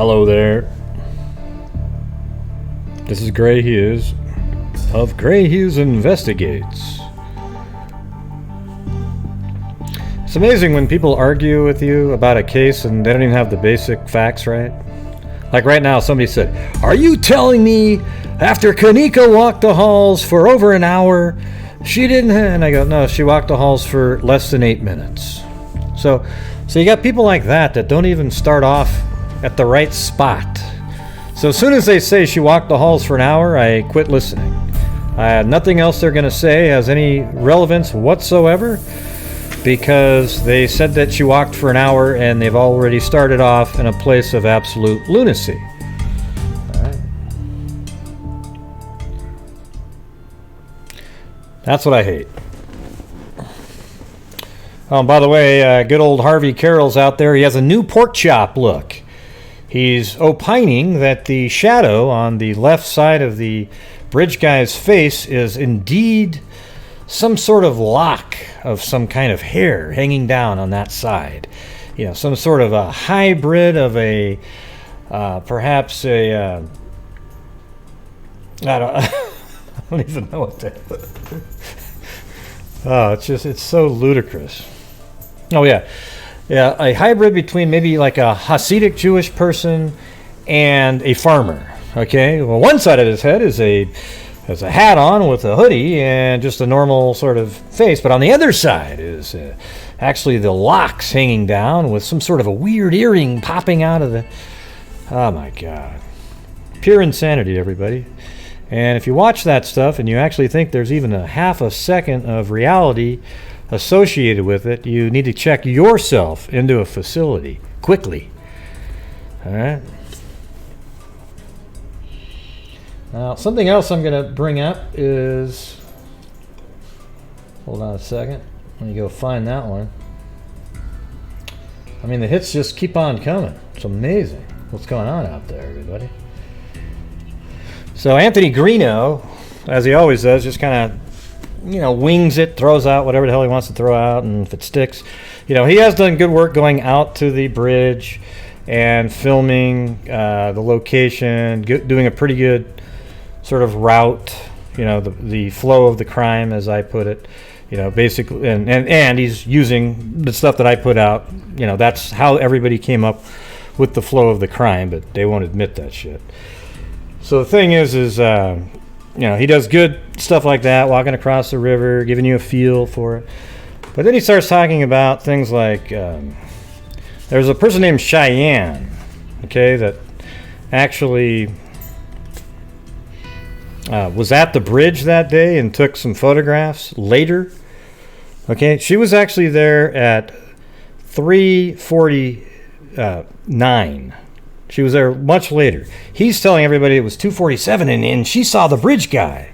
Hello there. This is Gray Hughes of Gray Hughes Investigates. It's amazing when people argue with you about a case and they don't even have the basic facts right. Like right now, somebody said, "Are you telling me after Kanika walked the halls for over an hour, she didn't have..." And I go, "No, she walked the halls for less than 8 minutes." So you got people like that don't even start off at the right spot. So as soon as they say she walked the halls for an hour, I quit listening. Nothing else they're going to say has any relevance whatsoever, because they said that she walked for an hour and they've already started off in a place of absolute lunacy. All right. That's what I hate. Oh, by the way, good old Harvey Carroll's out there. He has a new pork chop look. He's opining that the shadow on the left side of the bridge guy's face is indeed some sort of lock of some kind of hair hanging down on that side. You know, some sort of a hybrid of a, perhaps a, I don't even know what that is. Oh, it's so ludicrous. Oh, yeah. Yeah, a hybrid between maybe like a Hasidic Jewish person and a farmer. Okay, well, one side of his head has a hat on with a hoodie and just a normal sort of face, but on the other side is actually the locks hanging down with some sort of a weird earring popping out of the... Oh my God. Pure insanity, everybody. And if you watch that stuff and you actually think there's even a half a second of reality associated with it, you need to check yourself into a facility quickly. All right. Now, something else I'm going to bring up is, hold on a second, let me go find that one. I mean, the hits just keep on coming. It's amazing what's going on out there, everybody. So Anthony Greeno, as he always does, just kind of, wings it, throws out whatever the hell he wants to throw out, and if it sticks, he has done good work going out to the bridge and filming the location, doing a pretty good sort of route, the flow of the crime, as I put it, basically, and he's using the stuff that I put out. That's how everybody came up with the flow of the crime, but they won't admit that shit. So the thing is he does good stuff like that, walking across the river, giving you a feel for it. But then he starts talking about things like there's a person named Cheyenne, okay, that actually was at the bridge that day and took some photographs later. Okay, she was actually there at 3:49. She was there much later. He's telling everybody it was 2:47, and she saw the bridge guy.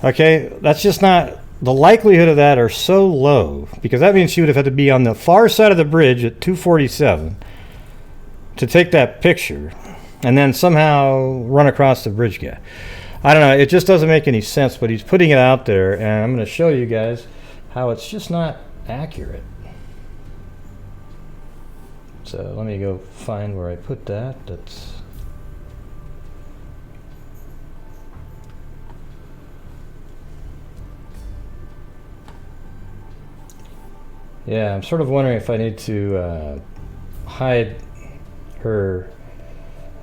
Okay, that's just not... The likelihood of that are so low, because that means she would have had to be on the far side of the bridge at 2:47 to take that picture and then somehow run across the bridge guy. I don't know. It just doesn't make any sense, but he's putting it out there, and I'm going to show you guys how it's just not accurate. So let me go find where I put that. Yeah, I'm sort of wondering if I need to hide her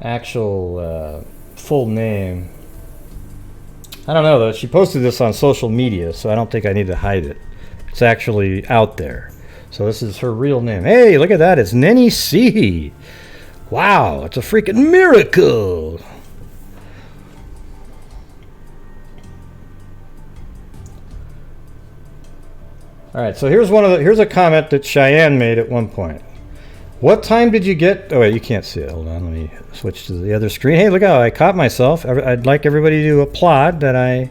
actual full name. I don't know, though. She posted this on social media, so I don't think I need to hide it. It's actually out there. So this is her real name. Hey, look at that. It's Nenny C. Wow, it's a freaking miracle. All right, so here's a comment that Cheyenne made at one point. What time did you get... Oh, wait, you can't see it. Hold on, let me switch to the other screen. Hey, look how I caught myself. I'd like everybody to applaud that I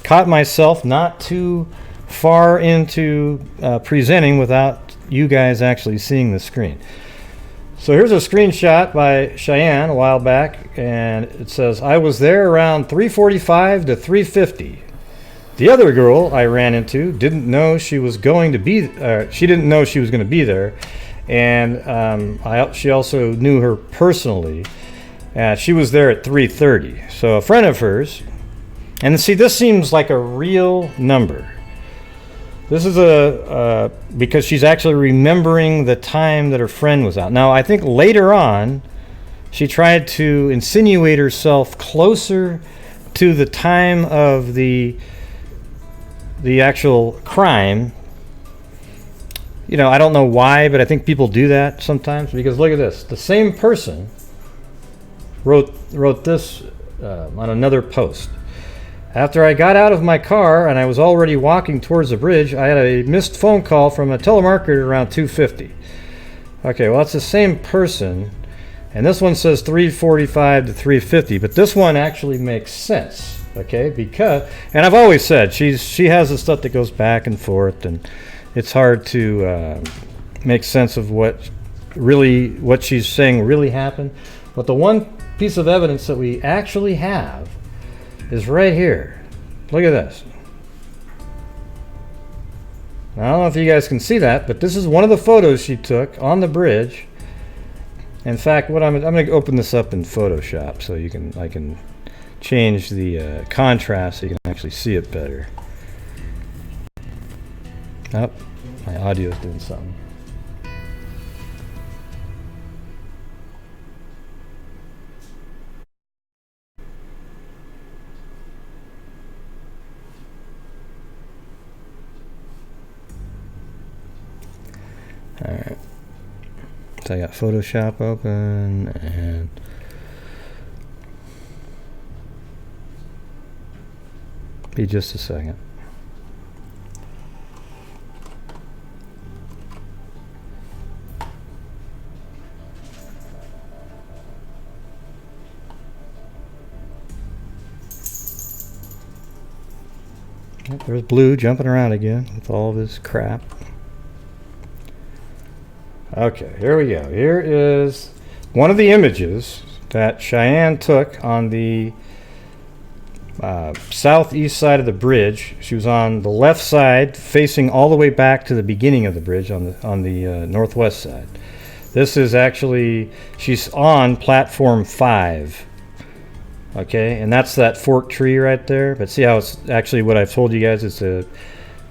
caught myself not too far into presenting without you guys actually seeing the screen. So here's a screenshot by Cheyenne a while back, and it says, "I was there around 3:45 to 3:50. The other girl I ran into didn't know she was going to be. She didn't know she was going to be there, And she also knew her personally. She was there at 3:30. So a friend of hers, and see, this seems like a real number. This is because she's actually remembering the time that her friend was out. Now, I think later on, she tried to insinuate herself closer to the time of the actual crime. You know, I don't know why, but I think people do that sometimes, because look at this. The same person wrote this on another post. After I got out of my car and I was already walking towards the bridge, I had a missed phone call from a telemarketer around 2:50. Okay, well, that's the same person. And this one says 3:45 to 3:50, but this one actually makes sense, okay? Because, and I've always said, she has the stuff that goes back and forth, and it's hard to make sense of what she's saying really happened. But the one piece of evidence that we actually have is right here. Look at this. Now, I don't know if you guys can see that, but this is one of the photos she took on the bridge. In fact, I'm going to open this up in Photoshop so I can change the contrast so you can actually see it better. Oh, my audio is doing something. Alright, so I got Photoshop open, and be just a second. Yep, there's Blue jumping around again with all of his crap. Okay, here we go. Here is one of the images that Cheyenne took on the southeast side of the bridge. She was on the left side, facing all the way back to the beginning of the bridge on the northwest side. This is actually, she's on platform 5. Okay, and that's that forked tree right there. But see how it's actually, what I've told you guys, it's a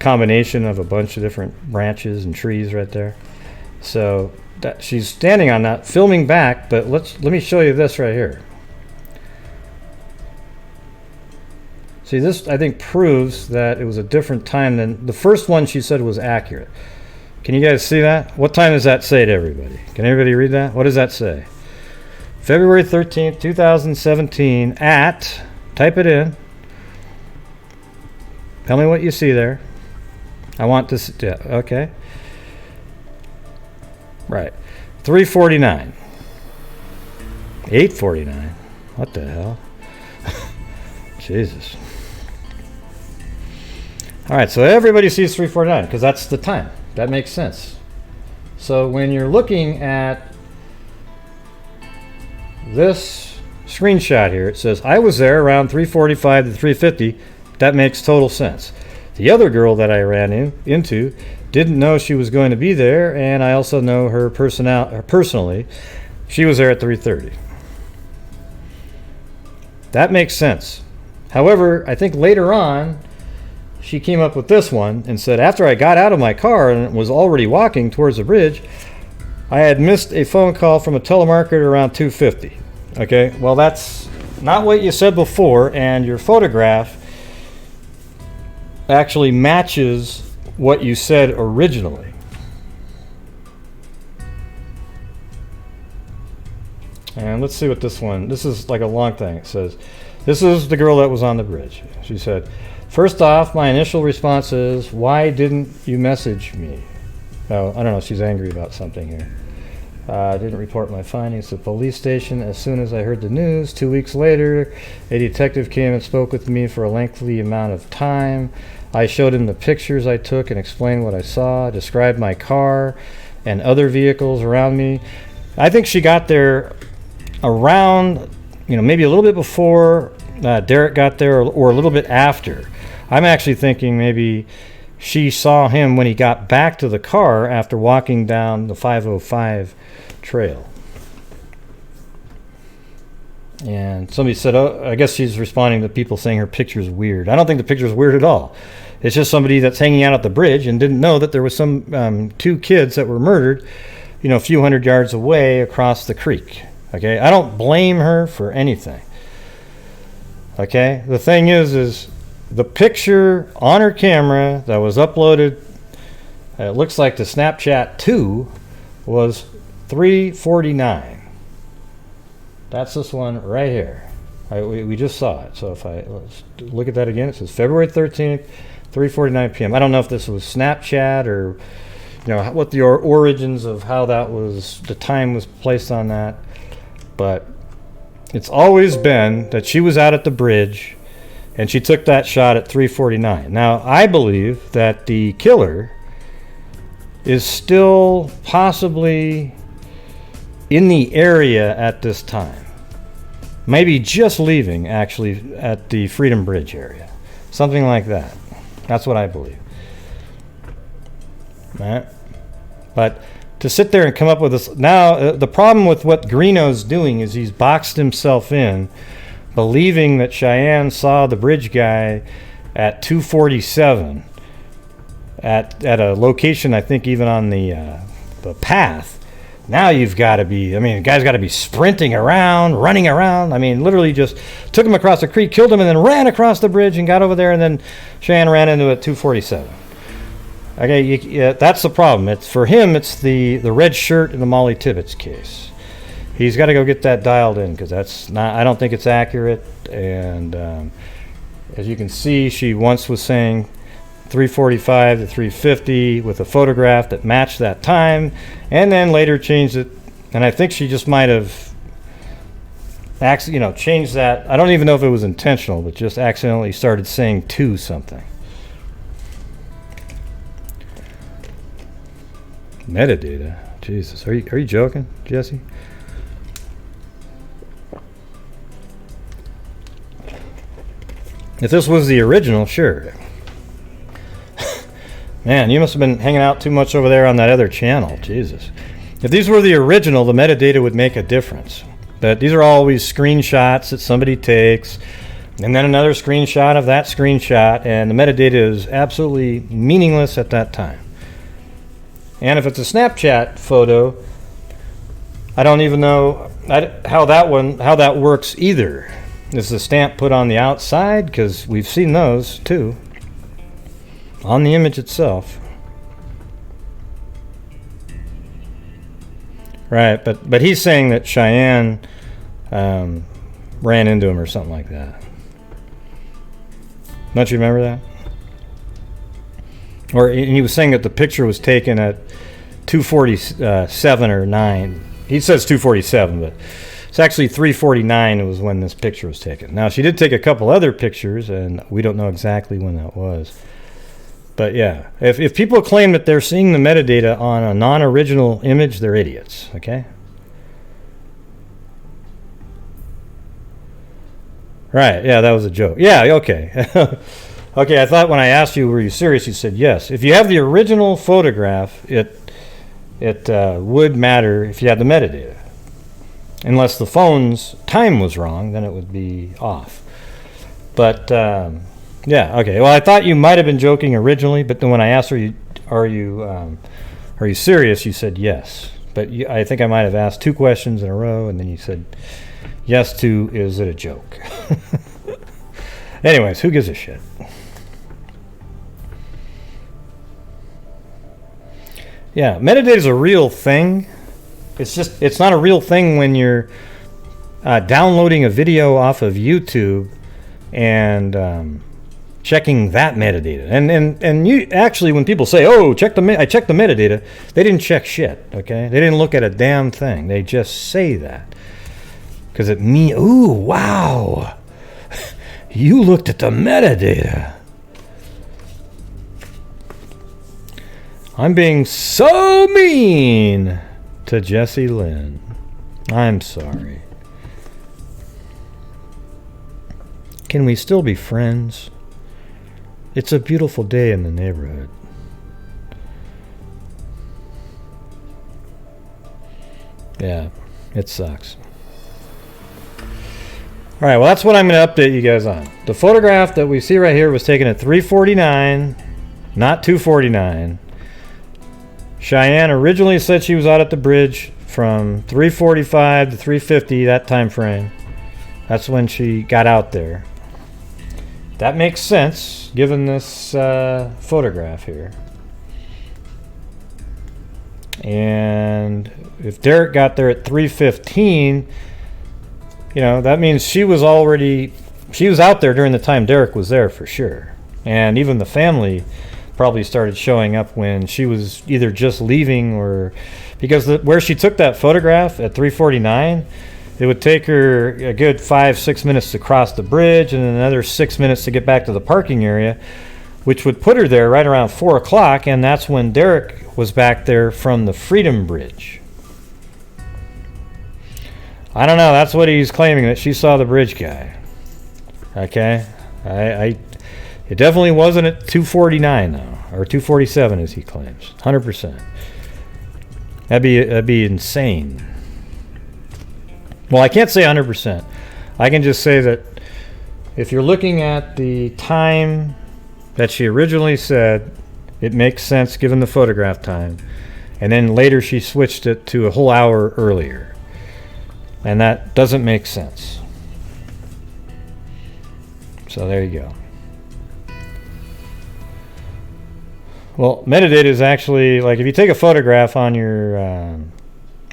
combination of a bunch of different branches and trees right there. So that she's standing on that, filming back, but let me show you this right here. See, this I think proves that it was a different time than the first one she said was accurate. Can you guys see that? What time does that say to everybody? Can everybody read that? What does that say? February 13th, 2017 at, type it in. Tell me what you see there. I want this, yeah, okay. Right. 3:49. 8:49. What the hell? Jesus. All right, so everybody sees 3:49 because that's the time. That makes sense. So when you're looking at this screenshot here, it says, I was there around 3:45 to 3:50. That makes total sense. The other girl that I ran into didn't know she was going to be there, and I also know her personally. She was there at 3:30. That makes sense. However, I think later on, she came up with this one and said, after I got out of my car and was already walking towards the bridge, I had missed a phone call from a telemarketer around 2:50. Okay, well, that's not what you said before, and your photograph actually matches what you said originally. And let's see what this one, this is like a long thing. It says, this is the girl that was on the bridge. She said, first off, my initial response is, why didn't you message me? Oh, I don't know, she's angry about something here. I didn't report my findings to the police station as soon as I heard the news. 2 weeks later, a detective came and spoke with me for a lengthy amount of time. I showed him the pictures I took and explained what I saw, described my car and other vehicles around me. I think she got there around, maybe a little bit before Derek got there, or a little bit after. I'm actually thinking maybe she saw him when he got back to the car after walking down the 505 trail. And somebody said, oh, I guess she's responding to people saying her picture's weird. I don't think the picture's weird at all. It's just somebody that's hanging out at the bridge and didn't know that there was some 2 kids that were murdered, a few hundred yards away across the creek. Okay, I don't blame her for anything. Okay, the thing is the picture on her camera that was uploaded, it looks like the Snapchat 2, was 3:49. That's this one right here. We just saw it. So let's look at that again. It says February 13th, 3:49 p.m. I don't know if this was Snapchat or, what the origins of how that was, the time was placed on that. But it's always been that she was out at the bridge and she took that shot at 3:49. Now, I believe that the killer is still possibly in the area at this time. Maybe just leaving, actually, at the Freedom Bridge area. Something like that. That's what I believe. Right? But to sit there and come up with this... Now, the problem with what Greeno's doing is he's boxed himself in, believing that Cheyenne saw the bridge guy at 2:47 at a location, I think, even on the path. Now you've got to be, the guy's got to be sprinting around, running around. Literally just took him across the creek, killed him, and then ran across the bridge and got over there, and then Cheyenne ran into it at 2:47. Okay, that's the problem. For him, it's the red shirt in the Molly Tibbetts case. He's got to go get that dialed in, because I don't think it's accurate. And as you can see, she once was saying 3:45 to 3:50 with a photograph that matched that time, and then later changed it. And I think she just might have changed that. I don't even know if it was intentional, but just accidentally started saying 2 something. Metadata. Jesus, are you joking, Jesse? If this was the original, sure. Man, you must have been hanging out too much over there on that other channel. Jesus. If these were the original, the metadata would make a difference. But these are always screenshots that somebody takes, and then another screenshot of that screenshot, and the metadata is absolutely meaningless at that time. And if it's a Snapchat photo, I don't even know how that works either. Is the stamp put on the outside? Because we've seen those too. On the image itself. Right, but he's saying that Cheyenne ran into him or something like that. Don't you remember that? Or he was saying that the picture was taken at 2:47 or 9. He says 2:47, but it's actually 3:49 was when this picture was taken. Now, she did take a couple other pictures, and we don't know exactly when that was. But yeah, if people claim that they're seeing the metadata on a non-original image, they're idiots, okay? Right, yeah, that was a joke. Yeah, okay. Okay, I thought when I asked you, were you serious, you said yes. If you have the original photograph, it would matter if you had the metadata. Unless the phone's time was wrong, then it would be off. But... yeah, okay. Well, I thought you might have been joking originally, but then when I asked her, are you serious, you said yes. But I think I might have asked 2 questions in a row, and then you said yes to, is it a joke? Anyways, who gives a shit? Yeah, metadata is a real thing. It's not a real thing when you're downloading a video off of YouTube and checking that metadata. And you actually, when people say, "Oh, I checked the metadata," they didn't check shit. Okay, they didn't look at a damn thing. They just say that because it means, "Ooh, wow, you looked at the metadata." I'm being so mean to Jesse Lynn. I'm sorry. Can we still be friends? It's a beautiful day in the neighborhood. Yeah, it sucks. All right, well, that's what I'm going to update you guys on. The photograph that we see right here was taken at 3:49, not 2:49. Cheyenne originally said she was out at the bridge from 3:45 to 3:50, that time frame. That's when she got out there. That makes sense, given this photograph here. And if Derek got there at 3:15, you know, that means she was out there during the time Derek was there for sure. And even the family probably started showing up when she was either just leaving or, because where she took that photograph at 3:49, it would take her a good 5-6 minutes to cross the bridge and another 6 minutes to get back to the parking area, which would put her there right around 4 o'clock, and that's when Derek was back there from the Freedom Bridge. I don't know, that's what he's claiming, that she saw the bridge guy. Okay? It definitely wasn't at 2:49 though, or 2:47 as he claims. 100%. That'd be insane. Well, I can't say 100%. I can just say that if you're looking at the time that she originally said, it makes sense given the photograph time. And then later she switched it to a whole hour earlier. And that doesn't make sense. So there you go. Well, metadata is actually, like, if you take a photograph on your,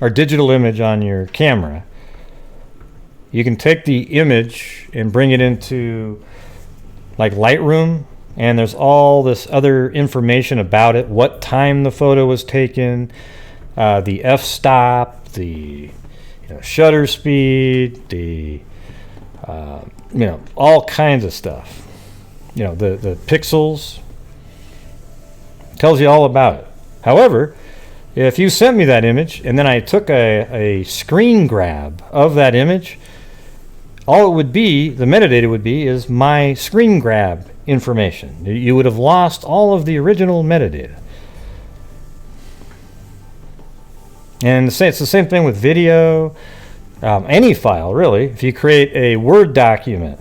or digital image on your camera, you can take the image and bring it into, like, Lightroom, and there's all this other information about it, what time the photo was taken, the f-stop, the shutter speed, the all kinds of stuff. The pixels. Tells you all about it. However, if you sent me that image and then I took a screen grab of that image, all it would be, the metadata would be, is my screen grab information. You would have lost all of the original metadata. And it's the same thing with video, any file really. If you create a Word document,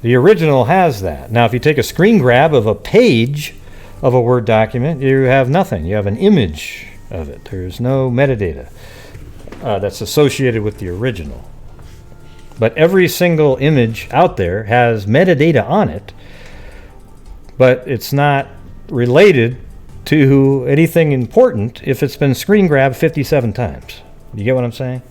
the original has that. Now if you take a screen grab of a page of a Word document, you have nothing. You have an image of it. There's no metadata that's associated with the original. But every single image out there has metadata on it, but it's not related to anything important if it's been screen grabbed 57 times. You get what I'm saying?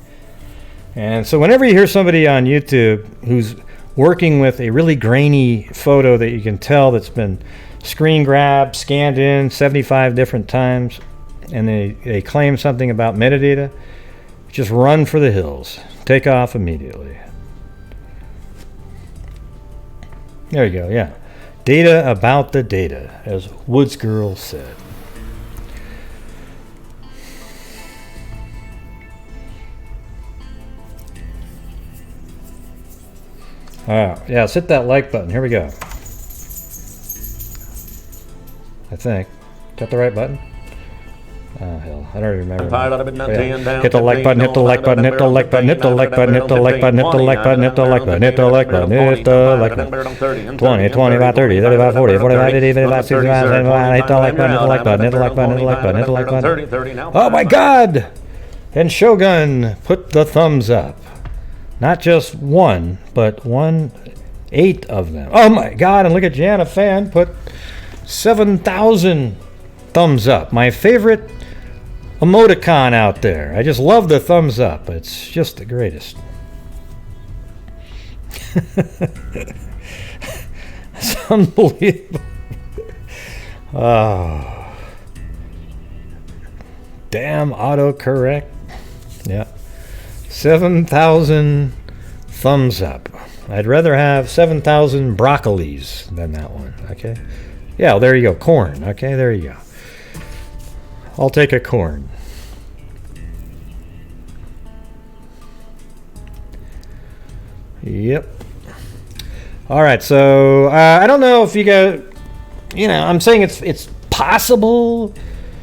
And so whenever you hear somebody on YouTube who's working with a really grainy photo that you can tell that's been screen grabbed, scanned in 75 different times, and they claim something about metadata, just run for the hills. Take off immediately. There you go, yeah. Data about the data, as Woods Girl said. Yeah, let's hit that like button. Here we go. I think. Is that the right button? Oh, hell. I don't even remember. Yeah. Hit the like button, hit the like button, hit the like button, hit the like button, hit the like button, hit the like button, hit the like button, hit the like button, hit the like button. 20, 25, 30, 35, 40, 45, 50, 55, 65, 75, hit the like button, hit the like button, hit the like button, hit the like button, hit the like button. Oh my God! And Shogun put the thumbs up. Not just one, but 8 of them. Oh my God, and look at Jana Fan put 7,000 thumbs up. My favorite emoticon out there. I just love the thumbs up. It's just the greatest. It's unbelievable. Oh. Damn autocorrect. Yeah. 7,000 thumbs up. I'd rather have 7,000 broccolis than that one. Okay. Yeah, well, there you go. Corn. Okay, there you go. I'll take a corn. Yep. All right, so I don't know if you guys, I'm saying it's possible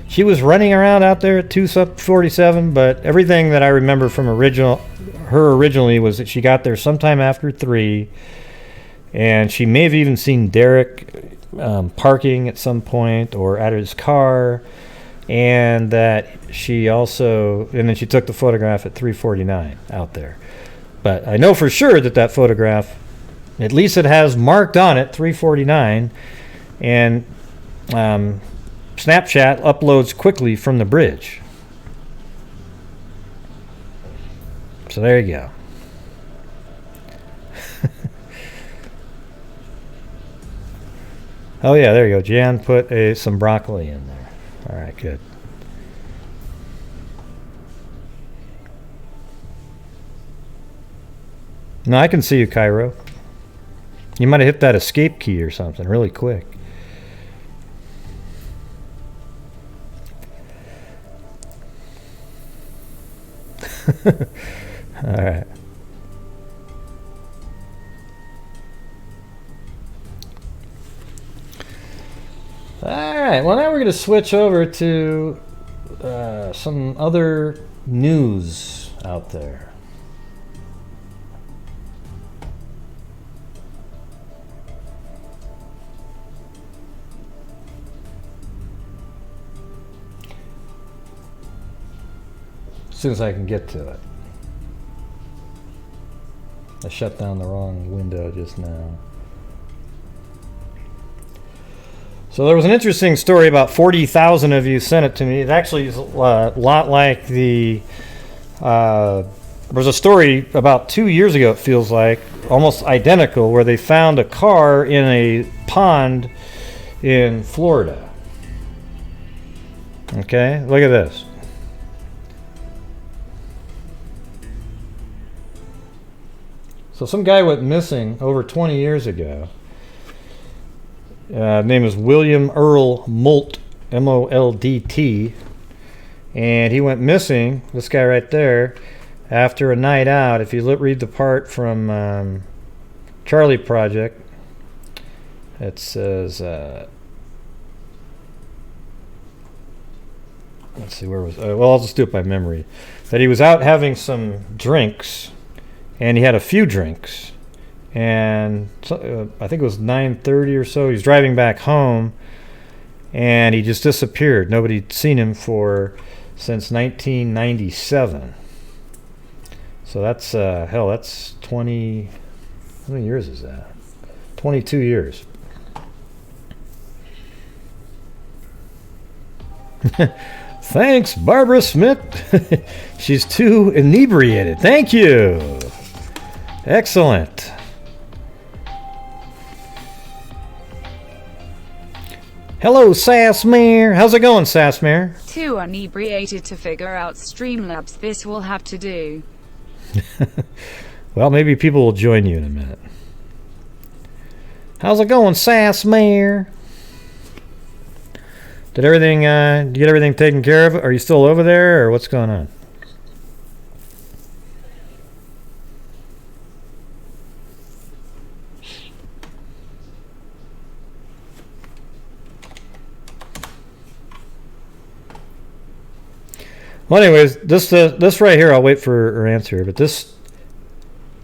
she was running around out there at 2:47, but everything that I remember from her originally was that she got there sometime after 3, and she may have even seen Derek parking at some point or at his car, and that and then she took the photograph at 3:49 out there. But I know for sure that photograph, at least it has marked on it 3:49, and Snapchat uploads quickly from the bridge. So there you go. Oh yeah, there you go. Jan put some broccoli in there. All right, good. No, I can see you, Cairo. You might have hit that escape key or something really quick. All right. All right. Well, now we're going to switch over to some other news out there. As soon as I can get to it. I shut down the wrong window just now. So there was an interesting story. About 40,000 of you sent it to me. It actually is a lot like there was a story about 2 years ago, it feels like, almost identical, where they found a car in a pond in Florida. Okay, look at this. So some guy went missing over 20 years ago. Name is William Earl Molt, M-O-L-D-T. And he went missing, this guy right there, after a night out. If you read the part from Charlie Project, it says, let's see, where was well, I'll just do it by memory. That he was out having some drinks, and he had a few drinks, and I think it was 9:30 or so. He was driving back home, and he just disappeared. Nobody'd seen him since 1997. So that's that's 20. How many years is that? 22 years. Thanks, Barbara Smith. She's too inebriated. Thank you. Excellent. Hello, Sassmere. How's it going, Sassmere? Too inebriated to figure out Streamlabs. This will have to do. Well, maybe people will join you in a minute. How's it going, Sassmere? Did everything? Did you get everything taken care of? Are you still over there, or what's going on? Well, anyways, this right here, I'll wait for her answer. But this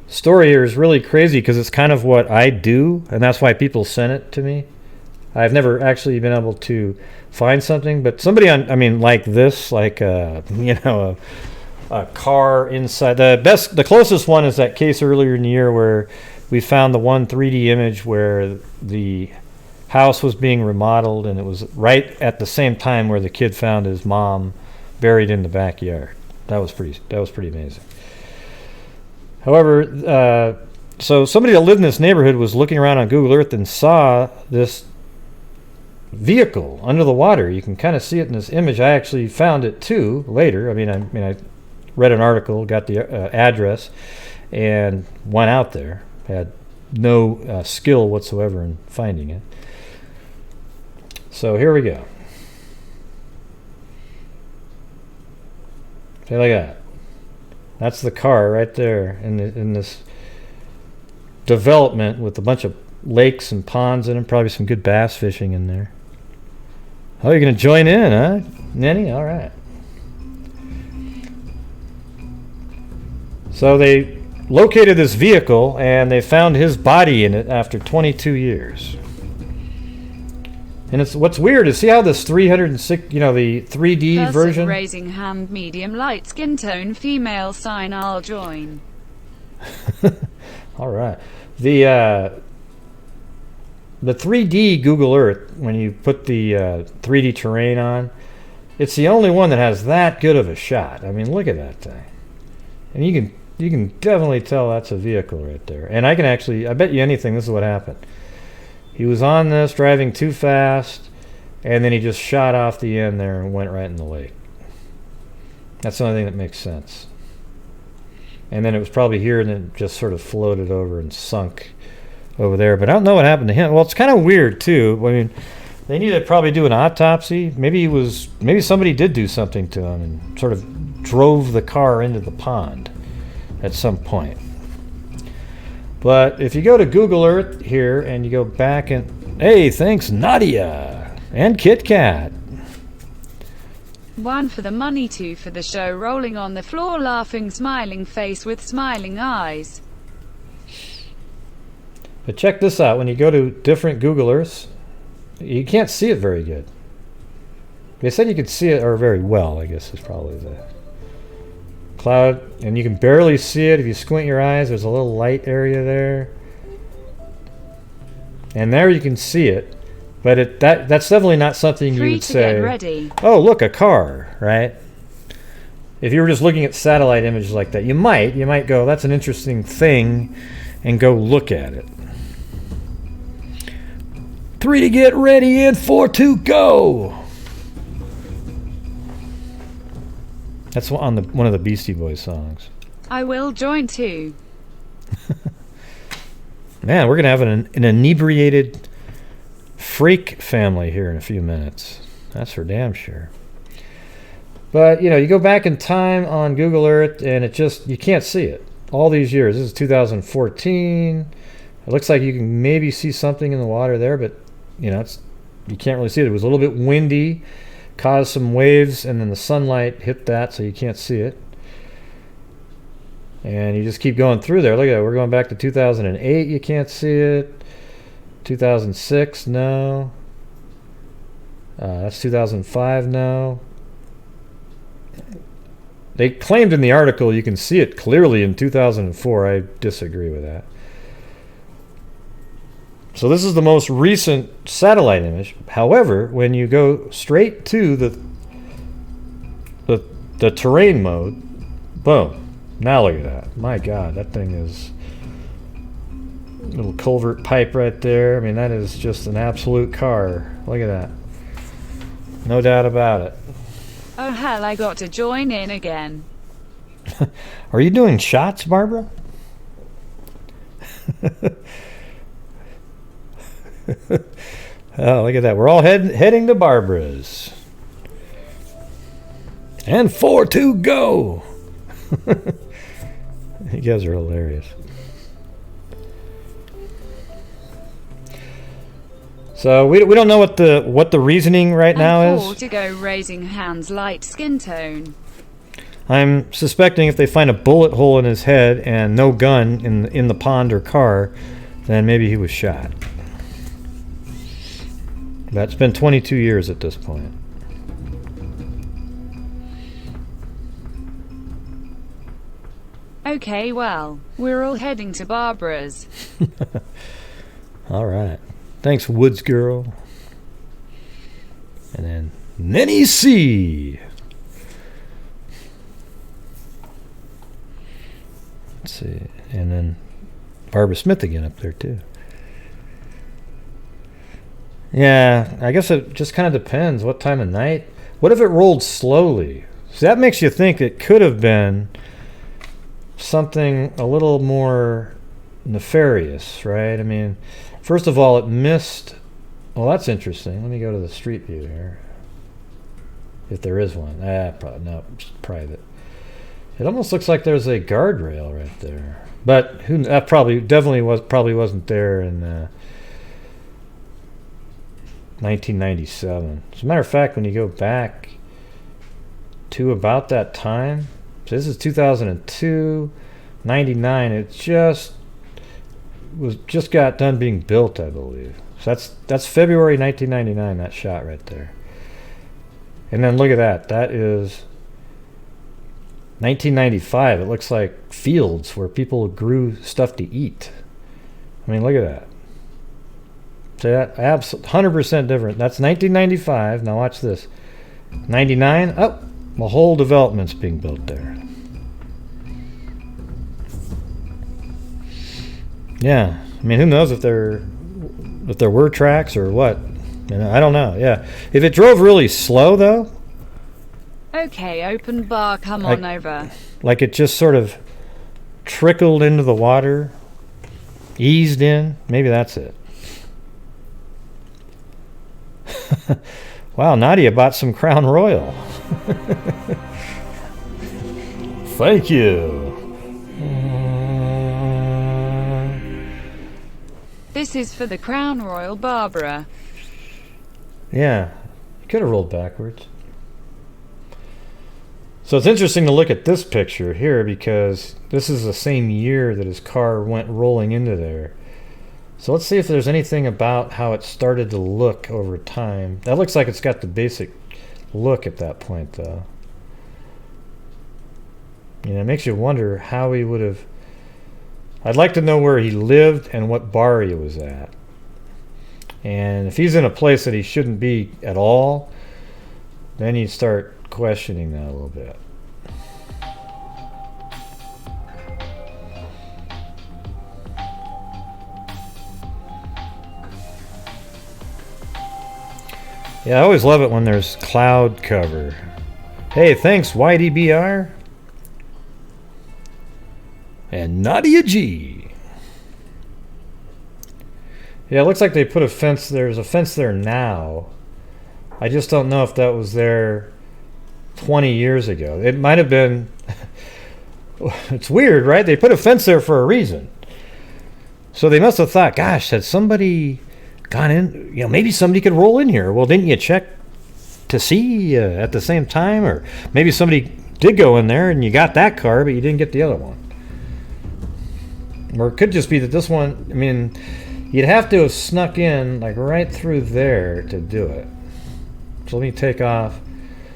story here is really crazy because it's kind of what I do, and that's why people send it to me. I've never actually been able to find something, but somebody like this, like a car inside. The closest one is that case earlier in the year where we found the one 3D image where the house was being remodeled, and it was right at the same time where the kid found his mom buried in the backyard. That was pretty amazing. However, so somebody that lived in this neighborhood was looking around on Google Earth and saw this vehicle under the water. You can kind of see it in this image. I actually found it too later. I read an article, got the address, and went out there. Had no skill whatsoever in finding it. So here we go. Okay, look at that. That's the car right there in this development with a bunch of lakes and ponds in them. Probably some good bass fishing in there. Oh, you're going to join in, huh, Nenny? All right. So they located this vehicle, and they found his body in it after 22 years. And what's weird is see how this 306, the 3D Person version. Raising hand, medium light skin tone, female sign. I'll join. All right. The 3D Google Earth, when you put the 3D terrain on, it's the only one that has that good of a shot. I mean, look at that thing. And you can definitely tell that's a vehicle right there. And I bet you anything this is what happened. He was on this, driving too fast, and then he just shot off the end there and went right in the lake. That's the only thing that makes sense. And then it was probably here and then just sort of floated over and sunk over there. But I don't know what happened to him. Well, it's kind of weird, too. I mean, they need to probably do an autopsy. Maybe somebody did do something to him and sort of drove the car into the pond at some point. But if you go to Google Earth here and you go back and... Hey, thanks, Nadia! And Kit Kat. 1 for the money, 2 for the show. Rolling on the floor, laughing, smiling face with smiling eyes. But check this out. When you go to different Google Earths, you can't see it very good. They said you could see it, or very well, I guess is probably the... cloud, and you can barely see it if you squint your eyes. There's a little light area there, and there you can see it, but that's definitely not something you would say, ready. Oh, look, a car, right? If you were just looking at satellite images like that, you might go, that's an interesting thing, and go look at it. 3 to get ready and 4 to go. That's on one of the Beastie Boys songs. I will join too. Man, we're going to have an inebriated freak family here in a few minutes. That's for damn sure. But, you go back in time on Google Earth, and you can't see it. All these years. This is 2014. It looks like you can maybe see something in the water there, but, you can't really see it. It was a little bit windy. Caused some waves, and then the sunlight hit that, so you can't see it. And you just keep going through there. Look at that. We're going back to 2008. You can't see it. 2006, no. That's 2005, no. They claimed in the article you can see it clearly in 2004. I disagree with that. So this is the most recent satellite image. However, when you go straight to the terrain mode, boom. Now look at that. My God, that thing is a little culvert pipe right there. I mean, that is just an absolute car. Look at that. No doubt about it. Oh hell, I got to join in again. Are you doing shots, Barbara? Oh, look at that. We're all heading to Barbara's. And 4 to go. You guys are hilarious. So we don't know what the reasoning right now is. 4 to go, raising hands, light skin tone. I'm suspecting if they find a bullet hole in his head and no gun in the pond or car, then maybe he was shot. That's been 22 years at this point. Okay, well, we're all heading to Barbara's. All right. Thanks, Woods Girl. And then Nenny C. Let's see. And then Barbara Smith again up there, too. Yeah, I guess it just kind of depends what time of night. What if it rolled slowly? So that makes you think it could have been something a little more nefarious, right? I mean, first of all, it missed... Well, that's interesting. Let me go to the street view here. If there is one. Probably, no, it's private. It almost looks like there's a guardrail right there. But that probably wasn't there in 1997. As a matter of fact, when you go back to about that time, so this is 2002, 99. It just got done being built, I believe. So that's February 1999. That shot right there. And then look at that. That is 1995. It looks like fields where people grew stuff to eat. I mean, look at that. So that 100% different. That's 1995. Now watch this. 99. Oh, the whole development's being built there. Yeah. I mean, who knows if there were tracks or what? You know, I don't know. Yeah. If it drove really slow though. Okay, open bar, come on over. Like it just sort of trickled into the water, eased in. Maybe that's it. Wow, Nadia bought some Crown Royal. Thank you. This is for the Crown Royal Barbara. Yeah, you could have rolled backwards. So it's interesting to look at this picture here because this is the same year that his car went rolling into there. So let's see if there's anything about how it started to look over time. That looks like it's got the basic look at that point, though. You know, it makes you wonder how he would have... I'd like to know where he lived and what bar he was at. And if he's in a place that he shouldn't be at all, then you start questioning that a little bit. Yeah, I always love it when there's cloud cover. Hey, thanks YDBR. And Nadia G. Yeah, it looks like they put a fence. There's a fence there now. I just don't know if that was there 20 years ago. It might have been. It's weird, right? They put a fence there for a reason. So they must have thought, gosh, had somebody gone in, you know, maybe somebody could roll in here. Well, didn't you check to see at the same time? Or maybe somebody did go in there and you got that car, but you didn't get the other one. Or it could just be that this one, I mean, you'd have to have snuck in like right through there to do it. So let me take off.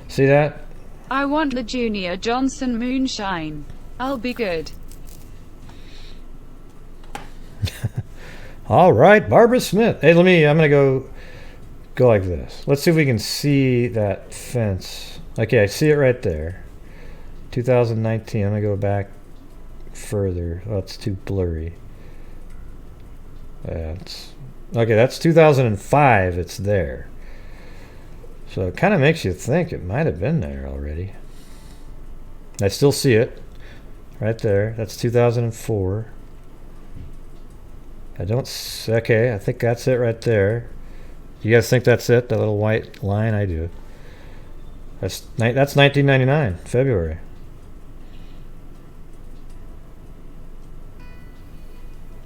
See that? I want the Junior Johnson moonshine. I'll be good. All right, Barbara Smith. Hey, I'm gonna go like this. Let's see if we can see that fence. Okay, I see it right there. 2019. I'm gonna go back further. Oh, it's too blurry. Okay, that's 2005. It's there. So it kind of makes you think it might have been there already. I still see it right there. That's 2004. Okay, I think that's it right there. You guys think that's it? That little white line? I do. That's 1999, February.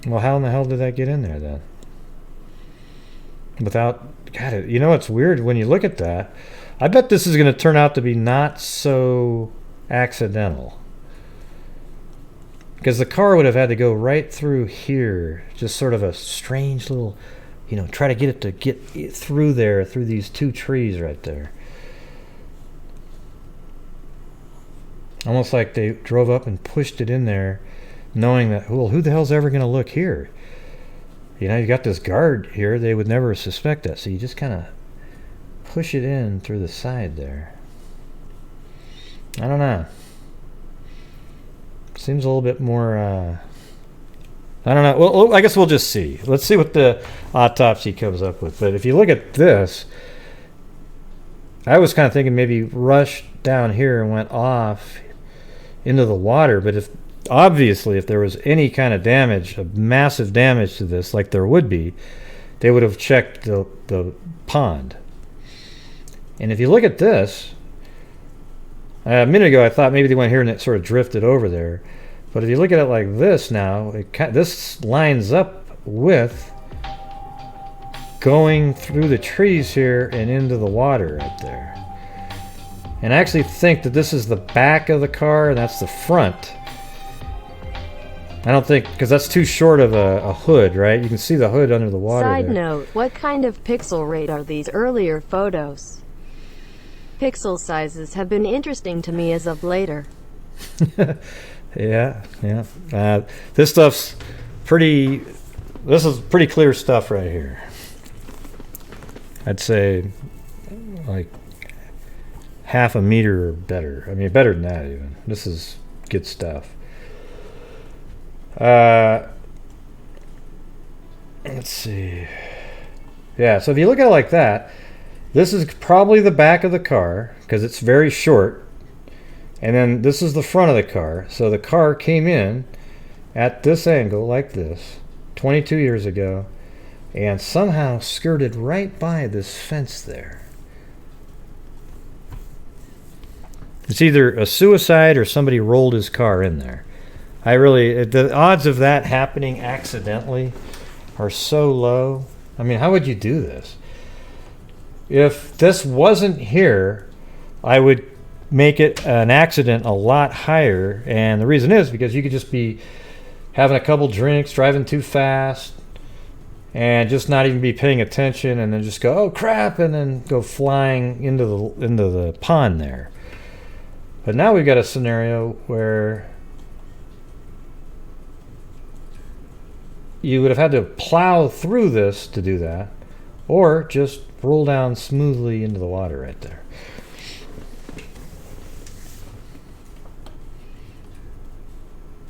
Well, how in the hell did that get in there then? God, you know what's weird when you look at that? I bet this is going to turn out to be not so accidental. Because the car would have had to go right through here. Just sort of a strange little, you know, try to get it to get through there, through these two trees right there. Almost like they drove up and pushed it in there, knowing that, well, who the hell's ever going to look here? You know, you got this guard here. They would never suspect that. So you just kind of push it in through the side there. I don't know. Seems a little bit more, I don't know. Well, I guess we'll just see. Let's see what the autopsy comes up with. But if you look at this, I was kind of thinking maybe rushed down here and went off into the water. But if there was any kind of damage, of massive damage to this, like there would be, they would have checked the pond. And if you look at this, a minute ago I thought maybe they went here and it sort of drifted over there. But if you look at it like this now, this lines up with going through the trees here and into the water right there. And I actually think that this is the back of the car and that's the front. I don't think, because that's too short of a hood, right? You can see the hood under the water. Side there. note, what kind of pixel rate are these earlier photos? Pixel sizes have been interesting to me as of later. Yeah. This stuff's pretty, this is pretty clear stuff right here. I'd say like half a meter or better. I mean, better than that even. This is good stuff. Let's see. Yeah, so if you look at it like that, this is probably the back of the car because it's very short. And then this is the front of the car. So the car came in at this angle like this 22 years ago and somehow skirted right by this fence there. It's either a suicide or somebody rolled his car in there. The odds of that happening accidentally are so low. I mean, how would you do this? If this wasn't here, I would make it an accident a lot higher. And the reason is because you could just be having a couple drinks, driving too fast, and just not even be paying attention, and then just go, oh crap, and then go flying into the pond there. But now we've got a scenario where you would have had to plow through this to do that, or just roll down smoothly into the water right there.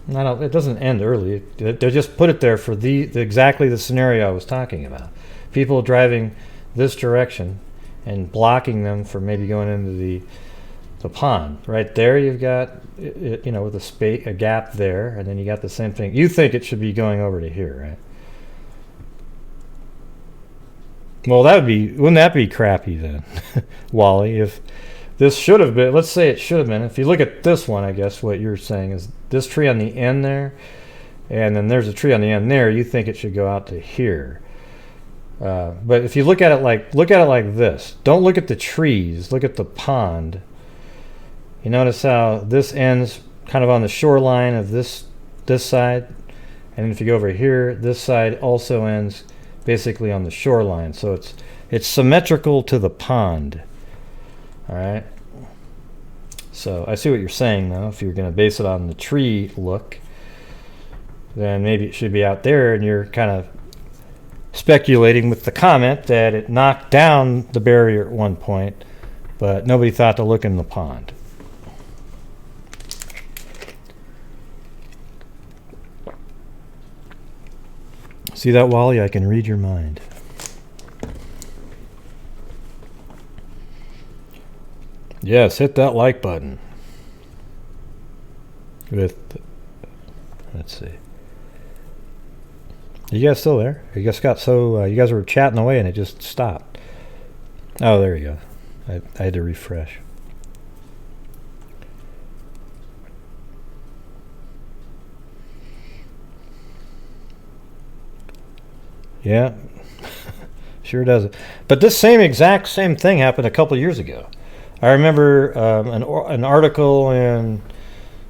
It doesn't end early. They just put it there for exactly the scenario I was talking about. People driving this direction and blocking them from maybe going into the pond. Right there you've got, with a gap there, and then you got the same thing. You think it should be going over to here, right? Well, wouldn't that be crappy then, Wally? If this should have been, let's say it should have been, if you look at this one, I guess what you're saying is this tree on the end there, and then there's a tree on the end there, you think it should go out to here. But if you look at it like this, don't look at the trees, look at the pond. You notice how this ends kind of on the shoreline of this side, and if you go over here, this side also ends basically on the shoreline. So it's symmetrical to the pond. All right. So I see what you're saying though. If you're going to base it on the tree look, then maybe it should be out there, and you're kind of speculating with the comment that it knocked down the barrier at one point, but nobody thought to look in the pond. See that, Wally? I can read your mind. Yes, hit that like button. Let's see. You guys still there? You guys you guys were chatting away and it just stopped. Oh, there you go. I had to refresh. Yeah, sure does. But this exact same thing happened a couple years ago. I remember an article in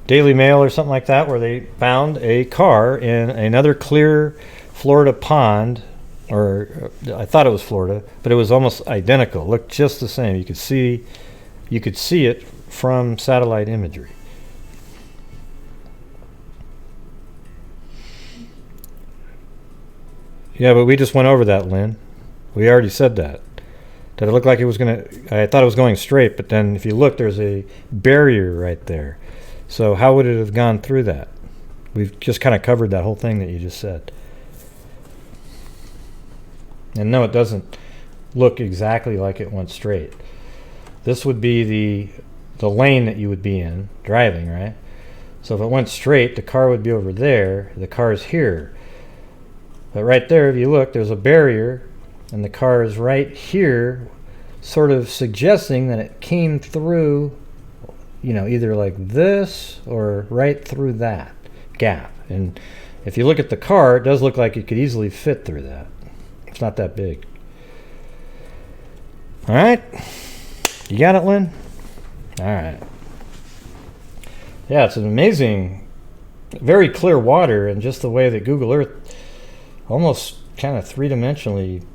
Daily Mail or something like that where they found a car in another clear Florida pond, or I thought it was Florida, but it was almost identical. It looked just the same. You could see it from satellite imagery. Yeah, but we just went over that, Lynn. We already said that. That it looked like it was I thought it was going straight, but then if you look, there's a barrier right there. So how would it have gone through that? We've just kind of covered that whole thing that you just said. And no, it doesn't look exactly like it went straight. This would be the lane that you would be in, driving, right? So if it went straight, the car would be over there, the car's here. But right there, if you look, there's a barrier, and the car is right here, sort of suggesting that it came through, either like this or right through that gap. And if you look at the car, it does look like it could easily fit through that. It's not that big. All right. You got it, Lynn? All right. Yeah, it's an amazing, very clear water, and just the way that Google Earth almost kind of three-dimensionally,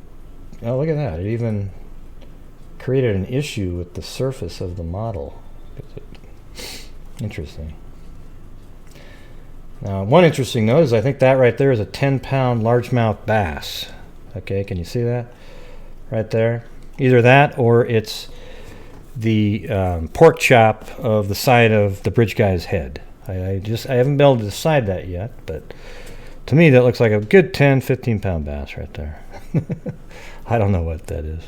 oh, look at that. It even created an issue with the surface of the model. Interesting. Now, one interesting note is I think that right there is a 10-pound largemouth bass. Okay, can you see that? Right there. Either that or it's the pork chop of the side of the bridge guy's head. I haven't been able to decide that yet, but to me that looks like a good 10-15 pound bass right there. I don't know what that is.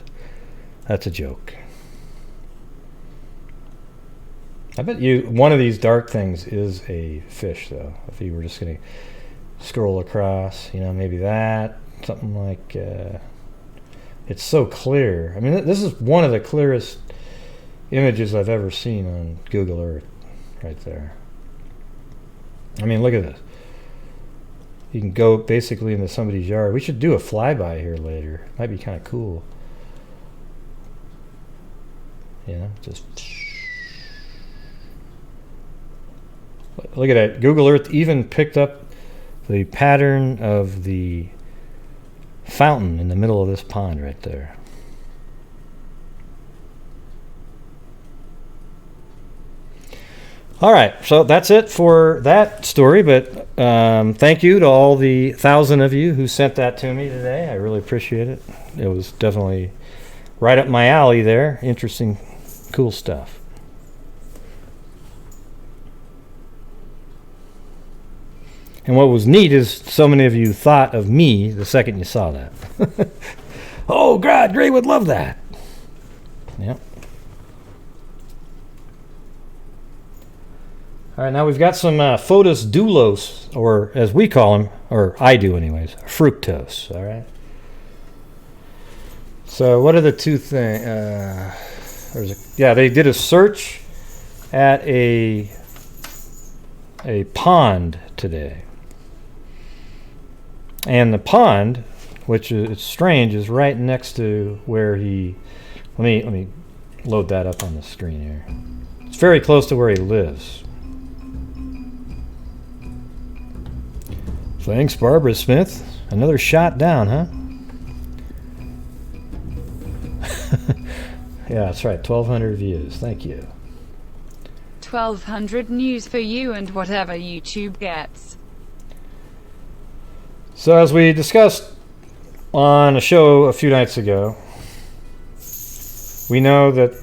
That's a joke. I bet you one of these dark things is a fish, though. If you were just going to scroll across, maybe that, something like. It's so clear. I mean, this is one of the clearest images I've ever seen on Google Earth, right there. I mean, look at this. You can go basically into somebody's yard. We should do a flyby here later. Might be kind of cool. Just look at that. Google Earth even picked up the pattern of the fountain in the middle of this pond right there. All right, so that's it for that story, but thank you to all the 1,000 of you who sent that to me today. I really appreciate it. It was definitely right up my alley there. Interesting, cool stuff. And what was neat is so many of you thought of me the second you saw that. Oh, God, Gray would love that. Yep. All right, now we've got some Fotis Dulos, or as we call them, or I do anyways, fructose, all right? So what are the two things? They did a search at a pond today. And the pond, which is strange, is right next to where he... Let me load that up on the screen here. It's very close to where he lives. Thanks, Barbara Smith. Another shot down, huh? Yeah, that's right. 1,200 views. Thank you. 1,200 news for you and whatever YouTube gets. So as we discussed on a show a few nights ago, we know that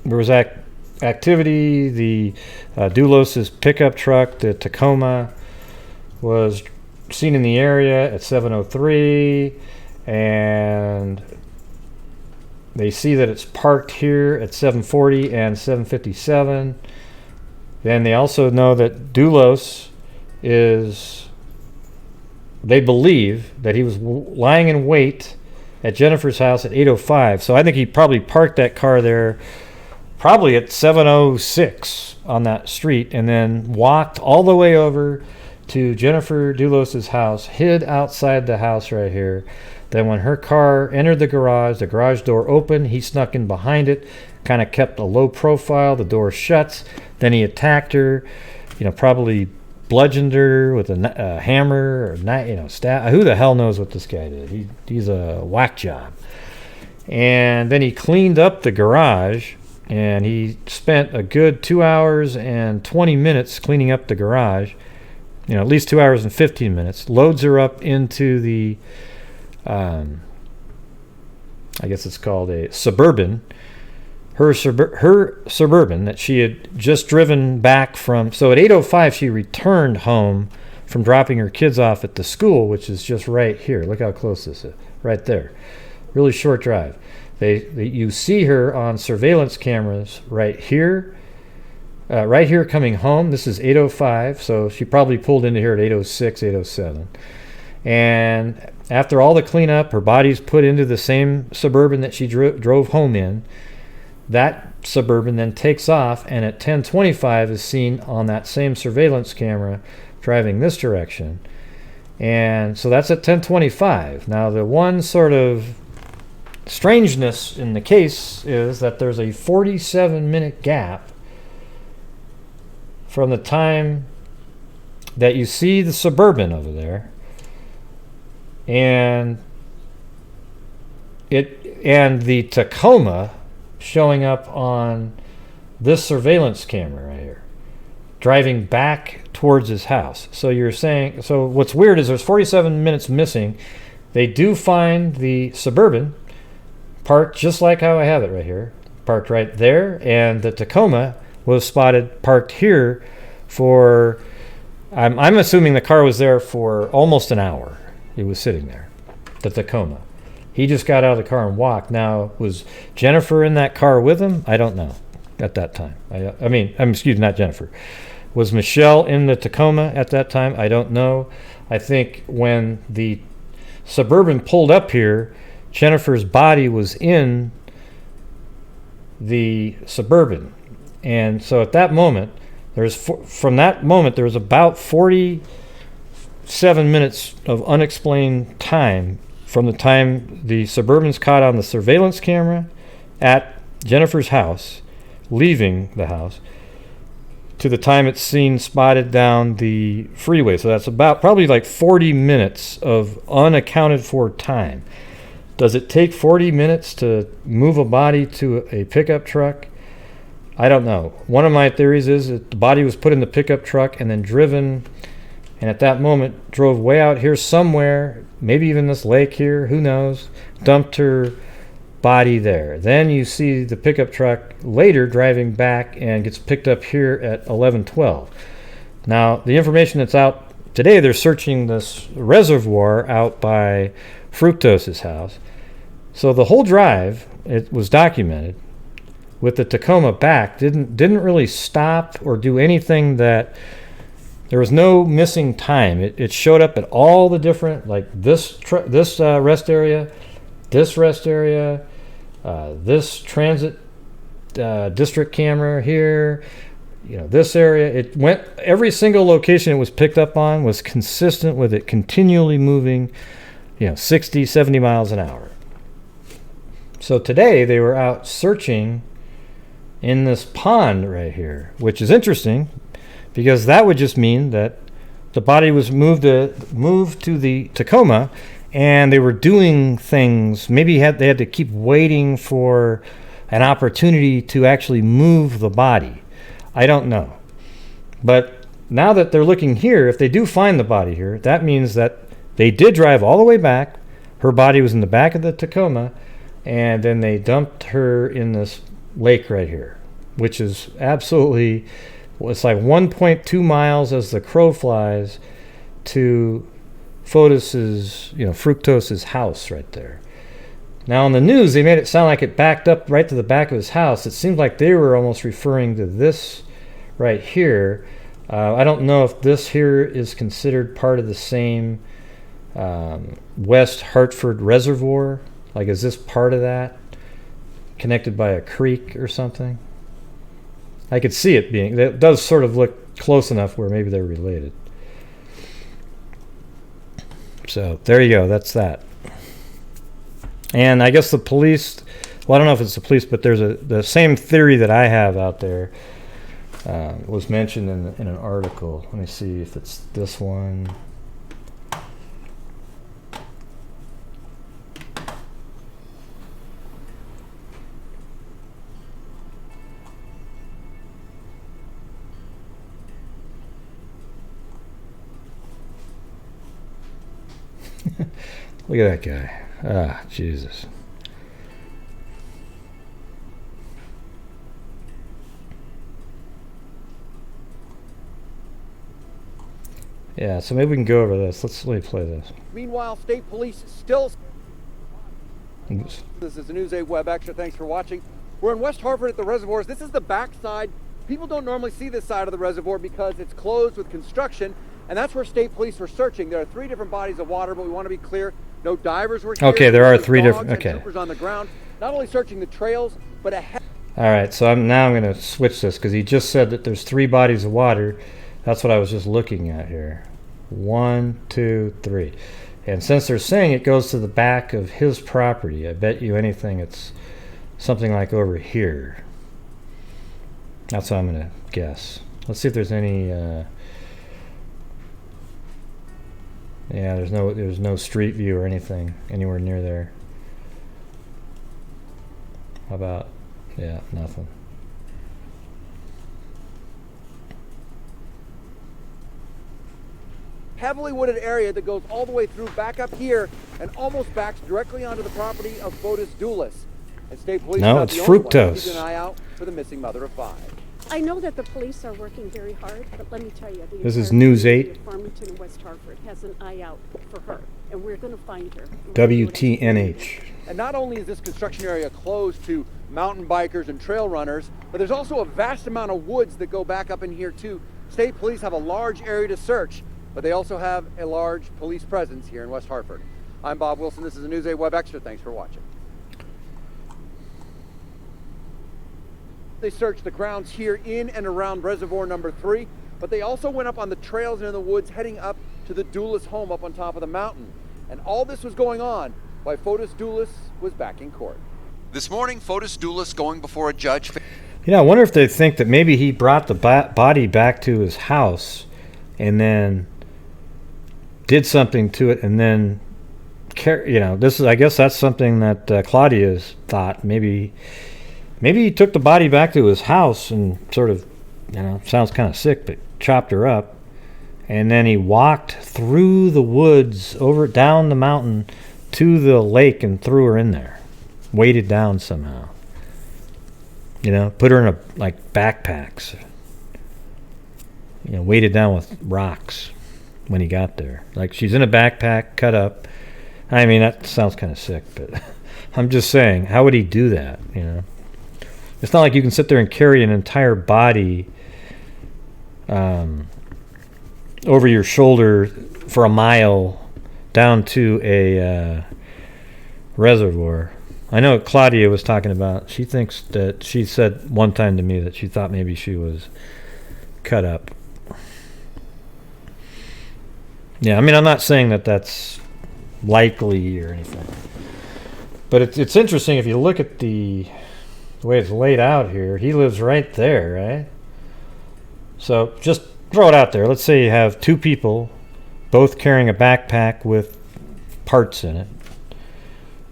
there was activity. The Dulos' pickup truck, the Tacoma, was seen in the area at 7:03, and they see that it's parked here at 7:40 and 7:57. Then they also know that Dulos they believe that he was lying in wait at Jennifer's house at 8:05. So I think he probably parked that car there probably at 7:06 on that street, and then walked all the way over to Jennifer Dulos' house, hid outside the house right here. Then when her car entered the garage door opened, he snuck in behind it, kind of kept a low profile, the door shuts. Then he attacked her, probably bludgeoned her with a hammer or knife, stab. Who the hell knows what this guy did? He's a whack job. And then he cleaned up the garage, and he spent a good 2 hours and 20 minutes cleaning up the garage. At least 2 hours and 15 minutes. Loads her up into the, I guess it's called a Suburban. Her Suburban that she had just driven back from. So at 8:05 she returned home from dropping her kids off at the school, which is just right here. Look how close this is. Right there. Really short drive. You see her on surveillance cameras right here. Right here coming home. This is 8:05, so she probably pulled into here at 8:06, 8:07. And after all the cleanup, her body's put into the same Suburban that she drove home in. That Suburban then takes off, and at 10:25 is seen on that same surveillance camera driving this direction. And so that's at 10:25. Now the one sort of strangeness in the case is that there's a 47-minute gap from the time that you see the Suburban over there and the Tacoma showing up on this surveillance camera right here, driving back towards his house. So you're saying, so what's weird is there's 47 minutes missing. They do find the Suburban parked just like how I have it right here, parked right there, and the Tacoma was spotted parked here for, I'm assuming the car was there for almost an hour. It was sitting there, the Tacoma. He just got out of the car and walked. Now, was Jennifer in that car with him? I don't know at that time. Excuse me, not Jennifer. Was Michelle in the Tacoma at that time? I don't know. I think when the Suburban pulled up here, Jennifer's body was in the Suburban. And so at that moment, from that moment, there was about 47 minutes of unexplained time from the time the Suburban's caught on the surveillance camera at Jennifer's house, leaving the house, to the time it's seen spotted down the freeway. So that's about probably like 40 minutes of unaccounted for time. Does it take 40 minutes to move a body to a pickup truck? I don't know. One of my theories is that the body was put in the pickup truck and then driven, and at that moment drove way out here somewhere, maybe even this lake here, who knows, dumped her body there. Then you see the pickup truck later driving back and gets picked up here at 11:12. Now, the information that's out today, they're searching this reservoir out by Fructose's house. So the whole drive, it was documented, with the Tacoma back, didn't really stop or do anything that, there was no missing time. It showed up at all the different, like this rest area, this rest area, this transit district camera here, this area. It went, every single location it was picked up on was consistent with it continually moving, 60, 70 miles an hour. So today they were out searching in this pond right here, which is interesting because that would just mean that the body was moved to the Tacoma and they were doing things. Maybe they had to keep waiting for an opportunity to actually move the body. I don't know. But now that they're looking here, if they do find the body here, that means that they did drive all the way back. Her body was in the back of the Tacoma, and then they dumped her in this lake right here, which is absolutely, it's like 1.2 miles as the crow flies to Fotis's, Fructose's house right there. Now on the news, they made it sound like it backed up right to the back of his house. It seemed like they were almost referring to this right here. I don't know if this here is considered part of the same West Hartford Reservoir. Like, is this part of that? Connected by a creek or something? I could see it being, that does sort of look close enough where maybe they're related. So there you go, that's that. And I guess the police, well, I don't know if it's the police, but there's the same theory that I have out there was mentioned in an article. Let me see if it's this one. Look at that guy. Ah, Jesus. Yeah, so maybe we can go over this. Let me play this. Meanwhile, state police still... Oops. This is a News 8 Web Extra. Thanks for watching. We're in West Hartford at the reservoirs. This is the backside. People don't normally see this side of the reservoir because it's closed with construction, and that's where state police were searching. There are 3 different bodies of water, but we want to be clear. No divers were here. Okay, there are 3 different... Okay. Troopers on the ground, not only searching the trails, but ahead... All right, so I'm going to switch this because he just said that there's 3 bodies of water. That's what I was just looking at here. 1, 2, 3. And since they're saying it goes to the back of his property, I bet you anything it's something like over here. That's what I'm going to guess. Let's see if there's any... yeah, there's no street view or anything anywhere near there. How about... yeah, nothing. Heavily wooded area that goes all the way through back up here and almost backs directly onto the property of Fotis Dulos. And state police No, are not it's the only ones fructose. keeping an eye out for the missing mother of 5. I know that the police are working very hard, but let me tell you, the This is entire News community 8. of Farmington and West Hartford has an eye out for her, and we're going to find her. And we're doing it. WTNH. And not only is this construction area closed to mountain bikers and trail runners, but there's also a vast amount of woods that go back up in here too. State police have a large area to search, but they also have a large police presence here in West Hartford. I'm Bob Wilson. This is a News 8 Web Extra. Thanks for watching. They searched the grounds here in and around Reservoir number 3, but they also went up on the trails and in the woods heading up to the Dulos home up on top of the mountain. And all this was going on while Fotis Dulos was back in court. This morning, Fotis Dulos going before a judge. You know, I wonder if they think that maybe he brought the body back to his house and then did something to it, and then, you know, I guess that's something that Claudia's thought. Maybe he took the body back to his house and sort of, you know, sounds kind of sick, but chopped her up, and then he walked through the woods down the mountain to the lake and threw her in there, weighted down somehow. You know, put her in like backpacks. You know, weighted down with rocks when he got there. Like she's in a backpack, cut up. I mean, that sounds kind of sick, but I'm just saying, how would he do that, you know? It's not like you can sit there and carry an entire body over your shoulder for a mile down to a reservoir. I know what Claudia was talking about. She thinks that she said one time to me that she thought maybe she was cut up. Yeah, I mean, I'm not saying that that's likely or anything. But it's interesting if you look at the way it's laid out here. He lives right there, right? So just throw it out there. Let's say you have two people both carrying a backpack with parts in it.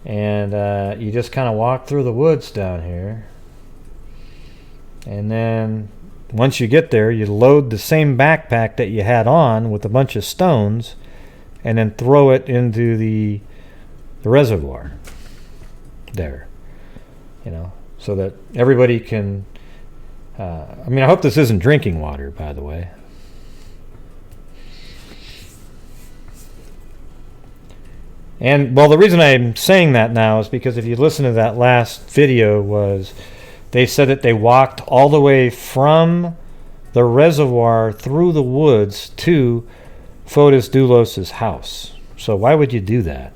And you just kind of walk through the woods down here. And then once you get there, you load the same backpack that you had on with a bunch of stones and then throw it into the reservoir there, you know, so that everybody can, I mean, I hope this isn't drinking water, by the way. And, well, the reason I'm saying that now is because if you listen to that last video was they said that they walked all the way from the reservoir through the woods to Fotis Dulos' house. So why would you do that?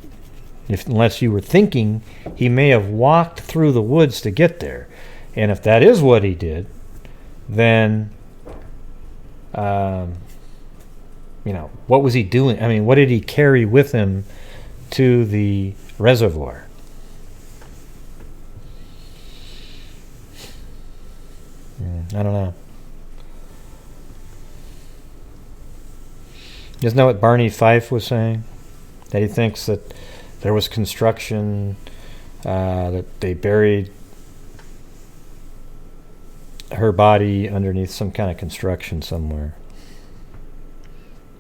Unless you were thinking he may have walked through the woods to get there. And if that is what he did, then, you know, what was he doing? I mean, what did he carry with him to the reservoir? I don't know. Isn't that what Barney Fife was saying? That he thinks that there was construction, that they buried her body underneath some kind of construction somewhere.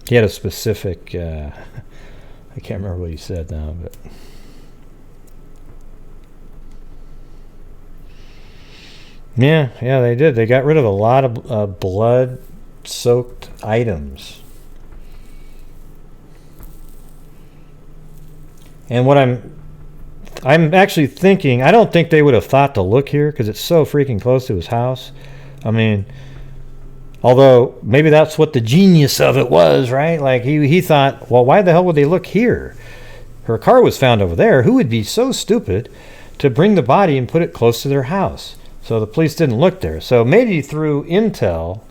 He had a specific, I can't remember what he said now, but yeah, they did. They got rid of a lot of blood-soaked items. And what I'm actually thinking, I don't think they would have thought to look here because it's so freaking close to his house. I mean, although maybe that's what the genius of it was, right? Like he thought, well, why the hell would they look here? Her car was found over there. Who would be so stupid to bring the body and put it close to their house? So the police didn't look there. So maybe through intel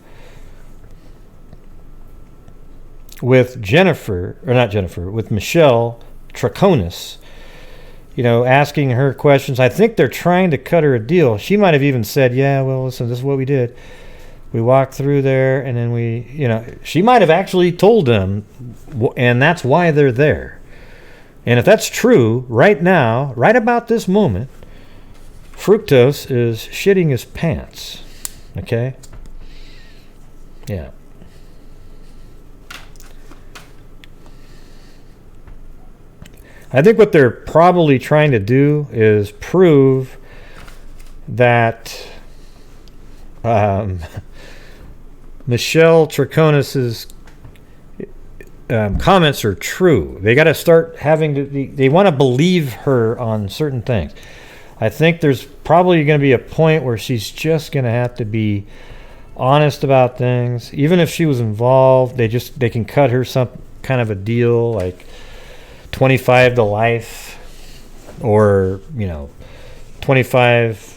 with with Michelle Troconis, asking her questions. I think they're trying to cut her a deal. She might have even said, yeah, well, listen, this is what we did. We walked through there, and then she might have actually told them, and that's why they're there. And if that's true, right now, right about this moment, Fructose is shitting his pants. Okay? Yeah. I think what they're probably trying to do is prove that Michelle Troconis's comments are true. They got to start they want to believe her on certain things. I think there's probably going to be a point where she's just going to have to be honest about things. Even if she was involved, they can cut her some kind of a deal, like 25 to life, or 25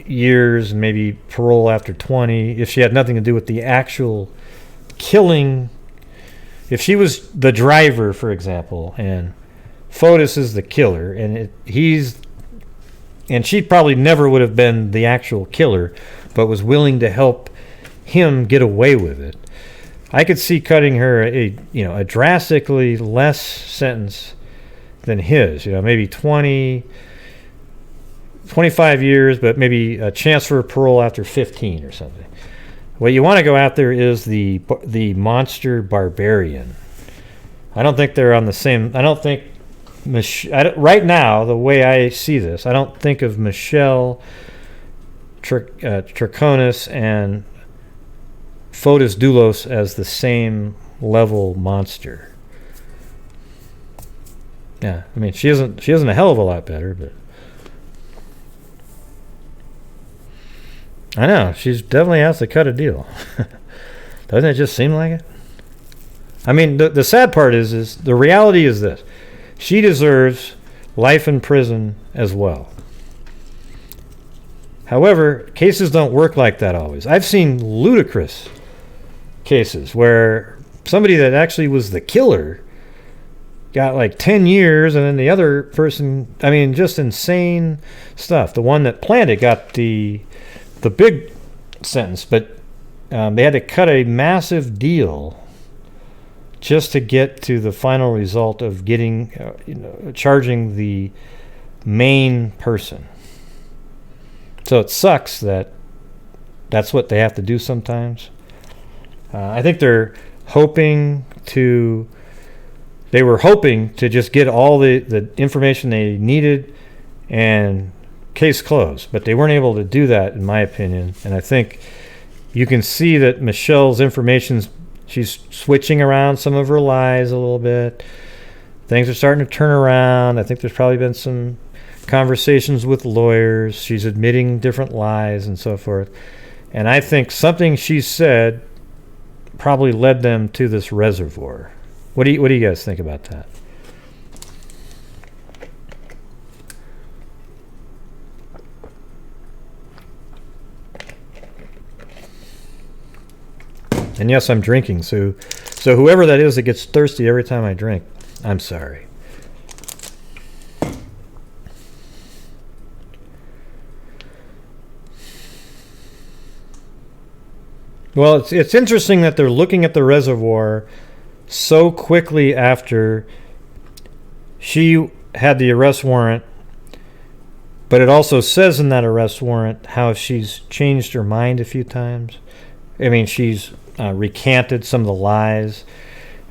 years and maybe parole after 20 if she had nothing to do with the actual killing. If she was the driver, for example, and Fotis is the killer, and she probably never would have been the actual killer, but was willing to help him get away with it, I could see cutting her a drastically less sentence than his. Maybe 25 years, but maybe a chance for parole after 15 or something. What you want to go after is the monster barbarian. I don't think they're on the same. I don't think right now, the way I see this, I don't think of Michelle Troconis and Fotis Dulos as the same level monster. Yeah, I mean, she isn't a hell of a lot better, but I know she's definitely has to cut a deal. Doesn't it just seem like it? I mean, the sad part is the reality is this: she deserves life in prison as well. However, cases don't work like that always. I've seen ludicrous cases where somebody that actually was the killer got like 10 years, and then the other person, I mean, just insane stuff. The one that planned it got the big sentence, but they had to cut a massive deal just to get to the final result of getting, charging the main person. So it sucks that that's what they have to do sometimes. I think they were hoping to just get all the information they needed and case closed, but they weren't able to do that, in my opinion. And I think you can see that Michelle's she's switching around some of her lies a little bit. Things are starting to turn around. I think there's probably been some conversations with lawyers. She's admitting different lies and so forth. And I think something she said probably led them to this reservoir. What do you guys think about that? And yes, I'm drinking, so whoever that is that gets thirsty every time I drink, I'm sorry. Well, it's interesting that they're looking at the reservoir so quickly after she had the arrest warrant, but it also says in that arrest warrant how she's changed her mind a few times. I mean, she's recanted some of the lies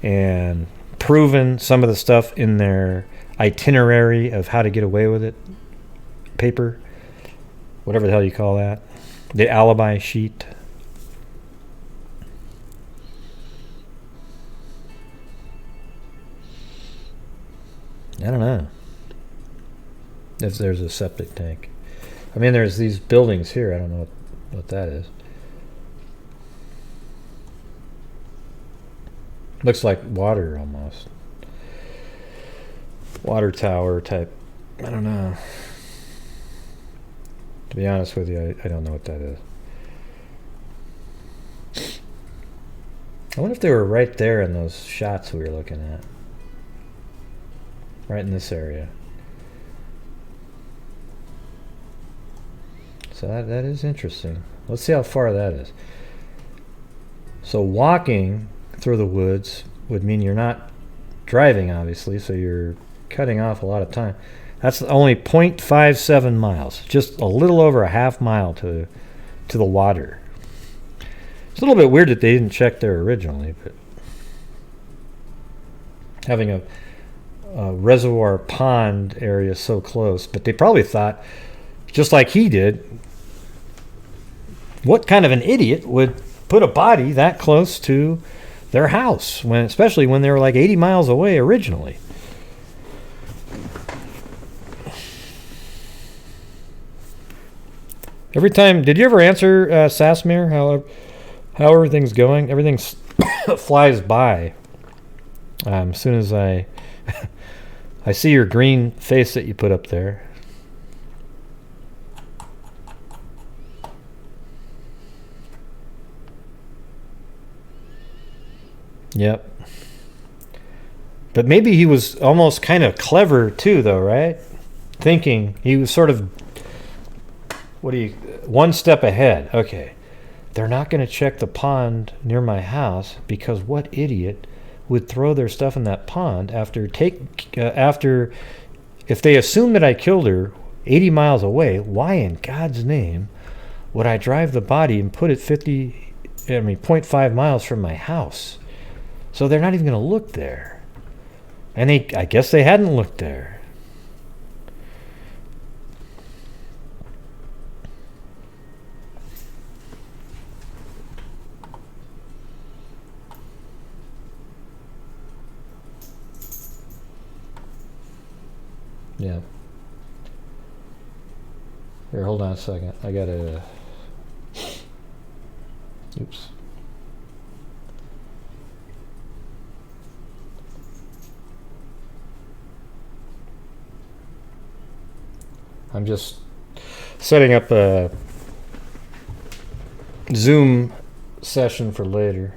and proven some of the stuff in their itinerary of how to get away with it paper, whatever the hell you call that, the alibi sheet. I don't know if there's a septic tank. I mean, there's these buildings here. I don't know what that is. Looks like water almost. Water tower type. I don't know. To be honest with you, I don't know what that is. I wonder if they were right there in those shots we were looking at. Right in this area. So that is interesting. Let's see how far that is. So walking through the woods would mean you're not driving, obviously, so you're cutting off a lot of time. That's only 0.57 miles, just a little over a half mile to the water. It's a little bit weird that they didn't check there originally, but having a reservoir pond area so close, but they probably thought, just like he did, what kind of an idiot would put a body that close to their house, especially when they were like 80 miles away originally. Every time, did you ever answer Sasmir? How everything's going? Everything flies by. As soon as I see your green face that you put up there. Yep. But maybe he was almost kind of clever too, though, right? Thinking he was sort of one step ahead. Okay, they're not going to check the pond near my house because what idiot would throw their stuff in that pond after if they assume that I killed her 80 miles away? Why in God's name would I drive the body and put it 0.5 miles from my house? So they're not even going to look there. And I guess they hadn't looked there. Yeah. Here, hold on a second. I gotta... Oops. I'm just setting up a Zoom session for later.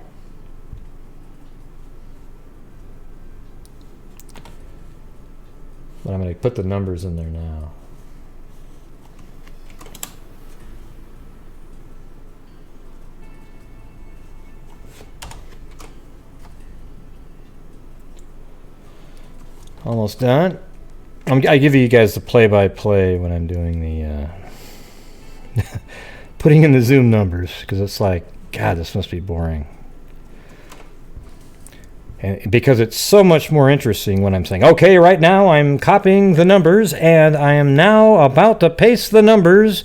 But I'm going to put the numbers in there now. Almost done. I give you guys the play-by-play when I'm doing the putting in the Zoom numbers, because it's like, God, this must be boring. And because it's so much more interesting when I'm saying, okay, right now I'm copying the numbers and I am now about to paste the numbers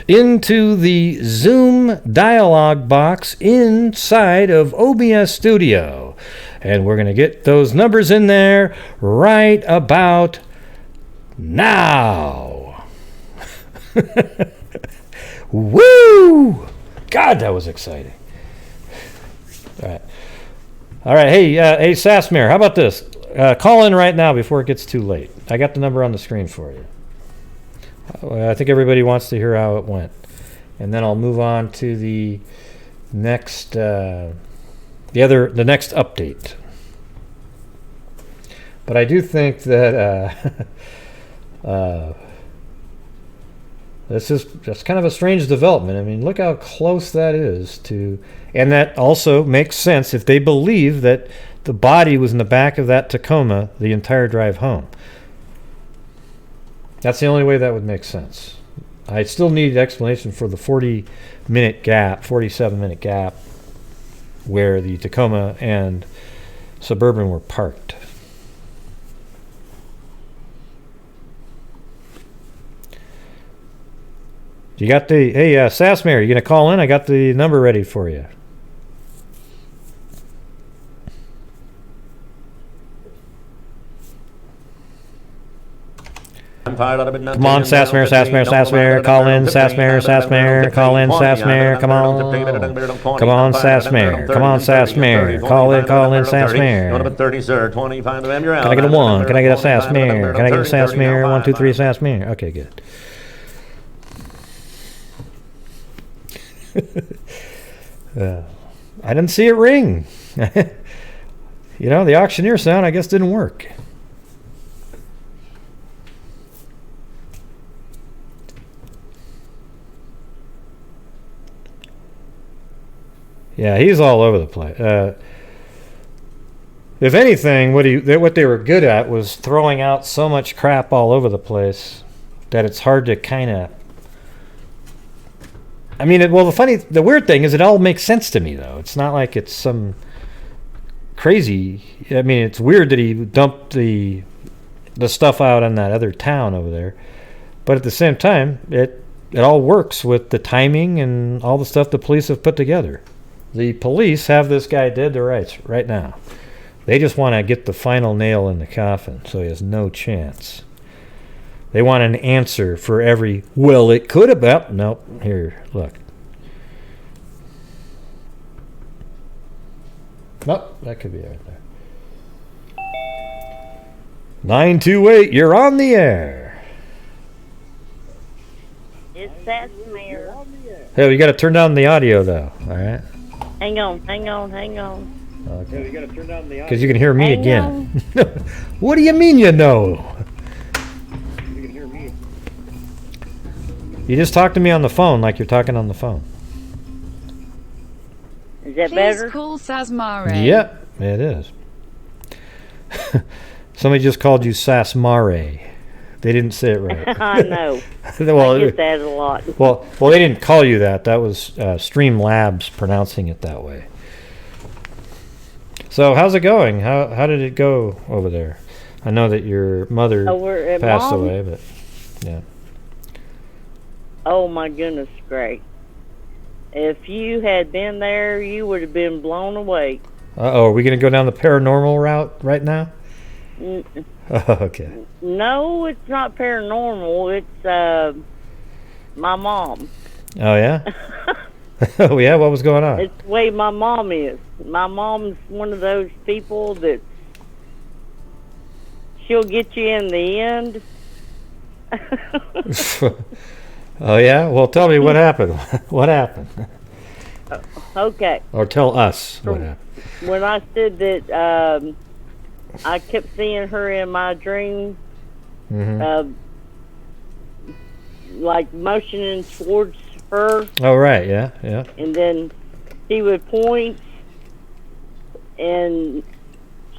into the Zoom dialog box inside of OBS Studio. And we're going to get those numbers in there right about now. Woo! God, that was exciting. All right. Hey, Sasmir, how about this? Call in right now before it gets too late. I got the number on the screen for you. I think everybody wants to hear how it went, and then I'll move on to the next, the next update. But I do think that that's kind of a strange development. I mean, look how close that is to, and that also makes sense if they believe that the body was in the back of that Tacoma the entire drive home. That's the only way that would make sense. I still need explanation for the 47-minute gap where the Tacoma and Suburban were parked. You got the, hey, Sasmir, you going to call in? I got the number ready for you. Come on, Sasmir, call in, Sasmir, call in, Sasmir, come on. Come on, Sasmir, call in, Sasmir. 30, sir, 25 Can I get a 1? Can I get a Sasmir? Can I get a Sasmir? 1, 2, 3, Sasmir. Okay, good. I didn't see it ring. You know, the auctioneer sound, I guess, didn't work. Yeah, he's all over the place. If anything, what they were good at was throwing out so much crap all over the place that it's hard to kind of. I mean, the weird thing is it all makes sense to me, though. It's not like it's some crazy. I mean, it's weird that he dumped the stuff out in that other town over there, but at the same time, it all works with the timing and all the stuff the police have put together. The police have this guy dead to rights right now. They just want to get the final nail in the coffin, so he has no chance. They want an answer for every, well, it could have been. Nope, here, look. Nope, that could be right there. 928, you're on the air. It's that smear. Hey, you got to turn down the audio, though, all right? Hang on. Okay. You got to turn down the audio. Because you can hear me Hang again. What do you mean you know? You can hear me. You just talk to me on the phone like you're talking on the phone. Is that Please better? call Sasmare. Yep, it is. Somebody just called you Sasmare. They didn't say it right. I know. Well, I get that a lot. well, they didn't call you that. That was Streamlabs pronouncing it that way. So how's it going? How did it go over there? I know that your mother Over at passed Mom's? away, but yeah. Oh my goodness, great. If you had been there, you would have been blown away. Are we going to go down the paranormal route right now? N- Oh, okay. No, it's not paranormal. It's my mom. Oh, yeah? Oh, yeah? What was going on? It's the way my mom is. My mom's one of those people that she'll get you in the end. Oh, yeah? Well, tell me what happened. What happened? Okay. Or tell us what happened. When I said that I kept seeing her in my dream, like motioning towards her, Oh, right. Yeah, yeah. and then she would point, and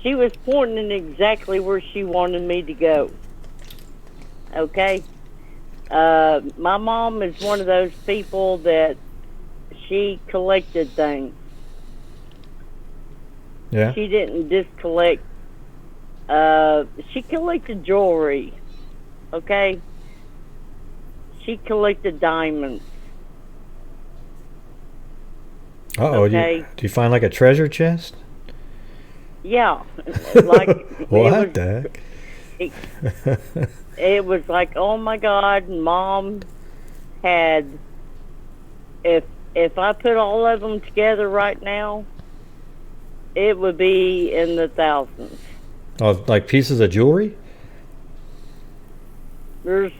she was pointing exactly where she wanted me to go. Okay? My mom is one of those people that she collected things. Yeah. She didn't just collect. She collected jewelry. Okay. She collected diamonds. Uh-oh. Okay. Do you find like a treasure chest? Yeah. Like What the heck? it was like, oh my God, Mom had. If I put all of them together right now, it would be in the thousands. Oh, like pieces of jewelry? There is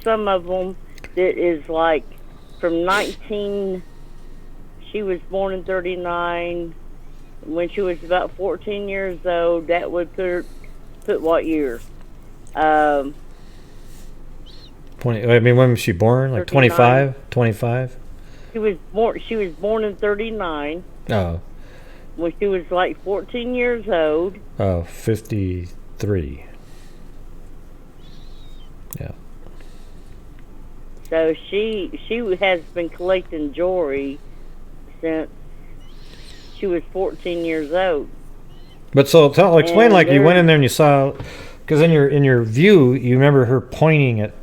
some of them that is like from 19. She was born in 39. When she was about 14 years old, that would put what year? 20. I mean, when was she born? Like 25? 25? She was born in 39. Oh. When she was like 14 years old. Oh, 53. Yeah. So she has been collecting jewelry since she was 14 years old. But so explain, And like you there- went in there and you saw, because in your view you remember her pointing at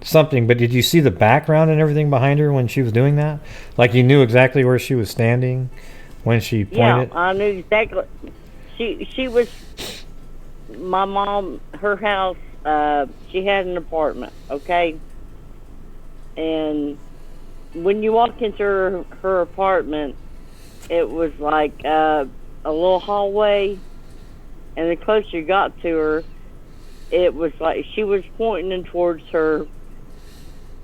something, but did you see the background and everything behind her when she was doing that? Like you knew exactly where she was standing when she pointed? Yeah, I knew exactly. She was, my mom, her house, she had an apartment, okay? And when you walk into her apartment, it was like a little hallway, and the closer you got to her, it was like she was pointing towards her,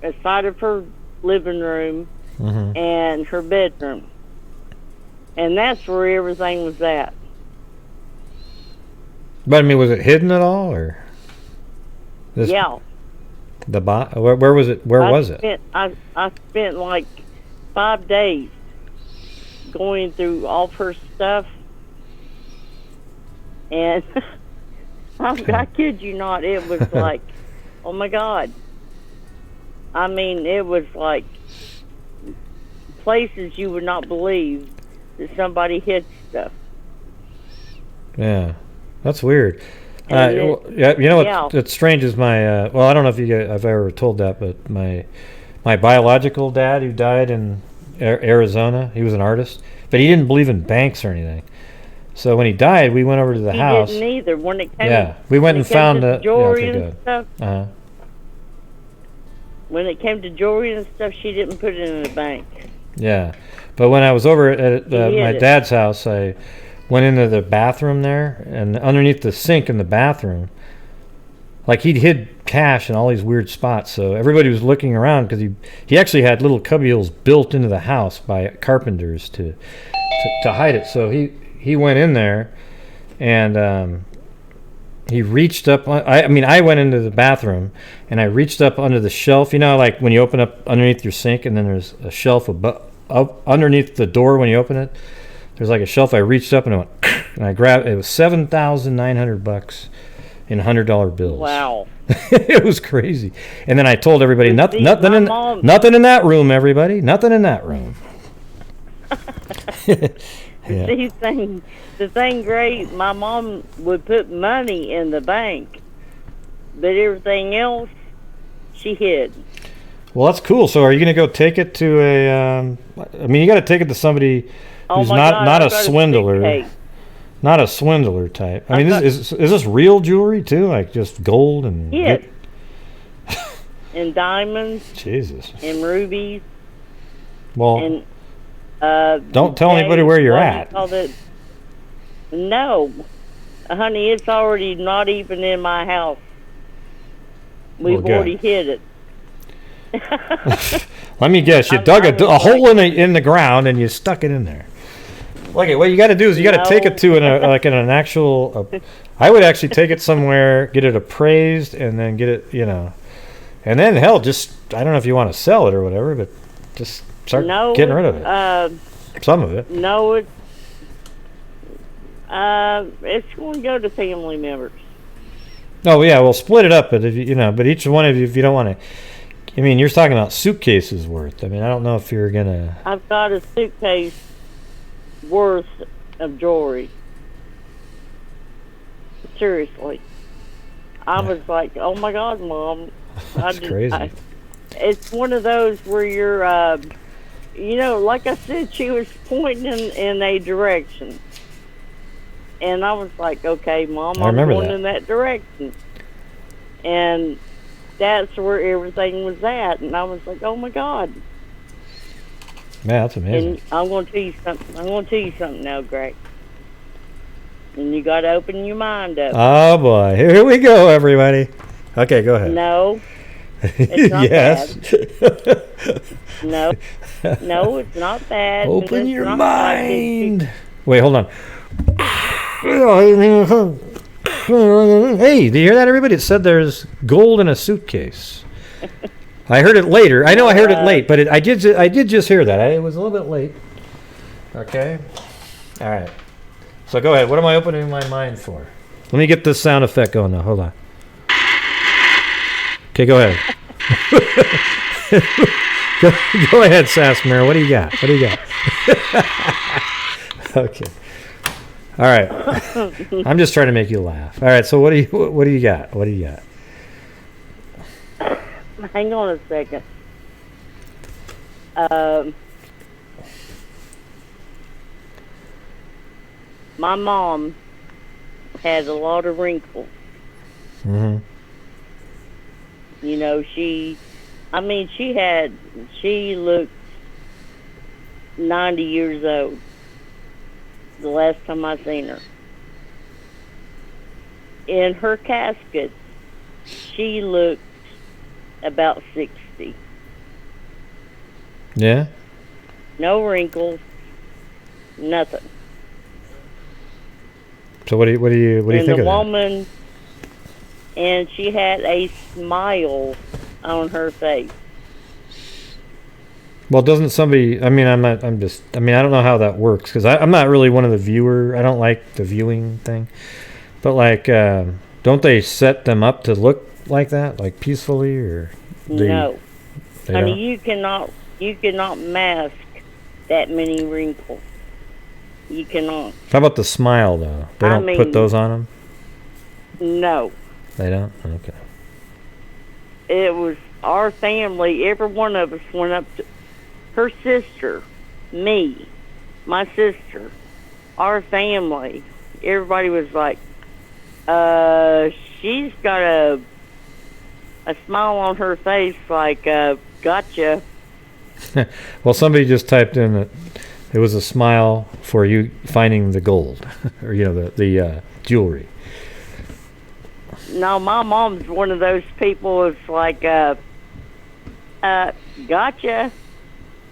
the side of her living room Mm-hmm. and her bedroom. And that's where everything was at. But I mean, was it hidden at all, or? Yeah. Where was it? Where was it? I spent like 5 days going through all of her stuff, and I kid you not, it was like, oh my God. I mean, it was like places you would not believe that somebody hid stuff. Yeah, that's weird. Yeah, you know what's strange is my well, I don't know if I've ever told that, but my biological dad, who died in Arizona, he was an artist, but he didn't believe in banks or anything. So when he died, we went over to the house. He didn't either. When it came, we went and found the jewelry and stuff. When it came to jewelry and stuff, she didn't put it in the bank. Yeah, but when I was over at my dad's house, I went into the bathroom there, and underneath the sink in the bathroom, like, he'd hid cash in all these weird spots. So everybody was looking around because he actually had little cubbyholes built into the house by carpenters to hide it. So he went in there, and he reached up. I went into the bathroom, and I reached up under the shelf. You know, like when you open up underneath your sink, and then there's a shelf up underneath the door when you open it. There's like a shelf. I reached up and I went, and I grabbed. It was $7,900 in $100 bills. Wow. It was crazy. And then I told everybody, nothing in that room, everybody. Nothing in that room. Yeah. The thing great, my mom would put money in the bank, but everything else she hid. Well, that's cool. So are you going to go take it to you got to take it to somebody who's not a swindler. Not a swindler type. I mean, is this real jewelry too? Like just gold and... Yes. And diamonds. Jesus. And rubies. Well, don't tell anybody where you're at. No. Honey, it's already not even in my house. We've already hid it. Let me guess. You dug a hole in the ground and you stuck it in there. Okay, what you got to do is you got to take it to an actual. I would actually take it somewhere, get it appraised, and then get it, and then hell, just I don't know if you want to sell it or whatever, but just start getting rid of it. Some of it. No, it's going to go to family members. Oh yeah, well split it up, but if but each one of you, if you don't want to. I mean, you're talking about suitcases worth. I mean, I don't know if you're gonna. I've got a suitcase worth of jewelry. Seriously. I was like, oh my God, Mom. That's crazy. It's one of those where you're, like I said, she was pointing in a direction. And I was like, okay, Mom, I'm going in that direction. And that's where everything was at. And I was like, oh my God. Man, that's amazing. And I'm going to tell you something now, Greg. And you got to open your mind up. Oh boy, here we go, everybody. Okay, go ahead. No, it's not yes. bad. No, it's not bad. Open your mind. Wait, hold on. Hey, do you hear that, everybody? It said there's gold in a suitcase. I heard it later. I know I heard it late, but I did just hear that. It was a little bit late. Okay. All right. So go ahead. What am I opening my mind for? Let me get this sound effect going now. Hold on. Okay, go ahead. Go ahead, Sassmere. What do you got? Okay. All right. I'm just trying to make you laugh. All right. So what do you got? Hang on a second. My mom had a lot of wrinkles. Mm-hmm. She looked 90 years old the last time I seen her. In her casket, she looked about 60. Yeah? No wrinkles. Nothing. So what do you And think the of that? woman, and she had a smile on her face. Well, doesn't somebody? I mean, I'm just. I mean, I don't know how that works because I'm not really one of the viewer. I don't like the viewing thing. But like, don't they set them up to look like that, like peacefully, or No, they honey, don't? you cannot mask that many wrinkles. You cannot. How about the smile though? They I don't mean- put those on them. No, They don't. Okay. it was our family. Every one of us went up to her sister, me, my sister, our family. Everybody was like, she's got a smile on her face, like, gotcha. Well, somebody just typed in that it was a smile for you finding the gold, or the jewelry. No, my mom's one of those people that's like, gotcha.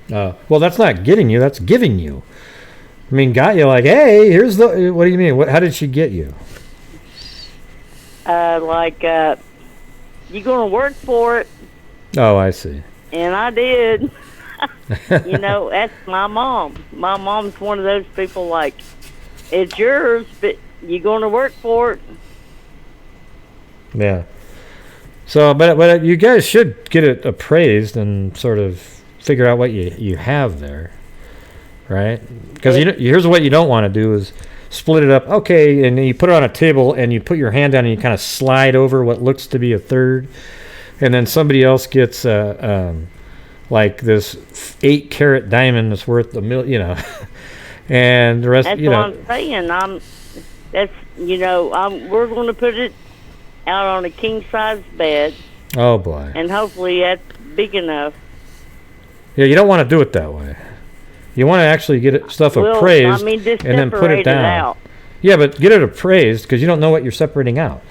Well, that's not getting you. That's giving you. I mean, got you like, hey, here's the. What do you mean? How did she get you? You gonna work for it, Oh, I see. and I did. That's my mom. My mom's one of those people like, it's yours, but you gonna work for it. Yeah. So, but you guys should get it appraised and sort of figure out what you have there, right? Because here's what you don't want to do is split it up. Okay, and then you put it on a table and you put your hand down and you kind of slide over what looks to be a third, and then somebody else gets like this 8-carat diamond that's worth $1 million, and the rest. That's what I'm saying. We're going to put it out on a king size bed, Oh boy. and hopefully that's big enough. Yeah, you don't want to do it that way. You want to actually get stuff Well, appraised I mean, just and then put it separate down. out. Yeah, but get it appraised because you don't know what you're separating out.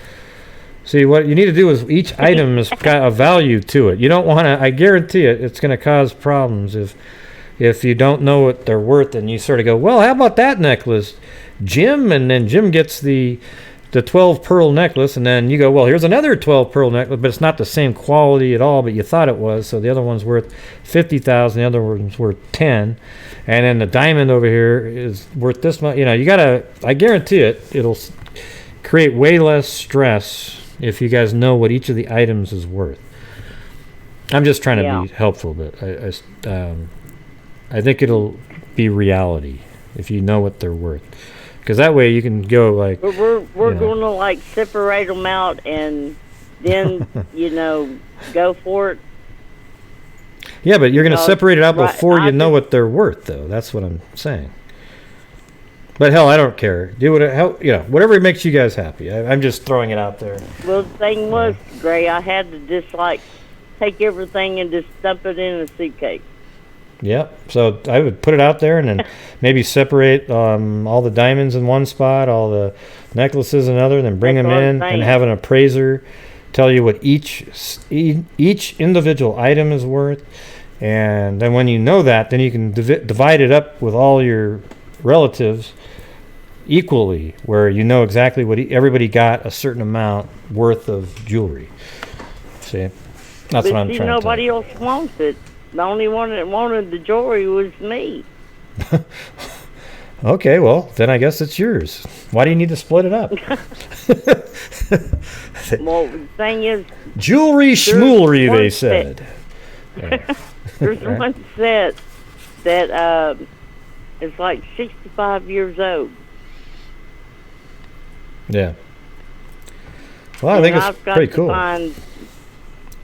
See, what you need to do is each item has got a value to it. You don't want to. I guarantee it's going to cause problems if you don't know what they're worth and you sort of go, well, how about that necklace, Jim? And then Jim gets the 12 pearl necklace, and then you go, well, here's another 12 pearl necklace, but it's not the same quality at all, but you thought it was, so the other one's worth 50,000, the other one's worth 10, and then the diamond over here is worth this much. You gotta, I guarantee it'll create way less stress if you guys know what each of the items is worth. I'm just trying to be helpful, but I think it'll be reality if you know what they're worth. Because that way you can go like. But we're going to separate them out and then go for it. Yeah, but you're going to separate it out before you know just- what they're worth, though. That's what I'm saying. But hell, I don't care. Do whatever makes you guys happy. I'm just throwing it out there. Well, the thing was, Gray, I had to just take everything and just dump it in a suitcase. Yep. So I would put it out there and then maybe separate all the diamonds in one spot, all the necklaces in another, then bring That's them what I'm in and saying. have an appraiser tell you what each individual item is worth. And then when you know that, then you can divide it up with all your relatives equally, where you know exactly what everybody got a certain amount worth of jewelry. See? That's what I'm trying to nobody else wants it. The only one that wanted the jewelry was me. Okay, well, then I guess it's yours. Why do you need to split it up? Well, the thing is, Jewelry schmoolery, one they set. said. Yeah. there's Right. one set that is 65 years old. Yeah. Well, I think And it's I've got pretty to cool. find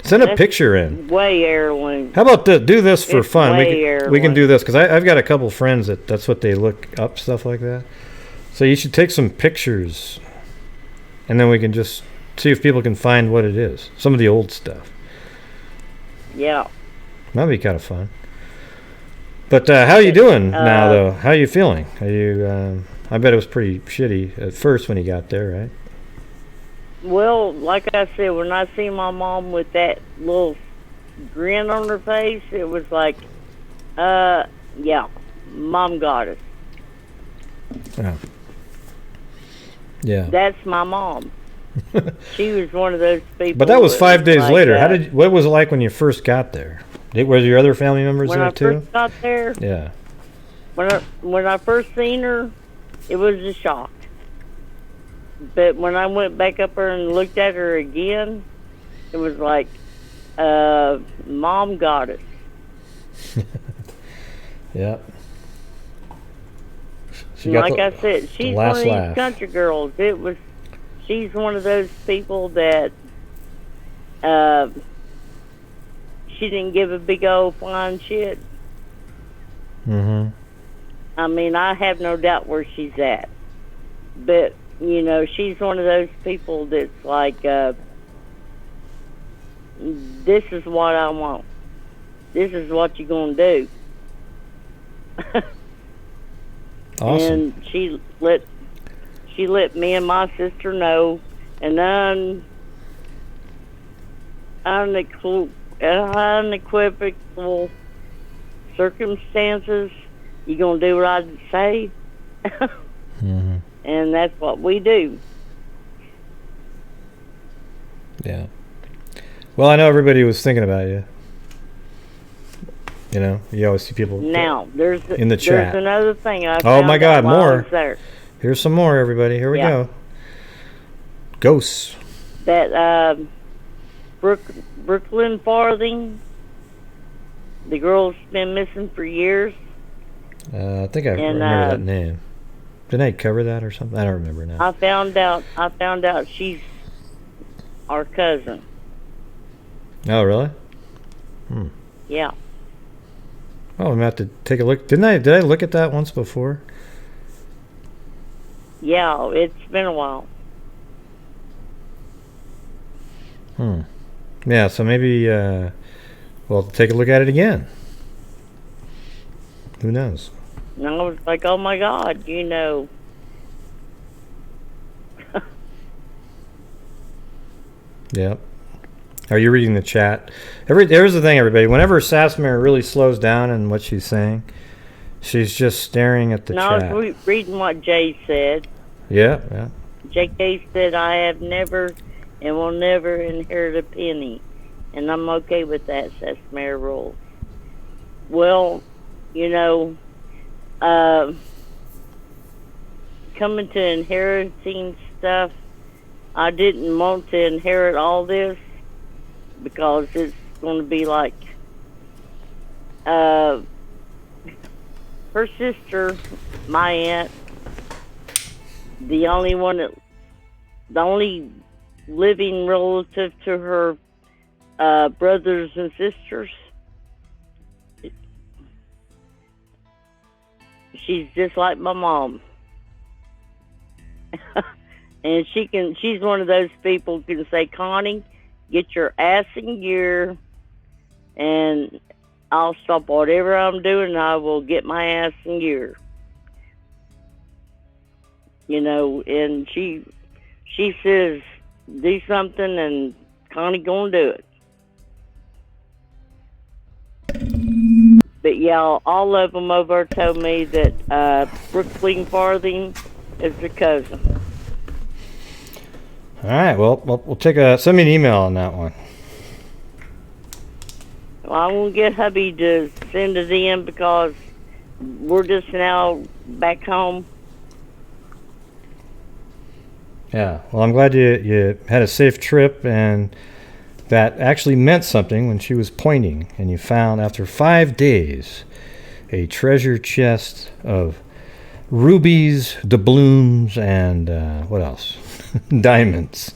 Send a that's picture in. way heirloom. How about do this for It's fun? way We can heirloom. do this because I've got a couple friends that's what they look up, stuff like that. So you should take some pictures, and then we can just see if people can find what it is. Some of the old stuff. Yeah. That'd be kind of fun. But how you doing now, though? How you feeling? Are you? I bet it was pretty shitty at first when you got there, right? Well, like I said, when I see my mom with that little grin on her face, it was like, yeah, Mom got us. Yeah. Yeah. That's my mom. She was one of those people. But that was 5 days like, later. What was it like when you first got there? Were your other family members when there I too? first got there, Yeah. when I first seen her, it was a shock. But when I went back up there and looked at her again, it was like, Mom got us. Yeah. Like I said, she's one of these country girls. She's one of those people that she didn't give a big old flying shit. Mm-hmm. I mean, I have no doubt where she's at. But, you know, she's one of those people that's like, this is what I want. This is what you're going to do. Awesome. And she let me and my sister know, and unequivocal circumstances, you're going to do what I say. Mm-hmm. And that's what we do. Yeah. Well, I know everybody was thinking about you. You know, you always see people Now, there's in the chat. There's another thing I Oh found my God, out while I more. was there. Here's some more, everybody. Here we go. Ghosts. That Brooklyn Farthing, the girl's been missing for years. I think I remember that name. Didn't I cover that or something? I don't remember now. I found out she's our cousin. Oh, really? Hmm. Yeah. Oh, I'm gonna have to take a look. Did I look at that once before? Yeah, it's been a while. Yeah, so maybe we'll take a look at it again. Who knows? And I was like, oh my God, you know. Yep. Are you reading the chat? Here's the thing, everybody. Whenever Sasmir really slows down in what she's saying, she's just staring at the chat. I was reading what Jay said. Yeah. Jay said, I have never and will never inherit a penny. And I'm okay with that, says Mayor Rules. Well, you know, coming to inheriting stuff, I didn't want to inherit all this because it's going to be like her sister, my aunt, the only living relative to her brothers and sisters. She's just like my mom. And she's one of those people who can say, Connie, get your ass in gear and I'll stop whatever I'm doing and I will get my ass in gear. You know, and she says, do something and Connie gonna do it. But yeah, all of them over told me that Brooklyn Farthing is their cousin. All right. Well, we'll send me an email on that one. Well, I won't get hubby to send it in because we're just now back home. Yeah. Well, I'm glad you had a safe trip, and that actually meant something when she was pointing, and you found, after 5 days, a treasure chest of rubies, doubloons, and what else? Diamonds.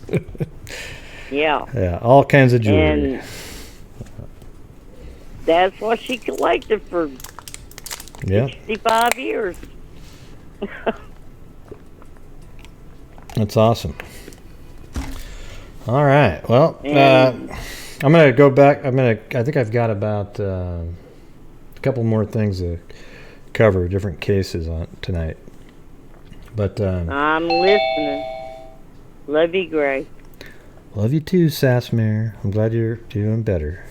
Yeah. Yeah, all kinds of jewelry. And that's what she collected for 65 years. That's awesome. All right. Well, I'm going to go back. I think I've got about a couple more things to cover, different cases on tonight. But I'm listening. Love you, Gray. Love you too, Sasmir. I'm glad you're doing better.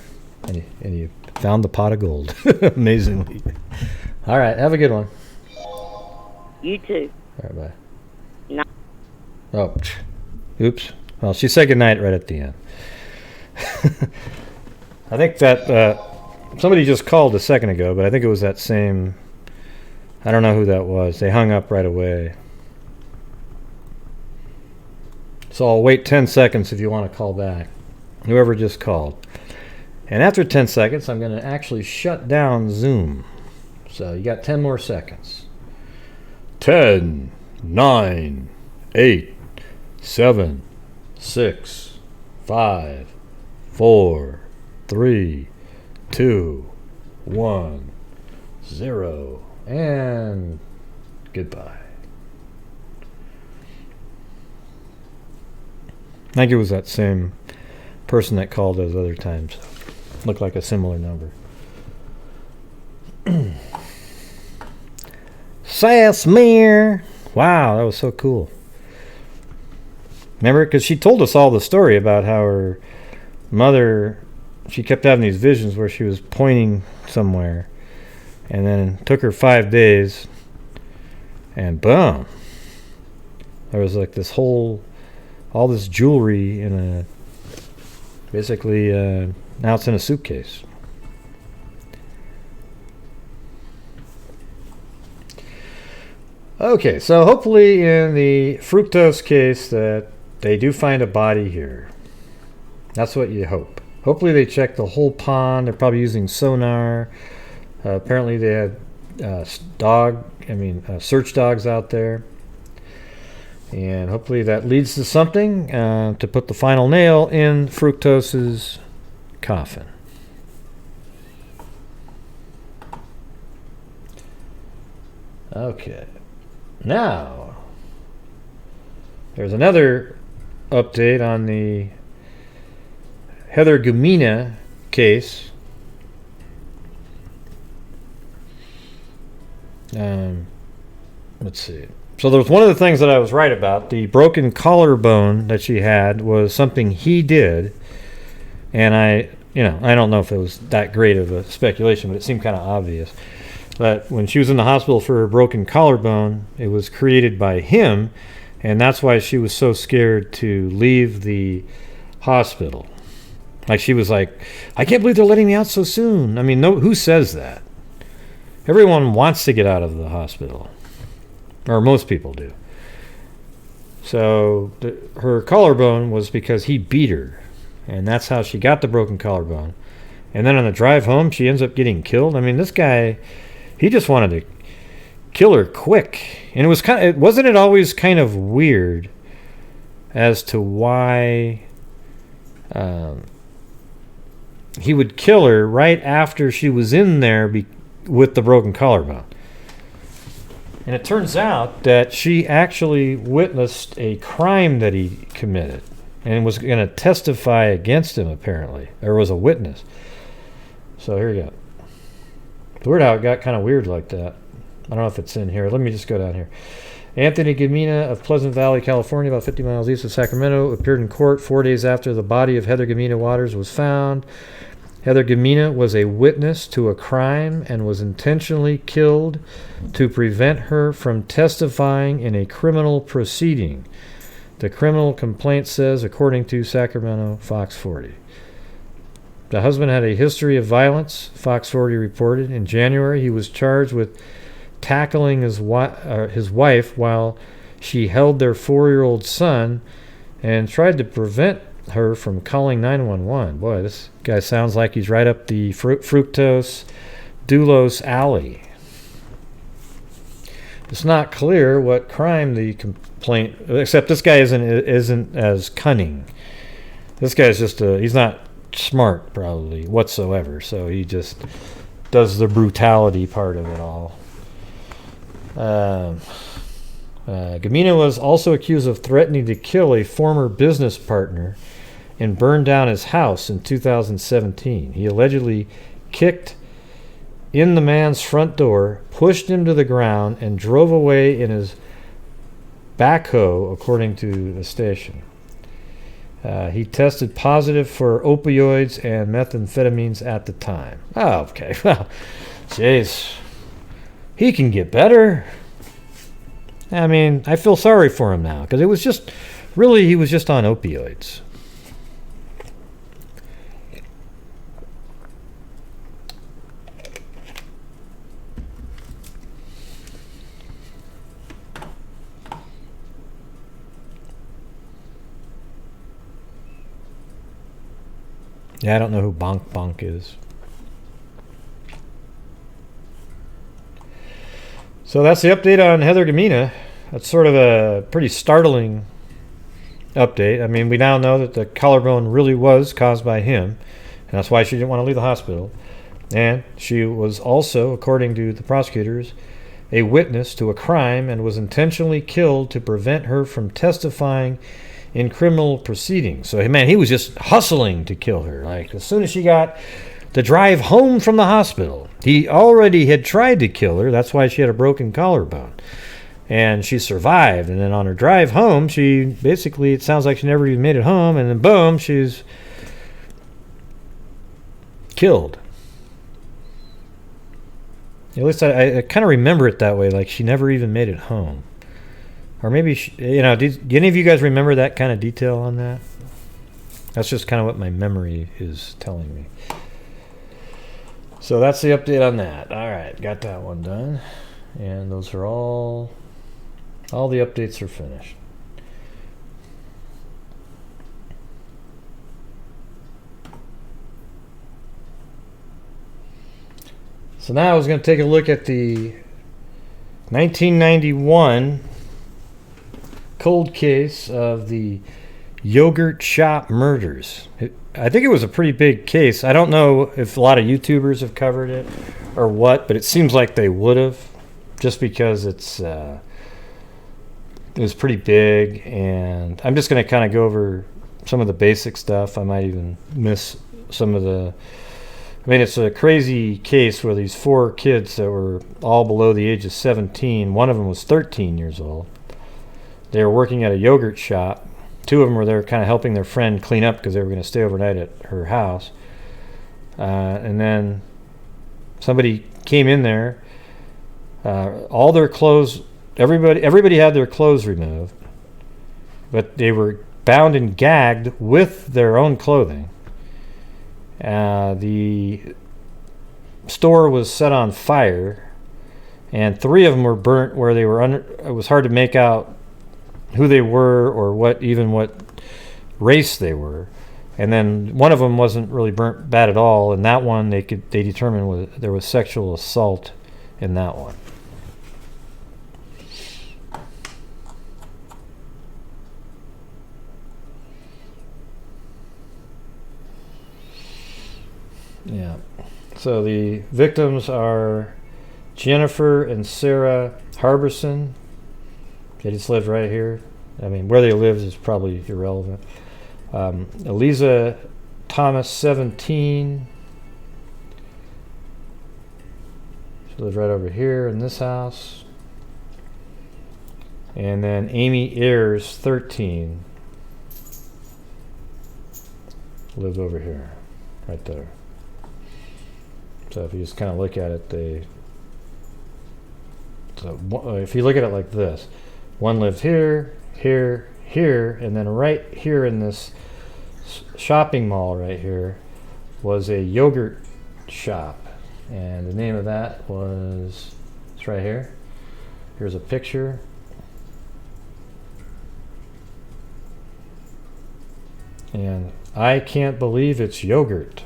And you found the pot of gold. Amazingly. All right. Have a good one. You too. All right, bye. No. Oh, oops. Well, she said goodnight right at the end. I think that somebody just called a second ago, but I think it was that same. I don't know who that was. They hung up right away. So I'll wait 10 seconds if you want to call back. Whoever just called. And after 10 seconds, I'm going to actually shut down Zoom. So you got 10 more seconds. 10, 9, 8, 7, 6, 5, 4, 3, 2, 1, 0, and goodbye. I think it was that same person that called those other times. Looked like a similar number. Sasmere! Wow, that was so cool. Remember? Because she told us all the story about how her mother, she kept having these visions where she was pointing somewhere. And then it took her 5 days. And boom. There was like this whole, all this jewelry in a, basically, now it's in a suitcase. Okay, so hopefully in the fructose case that they do find a body here. That's what you hope. Hopefully they check the whole pond. They're probably using sonar. Apparently they had search dogs out there. And hopefully that leads to something to put the final nail in Fructose's coffin. Okay. Now, there's another update on the Heather Gumina case. Let's see. So there was one of the things that I was right about. The broken collarbone that she had was something he did, and I don't know if it was that great of a speculation, but it seemed kind of obvious. But when she was in the hospital for her broken collarbone, it was created by him, and that's why she was so scared to leave the hospital. Like she was like, I can't believe they're letting me out so soon. I mean, who says that? Everyone wants to get out of the hospital. Or most people do. So her collarbone was because he beat her. And that's how she got the broken collarbone. And then on the drive home, she ends up getting killed. I mean, this guy, he just wanted to kill her quick. And wasn't it always kind of weird as to why he would kill her right after she was in there with the broken collarbone. And it turns out that she actually witnessed a crime that he committed and was going to testify against him, apparently. Or was a witness. So here you go. It's weird how it got kind of weird like that. I don't know if it's in here. Let me just go down here. Anthony Gumina of Pleasant Valley, California, about 50 miles east of Sacramento, appeared in court 4 days after the body of Heather Gumina Waters was found. Heather Gumina was a witness to a crime and was intentionally killed to prevent her from testifying in a criminal proceeding. The criminal complaint says, according to Sacramento Fox 40. The husband had a history of violence, Fox 40 reported. In January, he was charged with tackling his wife while she held their 4-year-old son and tried to prevent her from calling 911. Boy, this guy sounds like he's right up the Fotis Dulos alley. It's not clear what crime the complaint, except this guy isn't as cunning. This guy's just he's not smart probably whatsoever, so he just does the brutality part of it all. Gumina was also accused of threatening to kill a former business partner and burned down his house in 2017. He allegedly kicked in the man's front door, pushed him to the ground, and drove away in his backhoe, according to the station. He tested positive for opioids and methamphetamines at the time. Oh, okay. Well, jeez. He can get better. I mean, I feel sorry for him now because it was just, really, he was just on opioids. Yeah, I don't know who Bonk Bonk is. So that's the update on Heather Gumina. That's sort of a pretty startling update. I mean, we now know that the collarbone really was caused by him, and that's why she didn't want to leave the hospital. And she was also, according to the prosecutors, a witness to a crime and was intentionally killed to prevent her from testifying in criminal proceedings. So, man, he was just hustling to kill her. Like, as soon as she got the drive home from the hospital, he already had tried to kill her. That's why she had a broken collarbone. And she survived. And then on her drive home, she basically, it sounds like she never even made it home. And then, boom, she's killed. At least I kind of remember it that way, like she never even made it home. Or maybe, do any of you guys remember that kind of detail on that? That's just kind of what my memory is telling me. So that's the update on that. All right, got that one done. And those are all the updates are finished. So now I was going to take a look at the 1991 cold case of the yogurt shop murders. I think it was a pretty big case. I don't know if a lot of YouTubers have covered it or what, but it seems like they would have, just because it was pretty big. And I'm just going to kind of go over some of the basic stuff. I might even miss some of the... I mean, it's a crazy case where these 4 kids that were all below the age of 17, one of them was 13 years old. They were working at a yogurt shop. 2 of them were there kind of helping their friend clean up because they were going to stay overnight at her house. And then somebody came in there. All their clothes, everybody had their clothes removed, but they were bound and gagged with their own clothing. The store was set on fire, and 3 of them were burnt where they were under. It was hard to make out who they were or what race they were. And then one of them wasn't really burnt bad at all, and that one they determined there was sexual assault in that one. Yeah. So the victims are Jennifer and Sarah Harbison. They just lived right here. I mean, where they lived is probably irrelevant. Eliza Thomas, 17. She lived right over here in this house. And then Amy Ayers, 13. Lived over here, right there. So if you just kind of look at it, if you look at it like this, one lived here, here, here, and then right here in this shopping mall right here was a yogurt shop. And the name of that was, it's right here. Here's a picture. And I can't believe it's yogurt.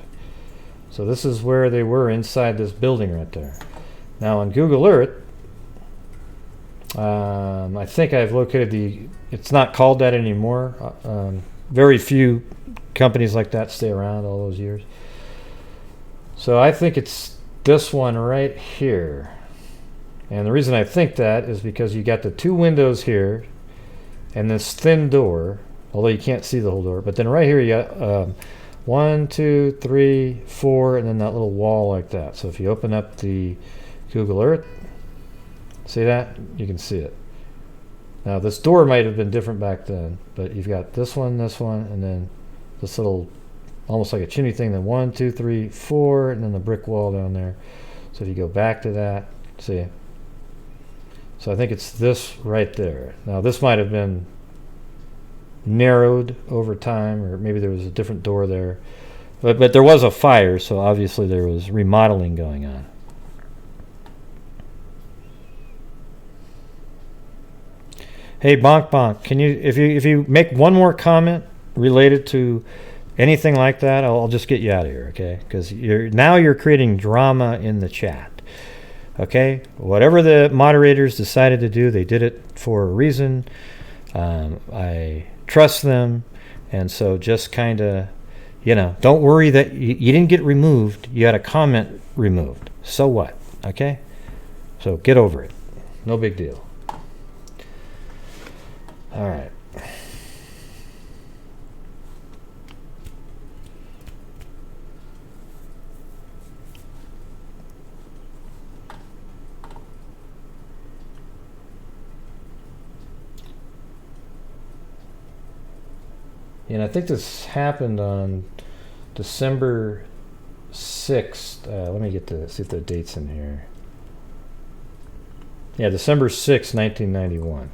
So this is where they were inside this building right there. Now on Google Earth, I think I've located it's not called that anymore. Very few companies like that stay around all those years. So I think it's this one right here. And the reason I think that is because you got the 2 windows here and this thin door, although you can't see the whole door. But then right here you got 1, 2, 3, 4, and then that little wall like that. So if you open up the Google Earth, see that? You can see it. Now this door might have been different back then, but you've got this one, and then this little, almost like a chimney thing, then 1, 2, 3, 4, and then the brick wall down there. So if you go back to that, see So I think it's this right there. Now this might have been narrowed over time, or maybe there was a different door there. But there was a fire, so obviously there was remodeling going on. Hey, Bonk Bonk, can you, if you make one more comment related to anything like that, I'll just get you out of here, okay? Because you're creating drama in the chat. Okay, whatever the moderators decided to do, they did it for a reason. I trust them, and so just kind of, don't worry that you didn't get removed. You had a comment removed. So what? Okay, so get over it. No big deal. All right. And I think this happened on December 6th. Let me see if the date's in here. Yeah, December 6th, 1991.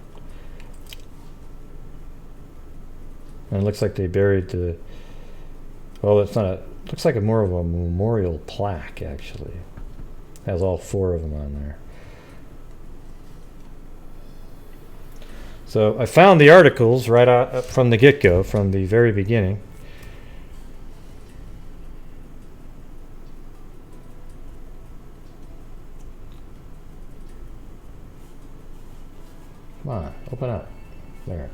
And it looks like they buried the... Well, it's not a... looks like more of a memorial plaque, actually. It has all 4 of them on there. So I found the articles right out from the get-go, from the very beginning. Come on, open up. There.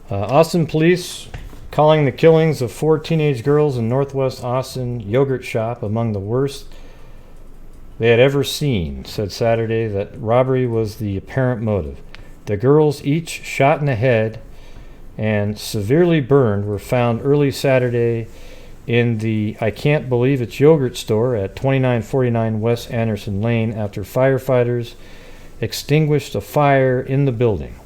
Austin police calling the killings of 4 teenage girls in Northwest Austin yogurt shop among the worst they had ever seen, said Saturday that robbery was the apparent motive. The girls, each shot in the head and severely burned, were found early Saturday in the I Can't Believe It's yogurt store at 2949 West Anderson Lane after firefighters extinguished a fire in the building.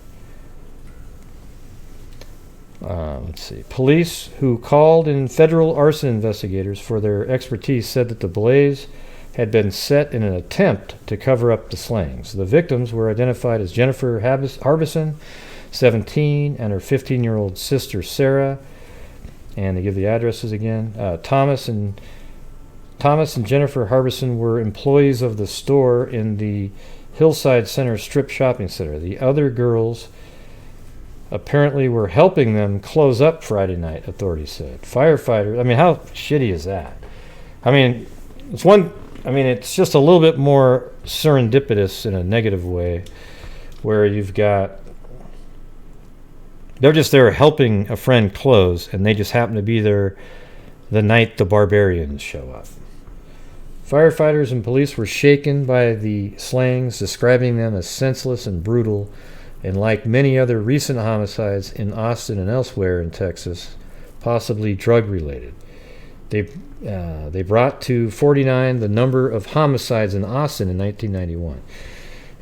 Let's see. Police who called in federal arson investigators for their expertise said that the blaze had been set in an attempt to cover up the slayings. The victims were identified as Jennifer Harbison, 17, and her 15-year-old sister Sarah. And they give the addresses again. Thomas and Jennifer Harbison were employees of the store in the Hillside Center Strip Shopping Center. The other girls apparently were helping them close up Friday night, authorities said. Firefighters, I mean, how shitty is that? I mean, it's just a little bit more serendipitous in a negative way, where you've got, they're just there helping a friend close, and they just happen to be there the night the barbarians show up. Firefighters and police were shaken by the slayings, describing them as senseless and brutal, and like many other recent homicides in Austin and elsewhere in Texas, possibly drug-related. They brought to 49 the number of homicides in Austin in 1991.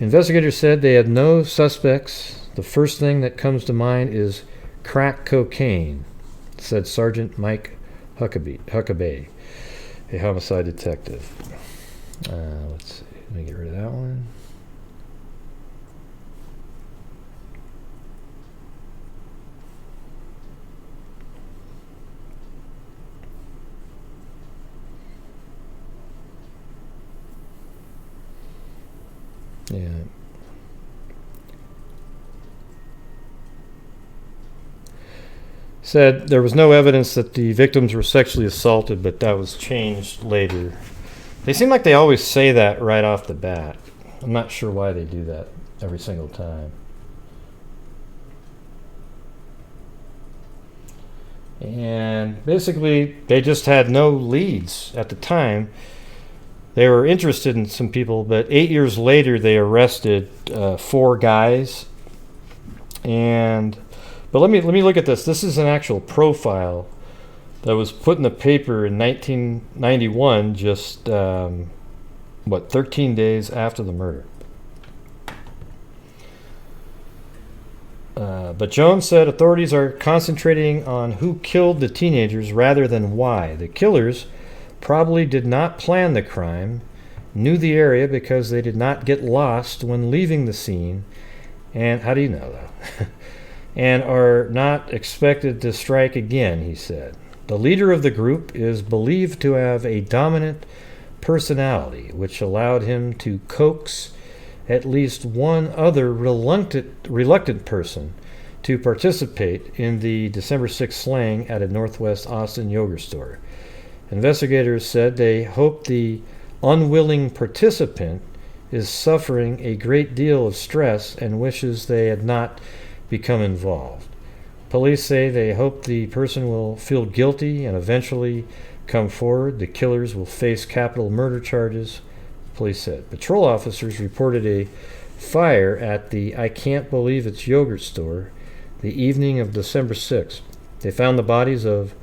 Investigators said they had no suspects. The first thing that comes to mind is crack cocaine, said Sergeant Mike Huckabee, a homicide detective. Let's see. Let me get rid of that one. Yeah. Said there was no evidence that the victims were sexually assaulted, but that was changed later. They seem like they always say that right off the bat. I'm not sure why they do that every single time. And basically, they just had no leads at the time. They were interested in some people, but 8 years later, they arrested 4 guys. But let me look at this. This is an actual profile that was put in the paper in 1991, just 13 days after the murder. But Jones said authorities are concentrating on who killed the teenagers rather than why. The killers probably did not plan the crime, knew the area because they did not get lost when leaving the scene, and how do you know though? And are not expected to strike again, he said. The leader of the group is believed to have a dominant personality, which allowed him to coax at least one other reluctant person to participate in the December 6th slaying at a Northwest Austin yogurt store. Investigators said they hope the unwilling participant is suffering a great deal of stress and wishes they had not become involved. Police say they hope the person will feel guilty and eventually come forward. The killers will face capital murder charges, police said. Patrol officers reported a fire at the I Can't Believe It's yogurt store the evening of December 6th. They found the bodies of,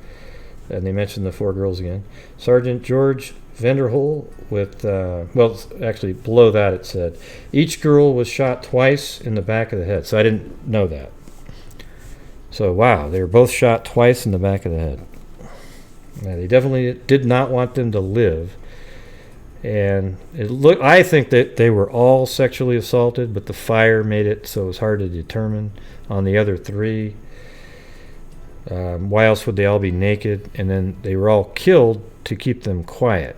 and they mentioned the 4 girls again, Sergeant George Vanderhole with, well, actually below that it said, each girl was shot twice in the back of the head. So I didn't know that. So wow, they were both shot twice in the back of the head. Now, they definitely did not want them to live. And I think that they were all sexually assaulted, but the fire made it so it was hard to determine on the other 3. Why else would they all be naked? And then they were all killed to keep them quiet.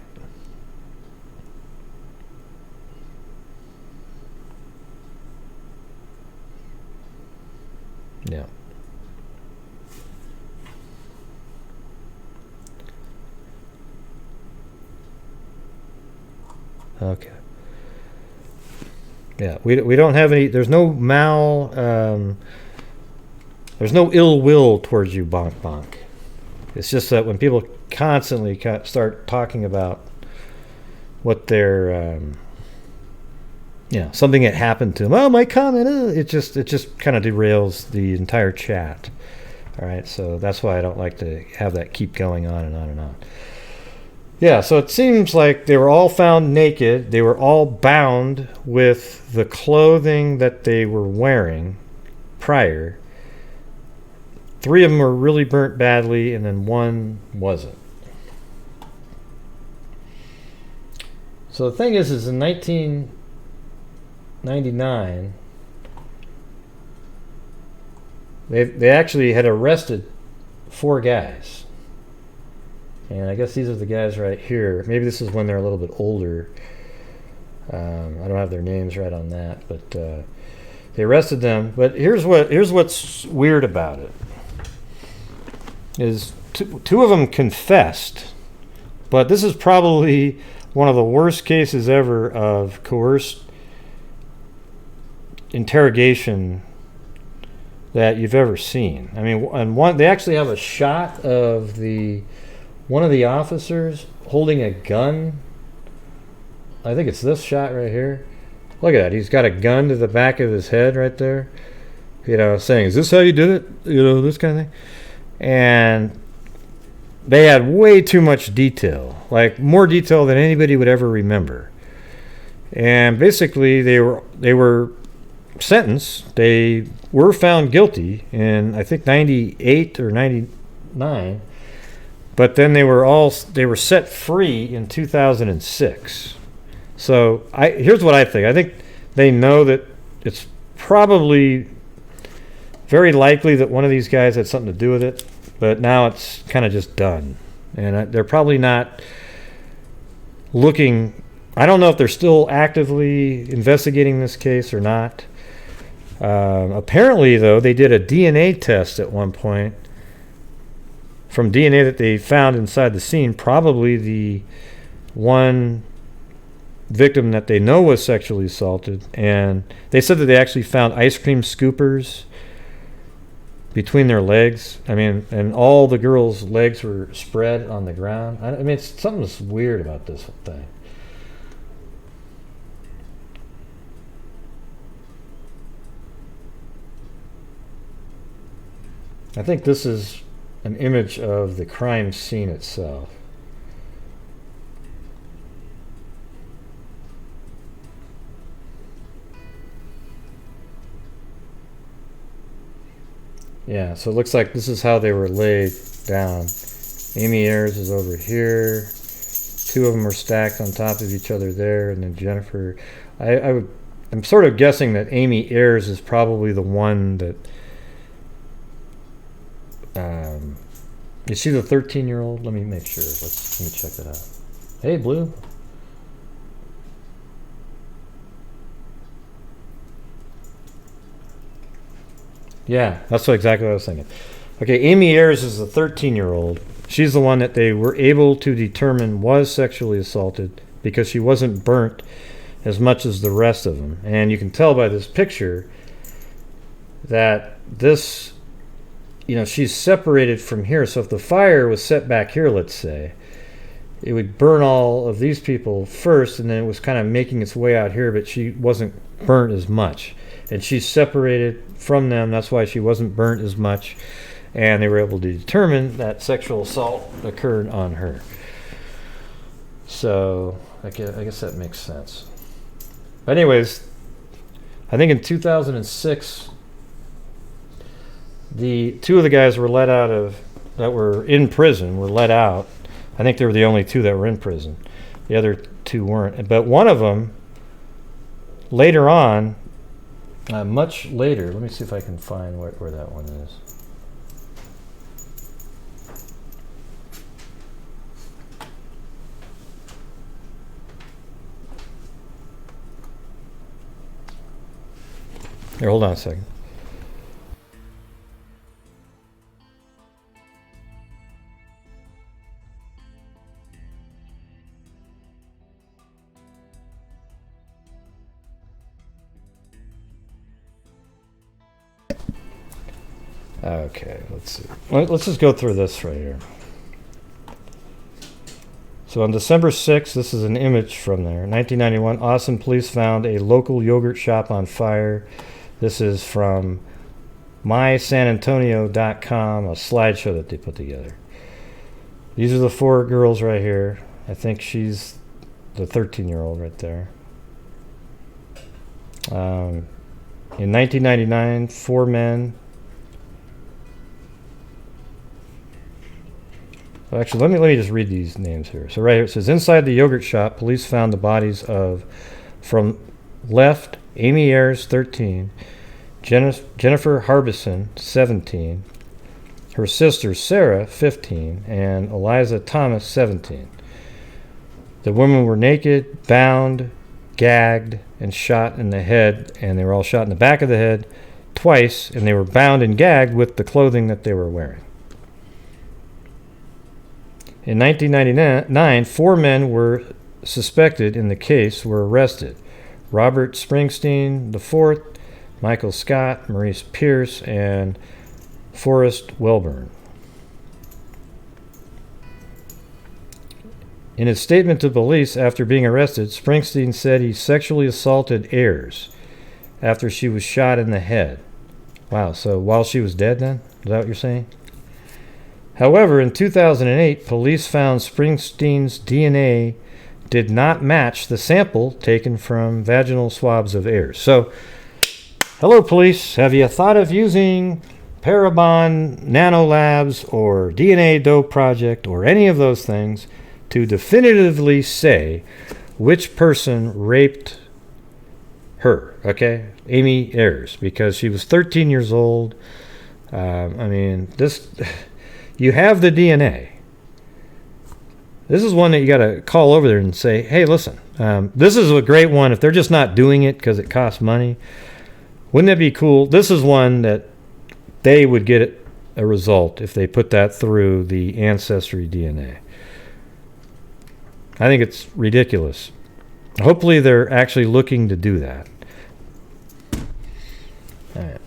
Yeah. Okay. Yeah, we don't have any. There's no there's no ill will towards you, bonk bonk. It's just that when people constantly start talking about what their something that happened to them. Oh, my comment. It just kind of derails the entire chat. All right, so that's why I don't like to have that keep going on and on and on. Yeah, so it seems like they were all found naked. They were all bound with the clothing that they were wearing prior. 3 of them were really burnt badly, and then 1 wasn't. So the thing is in 1999, they actually had arrested 4 guys. And I guess these are the guys right here. Maybe this is when they're a little bit older. I don't have their names right on that, but they arrested them. But here's what's weird about it. Is 2 of them confessed, but this is probably one of the worst cases ever of coerced interrogation that you've ever seen. I mean, and they actually have a shot of one of the officers holding a gun. I think it's this shot right here. Look at that. He's got a gun to the back of his head right there. Saying, is this how you did it? This kind of thing. And they had way too much detail. Like, more detail than anybody would ever remember. And basically, they were sentenced. They were found guilty in, I think, 98 or 99. But then they were set free in 2006. So here's what I think. I think they know that it's probably very likely that one of these guys had something to do with it, but now it's kind of just done. And they're probably not looking. I don't know if they're still actively investigating this case or not. Apparently, though, they did a DNA test at one point from DNA that they found inside the scene, probably the one victim that they know was sexually assaulted. And they said that they actually found ice cream scoopers between their legs. I mean, and all the girls' legs were spread on the ground. I mean, something's weird about this thing. I think this is an image of the crime scene itself. Yeah, so it looks like this is how they were laid down. Amy Ayers is over here. Two of them are stacked on top of each other there, and then Jennifer. I'm sort of guessing that Amy Ayers is probably the one that. Is she the 13-year-old? Let me make sure. Let me check that out. Hey, Blue. Yeah, that's exactly what I was thinking. Okay, Amy Ayers is the 13-year-old. She's the one that they were able to determine was sexually assaulted because she wasn't burnt as much as the rest of them. And you can tell by this picture that this, she's separated from here. So if the fire was set back here, let's say, it would burn all of these people first, and then it was kind of making its way out here, but she wasn't burnt as much. And she's separated from them. That's why she wasn't burnt as much. And they were able to determine that sexual assault occurred on her. So I guess that makes sense. But anyways, I think in 2006, the two of the guys were let out of, that were in prison, were let out. I think they were the only two that were in prison. The other two weren't. But one of them, later on, much later, let me see if I can find where that one is. Here, hold on a second. Okay, let's see. Let's just go through this right here. So on December 6th, this is an image from there. 1991, Austin police found a local yogurt shop on fire. This is from mysanantonio.com, a slideshow that they put together. These are the four girls right here. I think she's the 13-year-old right there. In 1999, four men. Well, actually, let me just read these names here. So right here it says, inside the yogurt shop, police found the bodies of, from left, Amy Ayers, 13, Jennifer Harbison, 17, her sister Sarah, 15, and Eliza Thomas, 17. The women were naked, bound, gagged, and shot in the head, and they were all shot in the back of the head twice, and they were bound and gagged with the clothing that they were wearing. In 1999, four men were suspected in the case were arrested. Robert Springsteen IV, Michael Scott, Maurice Pierce, and Forrest Welburn. In his statement to police after being arrested, Springsteen said he sexually assaulted Ayers after she was shot in the head. Wow, so while she was dead then? Is that what you're saying? However, in 2008, police found Springsteen's DNA did not match the sample taken from vaginal swabs of Ayers. So, hello police, have you thought of using Parabon Nanolabs or DNA Dope Project or any of those things to definitively say which person raped her, okay? Amy Ayers, because she was 13 years old. You have the DNA. This is one that you got to call over there and say, hey, listen, this is a great one. If they're just not doing it because it costs money, wouldn't that be cool? This is one that they would get a result if they put that through the Ancestry DNA. I think it's ridiculous. Hopefully they're actually looking to do that. All right.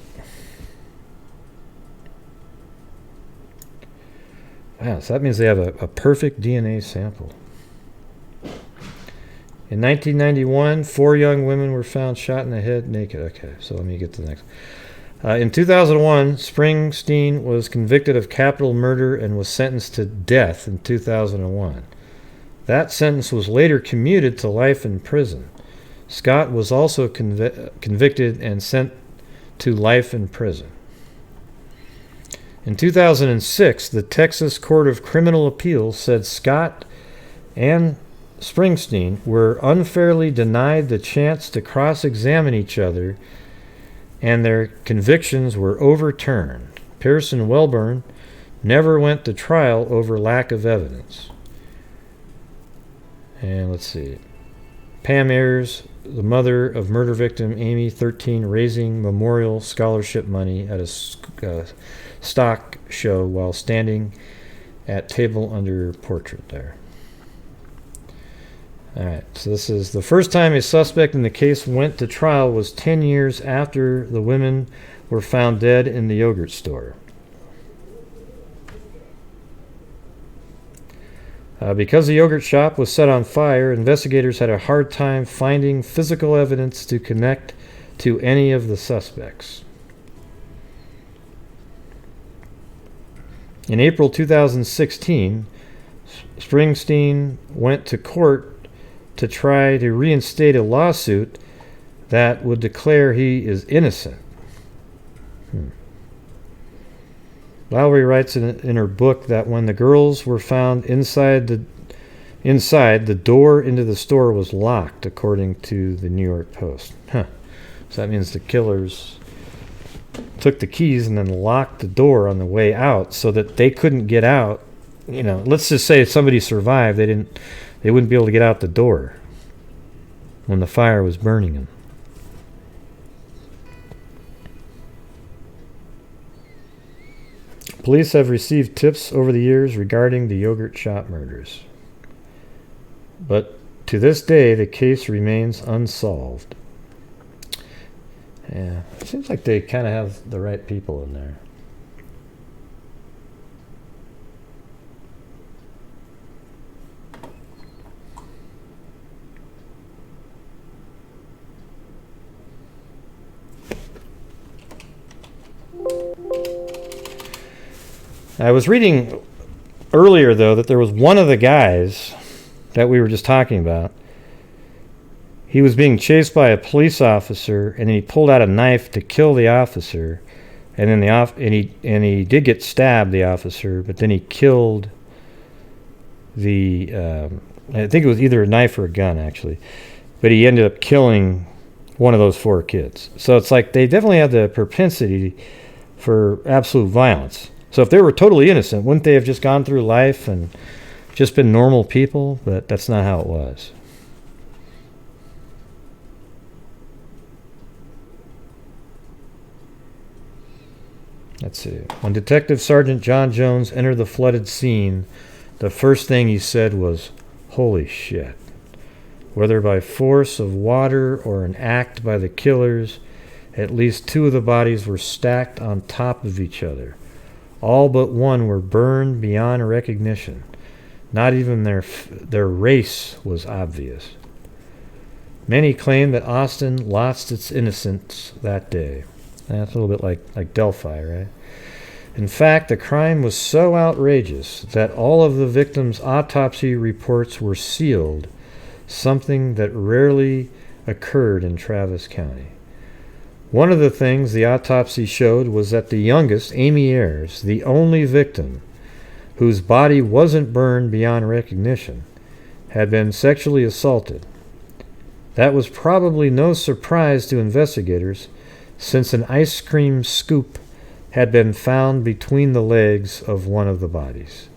Wow, so that means they have a perfect DNA sample. In 1991, four young women were found shot in the head naked. Okay, so let me get to the next. In 2001, Springsteen was convicted of capital murder and was sentenced to death in 2001. That sentence was later commuted to life in prison. Scott was also convicted and sent to life in prison. In 2006, the Texas Court of Criminal Appeals said Scott and Springsteen were unfairly denied the chance to cross-examine each other, and their convictions were overturned. Pierce and Welburn never went to trial over lack of evidence. And let's see. Pam Ayers, the mother of murder victim Amy 13, raising memorial scholarship money at a stock show while standing at table under portrait there. Alright, so this is the first time a suspect in the case went to trial was 10 years after the women were found dead in the yogurt store. Because the yogurt shop was set on fire, investigators had a hard time finding physical evidence to connect to any of the suspects. In April 2016, Springsteen went to court to try to reinstate a lawsuit that would declare he is innocent. Lowry writes in her book that when the girls were found inside, the door into the store was locked, according to the New York Post. So that means the killers took the keys and then locked the door on the way out so that they couldn't get out. You know, let's just say if somebody survived, they wouldn't be able to get out the door when the fire was burning them. Police have received tips over the years regarding the yogurt shop murders, but to this day the case remains unsolved. Yeah, it seems like they kind of have the right people in there. I was reading earlier, though, that there was one of the guys that we were just talking about. He was being chased by a police officer, and then he pulled out a knife to kill the officer, and then he did get stabbed, the officer, but then he killed the I think it was either a knife or a gun, actually, but he ended up killing one of those 4 kids. So it's like they definitely have the propensity for absolute violence. So if they were totally innocent, wouldn't they have just gone through life and just been normal people? But that's not how it was. Let's see. When Detective Sergeant John Jones entered the flooded scene, the first thing he said was, "Holy shit." Whether by force of water or an act by the killers, at least 2 of the bodies were stacked on top of each other. All but one were burned beyond recognition. Not even their race was obvious. Many claim that Austin lost its innocence that day. That's a little bit like Delphi, right? In fact, the crime was so outrageous that all of the victims' autopsy reports were sealed, something that rarely occurred in Travis County. One of the things the autopsy showed was that the youngest, Amy Ayers, the only victim whose body wasn't burned beyond recognition, had been sexually assaulted. That was probably no surprise to investigators, since an ice cream scoop had been found between the legs of one of the bodies.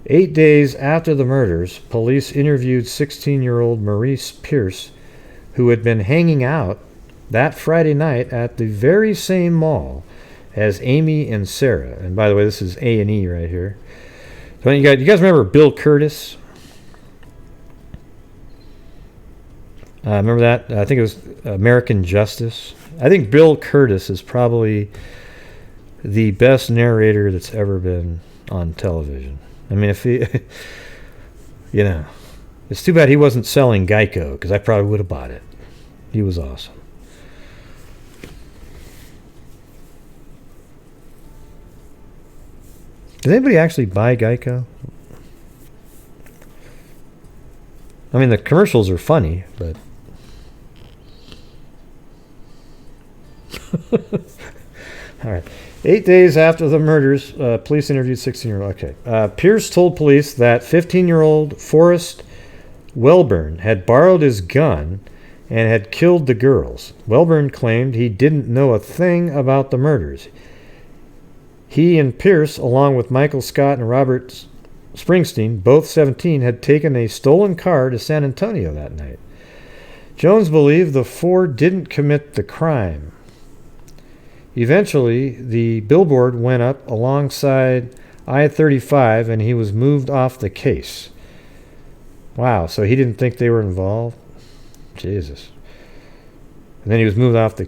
8 days after the murders, police interviewed 16-year-old Maurice Pierce, who had been hanging out that Friday night at the very same mall as Amy and Sarah. And by the way, this is A&E right here. So you guys remember Bill Curtis? Remember that? I think it was American Justice. I think Bill Curtis is probably the best narrator that's ever been on television. I mean, if he, you know, it's too bad he wasn't selling Geico, because I probably would have bought it. He was awesome. Did anybody actually buy Geico? I mean, the commercials are funny, but All right. 8 days after the murders, police interviewed 16-year-old. Okay. Pierce told police that 15-year-old Forrest Welburn had borrowed his gun and had killed the girls. Welburn claimed he didn't know a thing about the murders. He and Pierce, along with Michael Scott and Robert Springsteen, both 17, had taken a stolen car to San Antonio that night. Jones believed the four didn't commit the crime. Eventually, the billboard went up alongside I-35 and he was moved off the case. Wow, so he didn't think they were involved? Jesus. And then he was moved off the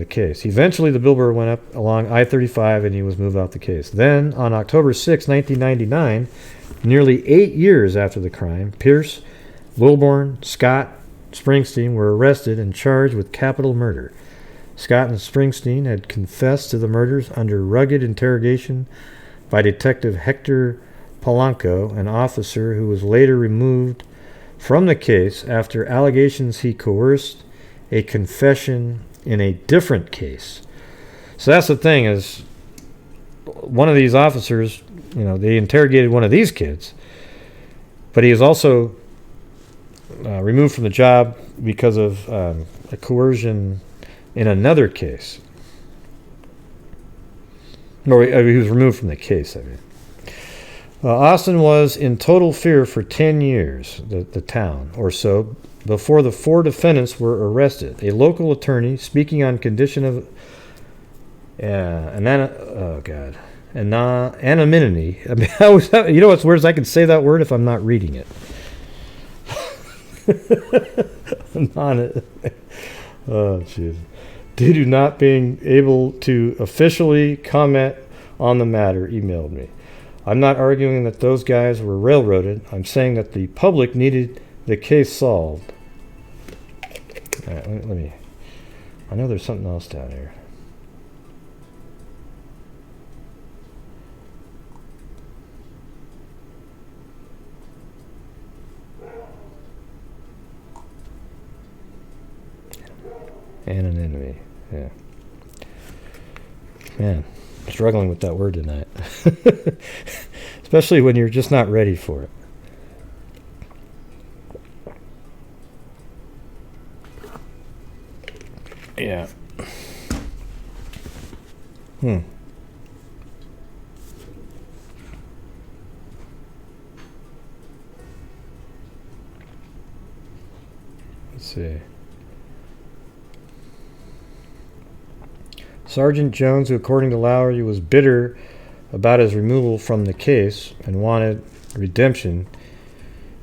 case. Eventually, the billboard went up along I-35 and he was moved off the case. Then, on October 6, 1999, nearly 8 years after the crime, Pierce, Wilborn, Scott, Springsteen were arrested and charged with capital murder. Scott and Springsteen had confessed to the murders under rugged interrogation by Detective Hector Polanco, an officer who was later removed from the case after allegations he coerced a confession in a different case. So that's the thing, is one of these officers, they interrogated one of these kids, but he was also removed from the job because of a coercion in another case. Or he was removed from the case, I mean. Austin was in total fear for 10 years, the town, or so, before the four defendants were arrested. A local attorney, speaking on condition of anonymity. I mean, you know what's weird is I can say that word if I'm not reading it. Oh, jeez. Due to not being able to officially comment on the matter, emailed me. I'm not arguing that those guys were railroaded. I'm saying that the public needed the case solved. All right, let me. I know there's something else down here. Anonymity. Yeah. Man, struggling with that word tonight. Especially when you're just not ready for it. Yeah. Let's see. Sergeant Jones, who according to Lowry was bitter about his removal from the case and wanted redemption,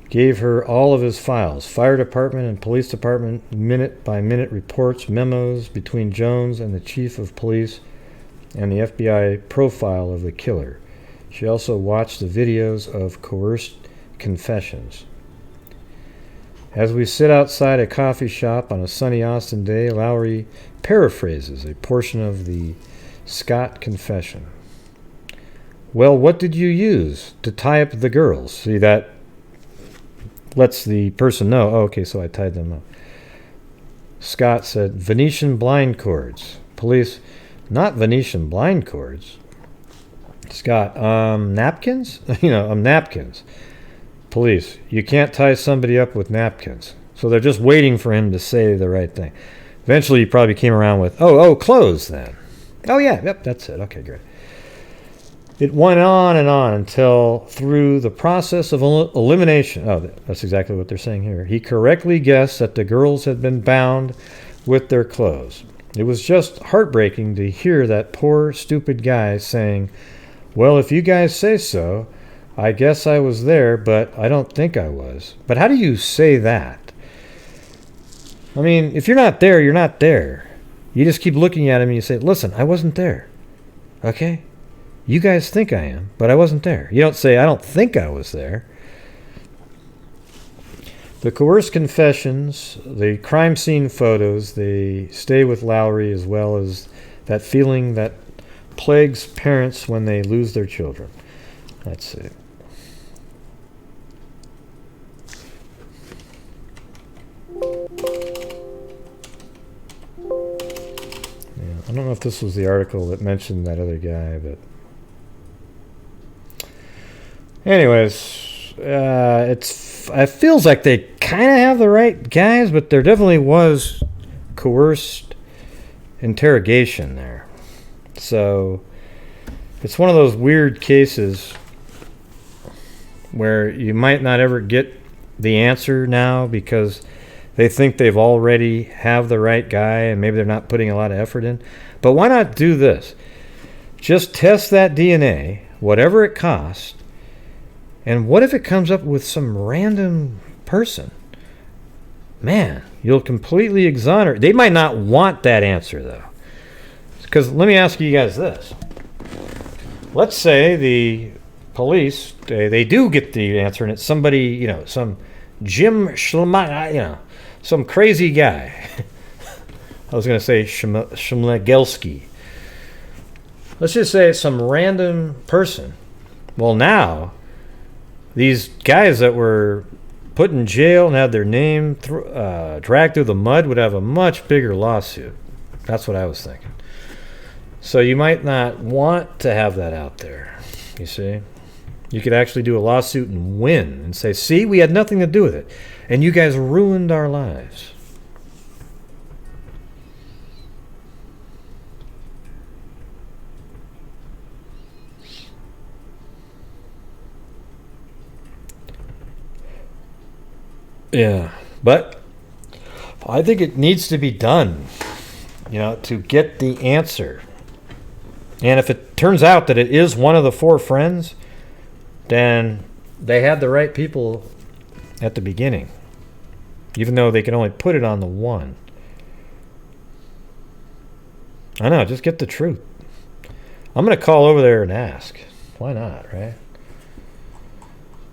gave her all of his files, fire department and police department minute-by-minute reports, memos between Jones and the chief of police, and the FBI profile of the killer. She also watched the videos of coerced confessions. As we sit outside a coffee shop on a sunny Austin day, Lowry paraphrases a portion of the Scott confession. Well, what did you use to tie up the girls? See, that lets the person know, oh, okay, so I tied them up. Scott said, Venetian blind cords. Police, not Venetian blind cords. Scott, napkins? Napkins. Police, you can't tie somebody up with napkins. So they're just waiting for him to say the right thing. Eventually he probably came around with, clothes then. Oh yeah, yep, that's it. Okay, great. It went on and on until through the process of elimination, that's exactly what they're saying here, he correctly guessed that the girls had been bound with their clothes. It was just heartbreaking to hear that poor, stupid guy saying, well, if you guys say so, I guess I was there, but I don't think I was. But how do you say that? I mean, if you're not there, you're not there. You just keep looking at him and you say, listen, I wasn't there. Okay? You guys think I am, but I wasn't there. You don't say, I don't think I was there. The coerced confessions, the crime scene photos, they stay with Lowry, as well as that feeling that plagues parents when they lose their children. Let's see. Yeah. I don't know if this was the article that mentioned that other guy, but anyways, it feels like they kind of have the right guys, but there definitely was coerced interrogation there. So it's one of those weird cases where you might not ever get the answer now because they think they've already have the right guy and maybe they're not putting a lot of effort in. But why not do this? Just test that DNA, whatever it costs, and what if it comes up with some random person? Man, you'll completely exonerate. They might not want that answer, though. Because let me ask you guys this. Let's say the police, they do get the answer, and it's somebody, you know, some Jim Schlema, you know, some crazy guy. I was going to say Schmlegelski. Let's just say it's some random person. Well, now, these guys that were put in jail and had their name dragged through the mud would have a much bigger lawsuit. That's what I was thinking. So you might not want to have that out there, you see. You could actually do a lawsuit and win and say, see, we had nothing to do with it. And you guys ruined our lives. Yeah, but I think it needs to be done, you know, to get the answer. And if it turns out that it is one of the four friends, then they had the right people at the beginning, even though they can only put it on the one. I know, just get the truth. I'm going to call over there and ask. Why not, right?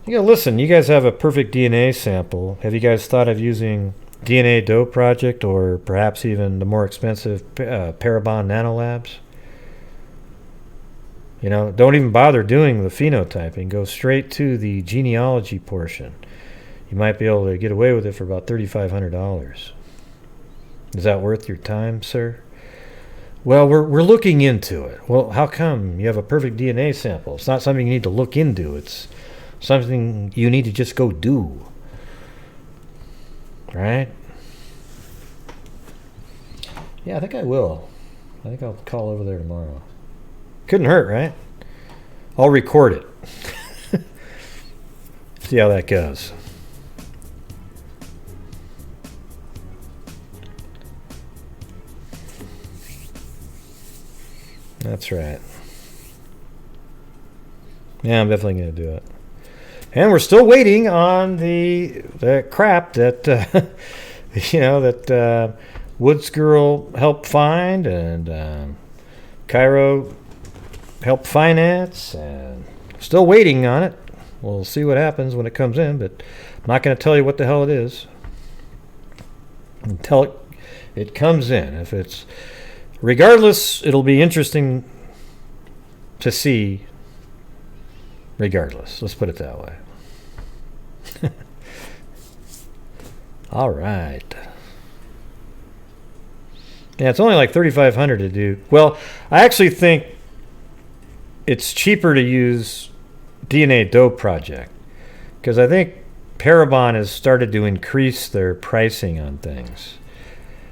You know, listen, you guys have a perfect DNA sample. Have you guys thought of using DNA Doe Project or perhaps even the more expensive Parabon Nanolabs? You know, don't even bother doing the phenotyping. Go straight to the genealogy portion. You might be able to get away with it for about $3,500. Is that worth your time, sir? Well, we're looking into it. Well, how come you have a perfect DNA sample? It's not something you need to look into. It's something you need to just go do. Right? Yeah, I think I will. I think I'll call over there tomorrow. Couldn't hurt, right? I'll record it. See how that goes. That's right. Yeah, I'm definitely going to do it. And we're still waiting on the crap that you know, that Woods Girl helped find and Cairo helped finance, and still waiting on it. We'll see what happens when it comes in, but I'm not going to tell you what the hell it is until it comes in. If it's regardless, it'll be interesting to see. Regardless, let's put it that way. All right. Yeah, it's only like $3,500 to do. Well, I actually think it's cheaper to use DNA Doe Project because I think Parabon has started to increase their pricing on things.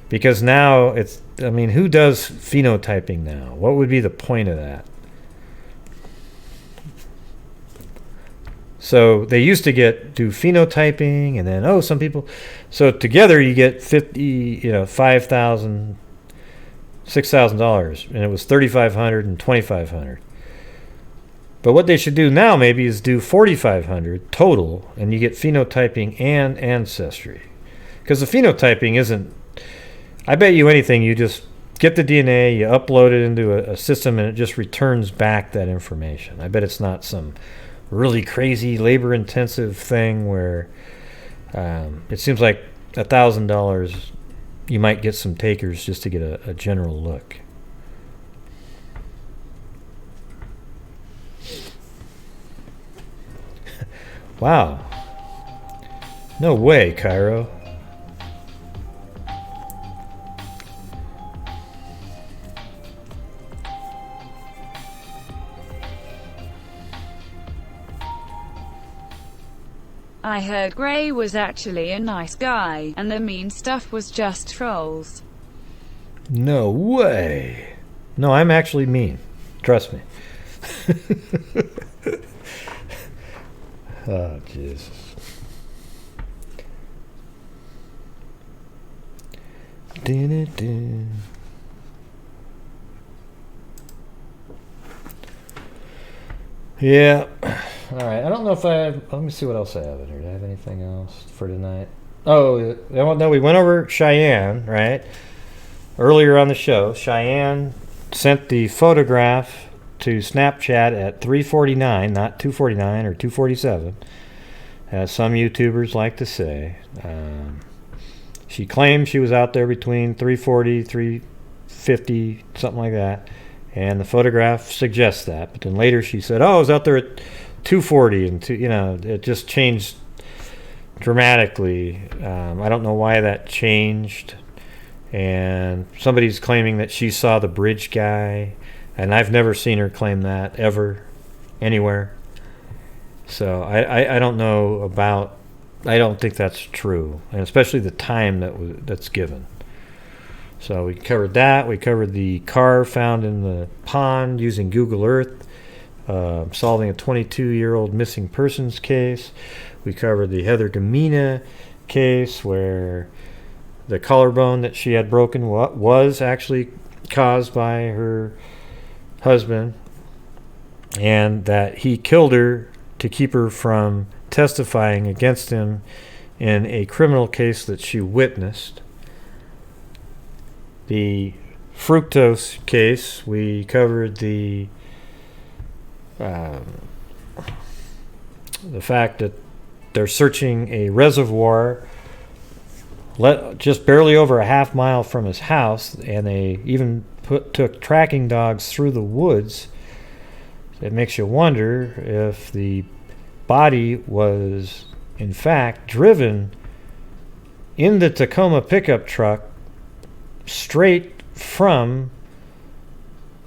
Because now it's, I mean, who does phenotyping now? What would be the point of that? So they used to do phenotyping, and then some people. So together you get $5,000, $6,000, and it was $3,500 and $2,500. But what they should do now maybe is do $4,500 total, and you get phenotyping and ancestry, because the phenotyping isn't. I bet you anything, you just get the DNA, you upload it into a system, and it just returns back that information. I bet it's not some really crazy labor-intensive thing where it seems like $1,000 you might get some takers just to get a general look. Wow. No way, Cairo. I heard Gray was actually a nice guy, and the mean stuff was just trolls. No way. No, I'm actually mean. Trust me. Oh, Jesus. Dun-dun-dun. Yeah. All right. I don't know if I have... Let me see what else I have in here. Do I have anything else for tonight? Oh, no, we went over Cheyenne, right? Earlier on the show, Cheyenne sent the photograph to Snapchat at 3:49, not 2:49 or 2:47, as some YouTubers like to say. She claimed she was out there between 3:40, 3:50, something like that, and the photograph suggests that. But then later she said, "Oh, I was out there at 2:40," and it just changed dramatically. I don't know why that changed. And somebody's claiming that she saw the bridge guy, and I've never seen her claim that ever, anywhere. So I don't know about. I don't think that's true, and especially the time that's given. So we covered that. We covered the car found in the pond using Google Earth, solving a 22-year-old missing persons case. We covered the Heather Gumina case where the collarbone that she had broken was actually caused by her husband, and that he killed her to keep her from testifying against him in a criminal case that she witnessed. The fructose case, we covered the fact that they're searching a reservoir just barely over a half mile from his house, and they even took tracking dogs through the woods. It makes you wonder if the body was in fact driven in the Tacoma pickup truck straight from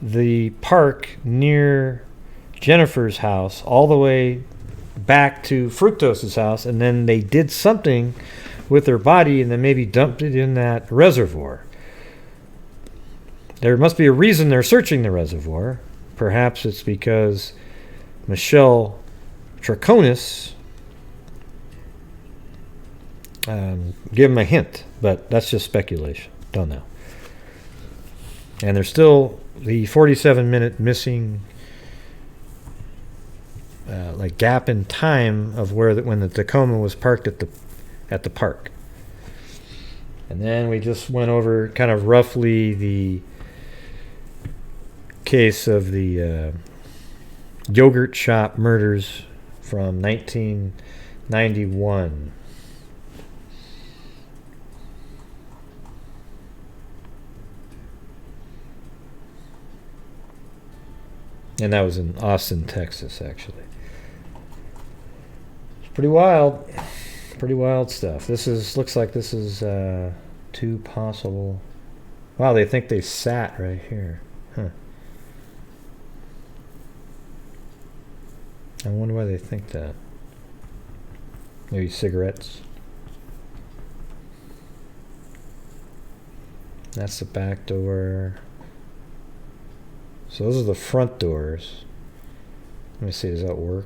the park near Jennifer's house all the way back to Fructose's house, and then they did something with their body and then maybe dumped it in that reservoir. There must be a reason they're searching the reservoir. Perhaps it's because Michelle Draconis give them a hint, but that's just speculation. Don't know. And there's still the 47-minute missing gap in time of when the Tacoma was parked at the park. And then we just went over kind of roughly the case of the yogurt shop murders from 1991. And that was in Austin, Texas, actually. It's pretty wild. Pretty wild stuff. Looks like this is two possible. Wow, they think they sat right here. Huh. I wonder why they think that. Maybe cigarettes. That's the back door. So those are the front doors. Let me see, does that work?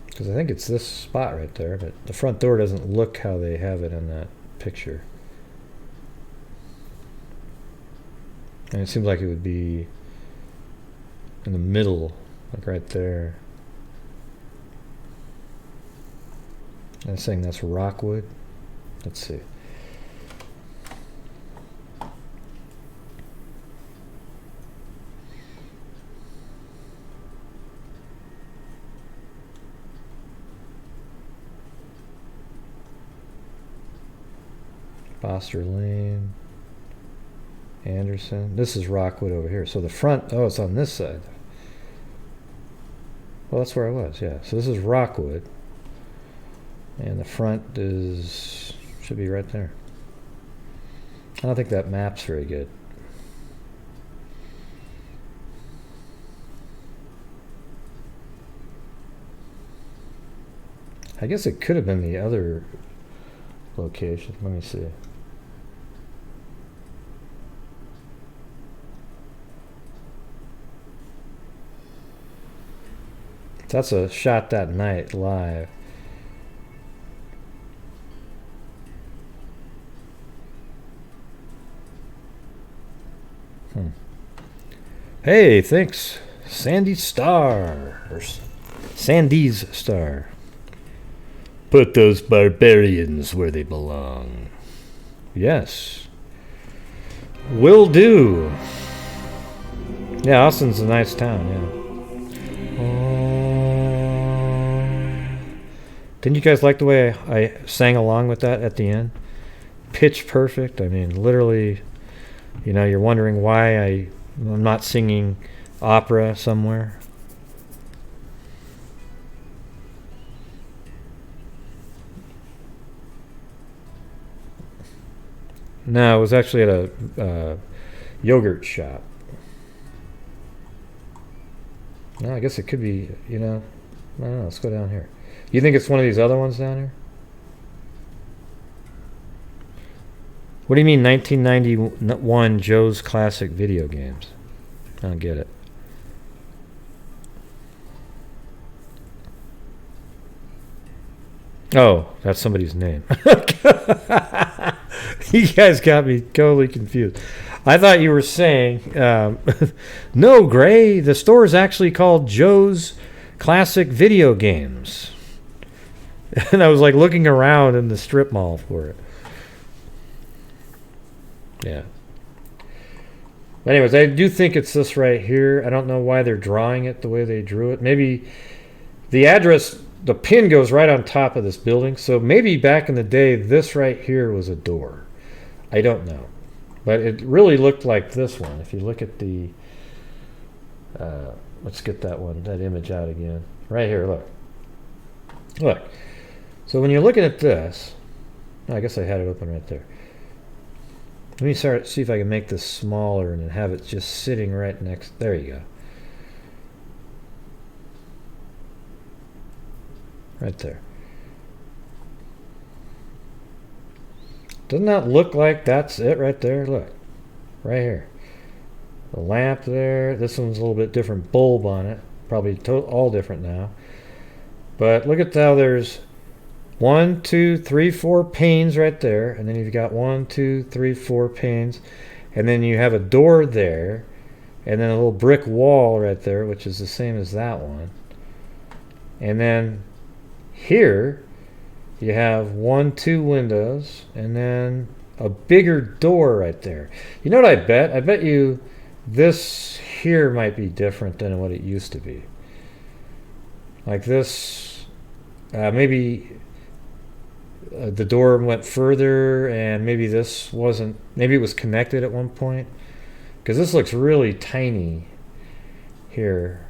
Because I think it's this spot right there, but the front door doesn't look how they have it in that picture. And it seems like it would be in the middle, like right there. I'm saying that's Rockwood. Let's see. Foster Lane, Anderson. This is Rockwood over here. So the front, it's on this side. Well, that's where I was, yeah. So this is Rockwood. And the front should be right there. I don't think that map's very good. I guess it could have been the other location. Let me see. That's a shot that night live. Hey, thanks, Sandy Star, or Sandy's Star. Put those barbarians where they belong. Yes. Will do. Yeah, Austin's a nice town, yeah. Didn't you guys like the way I sang along with that at the end? Pitch perfect. I mean, literally, you know, you're wondering why I'm not singing opera somewhere. No, it was actually at a yogurt shop. No, I guess it could be, you know, I don't know, let's go down here. You think it's one of these other ones down here? What do you mean 1991 Joe's Classic Video Games? I don't get it. Oh, that's somebody's name. You guys got me totally confused. I thought you were saying, no, Gray, the store is actually called Joe's Classic Video Games. And I was like looking around in the strip mall for it. Yeah. Anyways, I do think it's this right here. I don't know why they're drawing it the way they drew it. Maybe the address, the pin goes right on top of this building. So maybe back in the day, this right here was a door. I don't know. But it really looked like this one. If you look at the... let's get that one, that image out again. Right here, look. Look. So when you're looking at this... I guess I had it open right there. Let me see if I can make this smaller and have it just sitting right next... There you go. Right there. Doesn't that look like that's it right there? Look. Right here. The lamp there. This one's a little bit different bulb on it. Probably all different now. But look at how there's 1, 2, 3, 4 panes right there. And then you've got 1, 2, 3, 4 panes. And then you have a door there. And then a little brick wall right there, which is the same as that one. And then here you have 1, 2 windows, and then a bigger door right there. You know what I bet? I bet you this here might be different than what it used to be. Like this, maybe the door went further, and maybe this wasn't, maybe it was connected at one point. Because this looks really tiny here.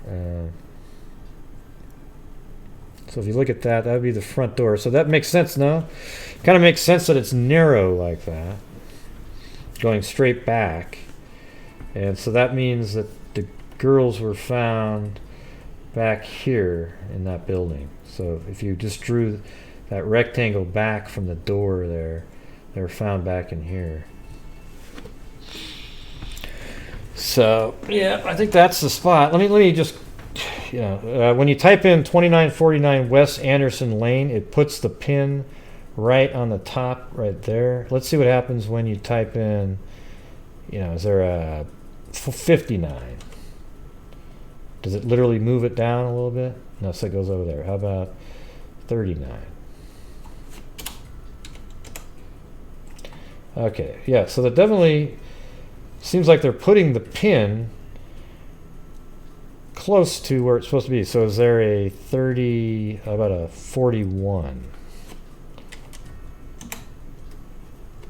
So if you look at that, that would be the front door. So that makes sense now. Kind of makes sense that it's narrow like that, going straight back. And so that means that the girls were found back here in that building. So if you just drew that rectangle back from the door there, they were found back in here. So yeah, I think that's the spot. Let me just... when you type in 2949 West Anderson Lane, it puts the pin right on the top right there. Let's see what happens when you type in, is there a 59? Does it literally move it down a little bit? No, so it goes over there. How about 39? Okay, yeah, so that definitely seems like they're putting the pin close to where it's supposed to be. So is there a 30, how about a 41?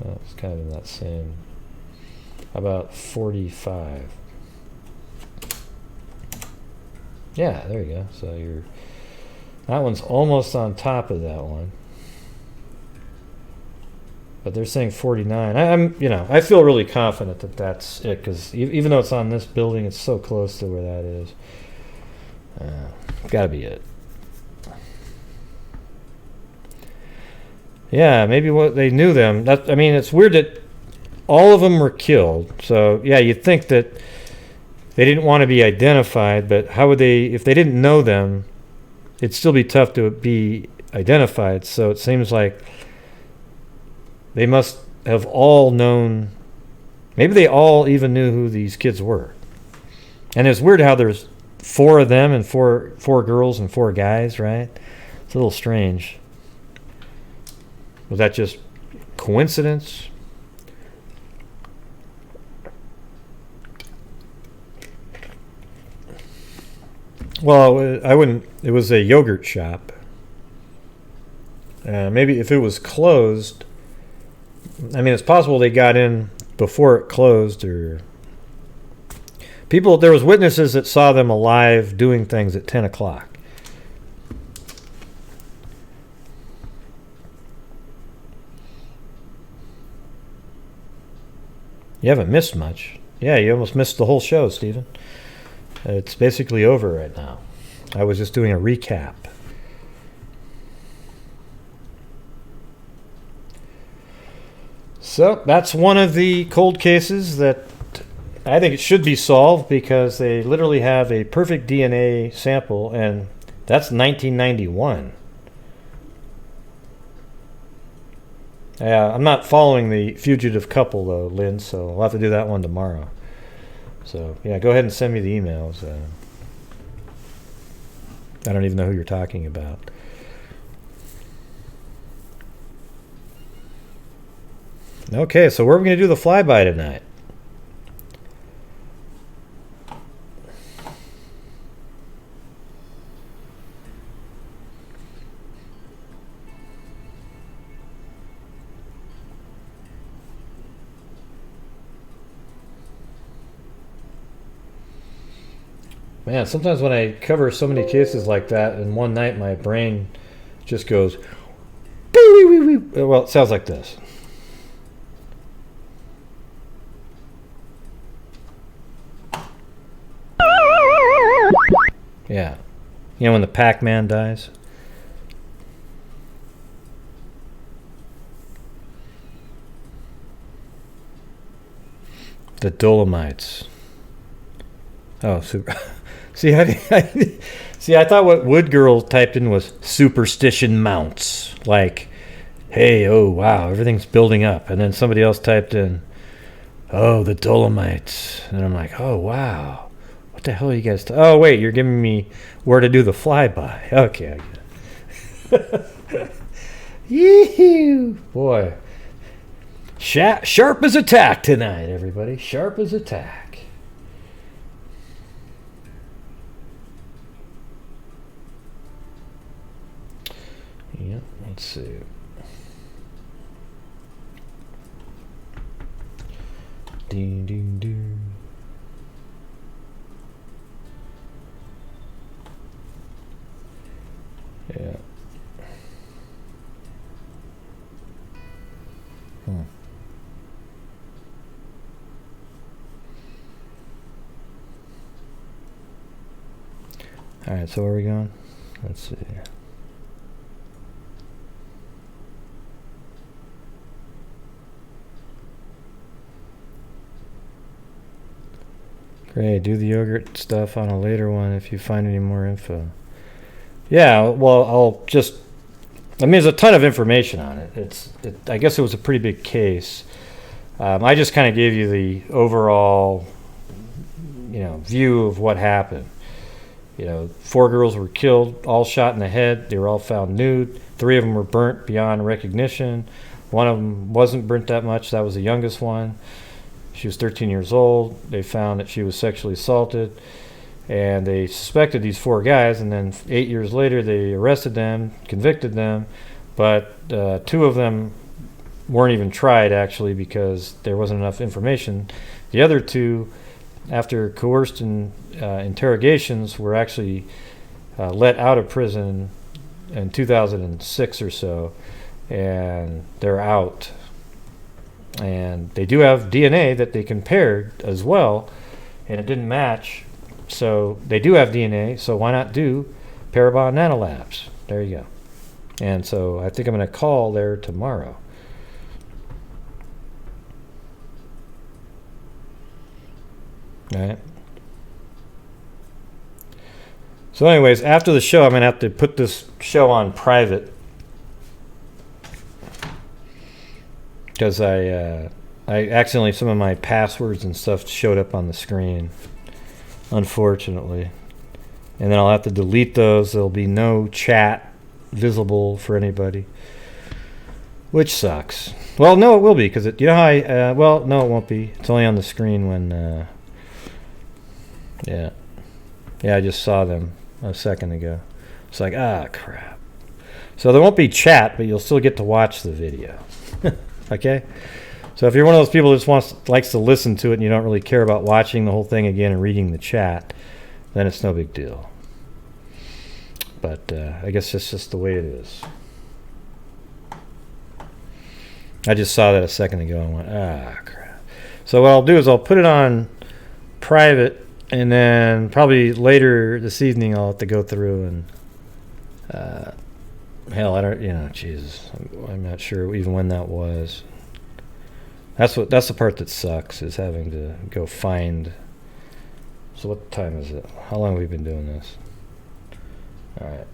Oh, it's kind of in that same. How about 45? Yeah, there you go. So that one's almost on top of that one. But they're saying 49. I feel really confident that that's it, because even though it's on this building, it's so close to where that is. Gotta be it. Yeah, maybe what they knew them. I mean, it's weird that all of them were killed. So yeah, you'd think that they didn't want to be identified, but how would they, if they didn't know them, it'd still be tough to be identified. So it seems like they must have all known, maybe they all even knew who these kids were. And it's weird how there's 4 of them and four girls and 4 guys, right? It's a little strange. Was that just coincidence? Well, I wouldn't. It was a yogurt shop. Maybe if it was closed, I mean, it's possible they got in before it closed, or people. There was witnesses that saw them alive doing things at 10 o'clock. You haven't missed much. Yeah, you almost missed the whole show, Stephen. It's basically over right now. I was just doing a recap. So that's one of the cold cases that I think it should be solved, because they literally have a perfect DNA sample, and that's 1991. I'm not following the fugitive couple, though, Lynn, so I'll have to do that one tomorrow. So, yeah, go ahead and send me the emails. I don't even know who you're talking about. Okay, so where are we going to do the flyby tonight? Man, sometimes when I cover so many cases like that in one night, my brain just goes... Well, it sounds like this. Yeah. You know when the Pac-Man dies? The Dolomites. Oh, super. See, I thought what Wood Girl typed in was superstition mounts. Like, hey, oh, wow, everything's building up. And then somebody else typed in, oh, the Dolomites. And I'm like, oh, wow. What the hell are you guys... Oh, wait, you're giving me where to do the flyby. Okay, I get it. Yee-hoo. Boy. Sharp as a tack tonight, everybody. Sharp as a tack. Yep, let's see. Ding, ding, ding. Yeah. All right, so where are we going? Let's see. Great, do the yogurt stuff on a later one if you find any more info. Yeah, well, I'll just... I mean, there's a ton of information on it. I guess it was a pretty big case. I just kind of gave you the overall, view of what happened. 4 girls were killed, all shot in the head. They were all found nude. 3 of them were burnt beyond recognition. One of them wasn't burnt that much. That was the youngest one. She was 13 years old. They found that she was sexually assaulted, and they suspected these 4 guys, and then 8 years later they arrested them, convicted them, but 2 of them weren't even tried, actually, because there wasn't enough information. The other 2, after coerced interrogations, were actually let out of prison in 2006 or so, and they're out. And they do have DNA that they compared as well, and it didn't match. So they do have DNA, so why not do Parabon nanolabs? There you go. And so I think I'm going to call there tomorrow. All right. So anyways, after the show, I'm going to have to put this show on private. Because I accidentally, some of my passwords and stuff showed up on the screen, unfortunately. And then I'll have to delete those. There'll be no chat visible for anybody, which sucks. Well, no, it will be, because you know how well, no, it won't be. It's only on the screen when, yeah, I just saw them a second ago. It's like, crap. So there won't be chat, but you'll still get to watch the video. Okay? So if you're one of those people that just likes to listen to it and you don't really care about watching the whole thing again and reading the chat, then it's no big deal. But I guess it's just the way it is. I just saw that a second ago and went, crap. So what I'll do is I'll put it on private, and then probably later this evening I'll have to go through and hell, I don't, Jesus, I'm not sure even when that was. That's the part that sucks, is having to go find. So what time is it? How long have we been doing this? All right,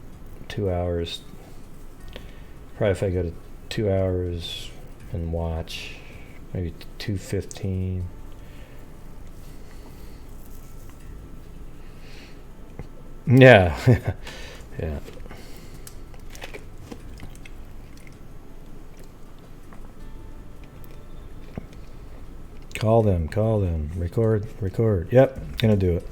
2 hours. Probably if I go to 2 hours and watch, maybe 2:15. Yeah, yeah. Call them, record. Yep, gonna do it.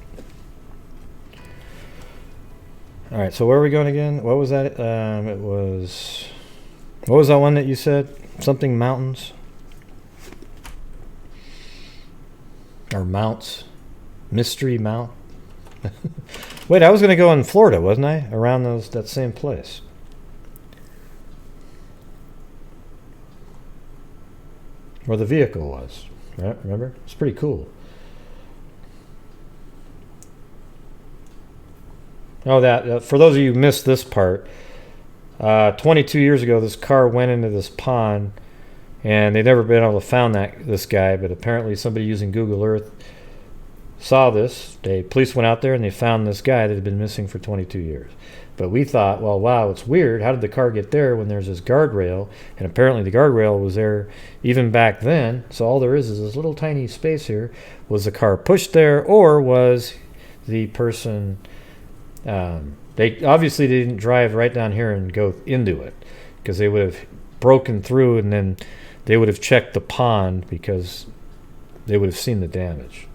All right, so where are we going again? What was that? What was that one that you said? Something mountains? Or mounts? Mystery Mount? Wait, I was gonna go in Florida, wasn't I? Around that same place. Where the vehicle was. Right, remember? It's pretty cool. Oh, that for those of you who missed this part, 22 years ago, this car went into this pond, and they'd never been able to find this guy, but apparently somebody using Google Earth saw this. Police went out there and they found this guy that had been missing for 22 years. But we thought, well, wow, it's weird. How did the car get there when there's this guardrail? And apparently the guardrail was there even back then. So all there is this little tiny space here. Was the car pushed there, or was the person... they obviously didn't drive right down here and go into it, because they would have broken through, and then they would have checked the pond, because they would have seen the damage.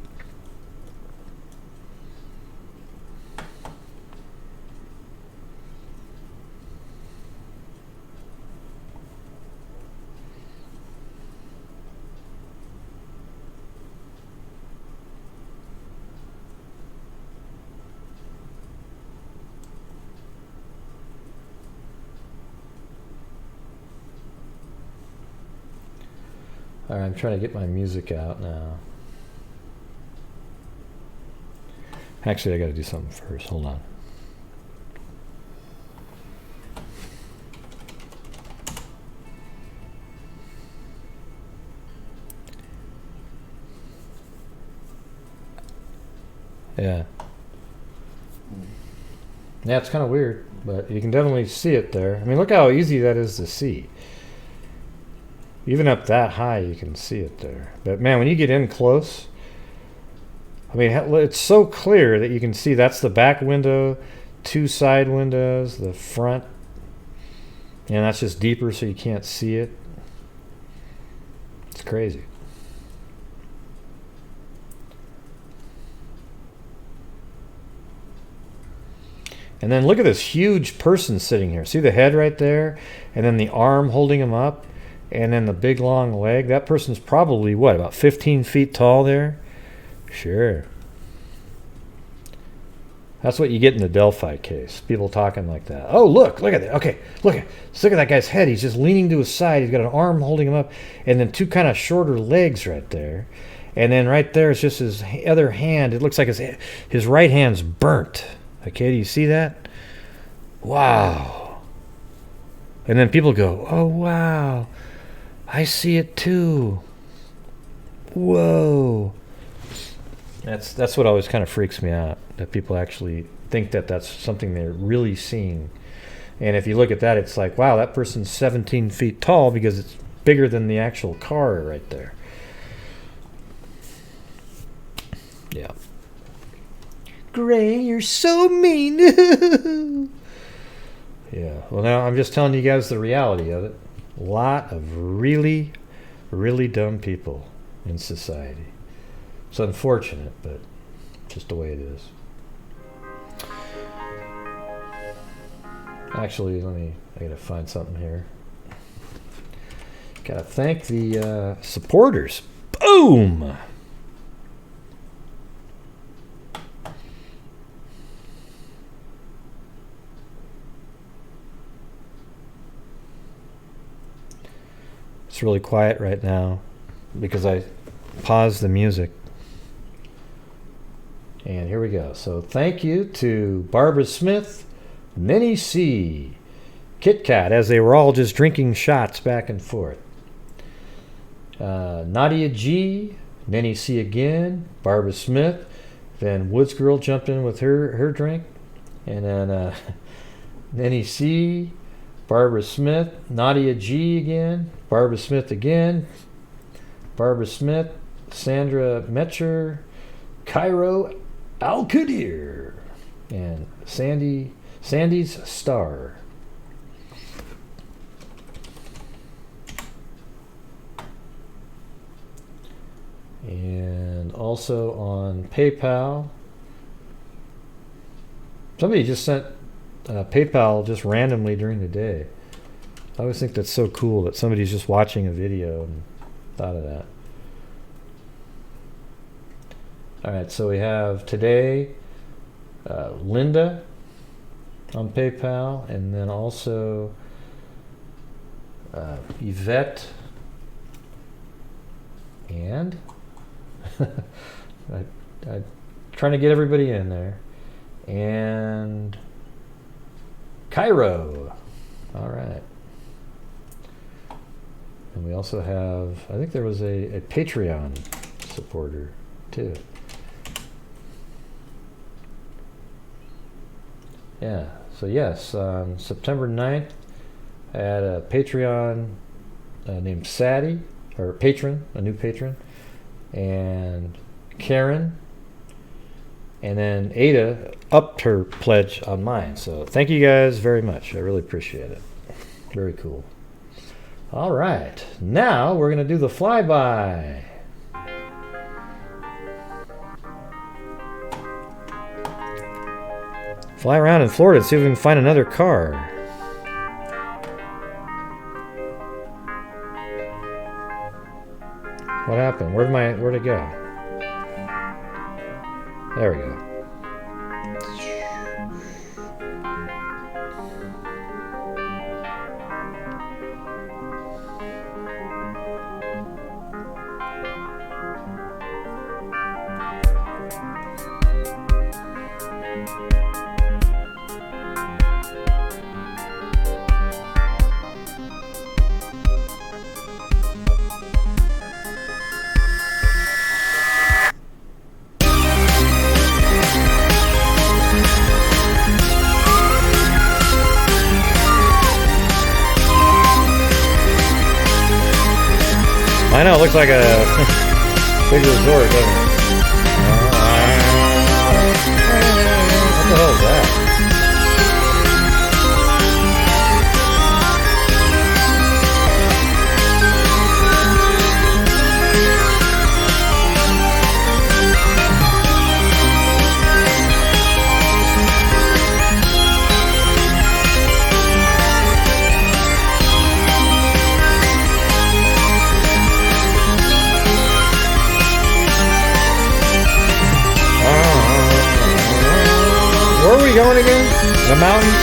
All right, I'm trying to get my music out now. Actually, I got to do something first. Hold on. Yeah. Yeah, it's kind of weird, but you can definitely see it there. I mean, look how easy that is to see. Even up that high, you can see it there. But man, when you get in close, I mean, it's so clear that you can see that's the back window, two side windows, the front, and that's just deeper so you can't see it. It's crazy. And then look at this huge person sitting here. See the head right there? And then the arm holding him up? And then the big long leg. That person's probably, what, about 15 feet tall there? Sure. That's what you get in the Delphi case. People talking like that. Oh, look at that. Okay, look at that guy's head. He's just leaning to his side. He's got an arm holding him up. And then two kind of shorter legs right there. And then right there is just his other hand. It looks like his right hand's burnt. Okay, do you see that? Wow. And then people go, oh, wow, I see it too. Whoa. That's what always kind of freaks me out, that people actually think that that's something they're really seeing. And if you look at that, it's like, wow, that person's 17 feet tall because it's bigger than the actual car right there. Yeah. Gray, you're so mean. Yeah. Well, now I'm just telling you guys the reality of it. A lot of really, really dumb people in society. It's unfortunate, but just the way it is. Actually, I gotta find something here. Gotta thank the supporters. Boom! It's really quiet right now because I paused the music. And here we go. So thank you to Barbara Smith, Minnie C, Kit Kat, as they were all just drinking shots back and forth. Nadia G, Minnie C again, Barbara Smith, then Woods Girl jumped in with her drink, and then Minnie C, Barbara Smith, Nadia G again, Barbara Smith again, Barbara Smith, Sandra Metcher, Cairo Al-Qadir, and Sandy's Star. And also on PayPal, somebody just sent PayPal just randomly during the day. I always think that's so cool that somebody's just watching a video and thought of that. All right, so we have today Linda on PayPal, and then also Yvette, and I'm trying to get everybody in there, and Cairo. All right. And we also have, I think there was a Patreon supporter too. Yeah, so yes, on September 9th, I had a Patreon named Sadie, or patron, a new patron, and Karen, and then Ada upped her pledge on mine. So thank you guys very much. I really appreciate it. Very cool. All right, now we're going to do the flyby. Fly around in Florida and see if we can find another car. What happened? Where'd it go? There we go. I know, it looks like a big resort, doesn't it? What the hell is that? Where are we going again? The mountains?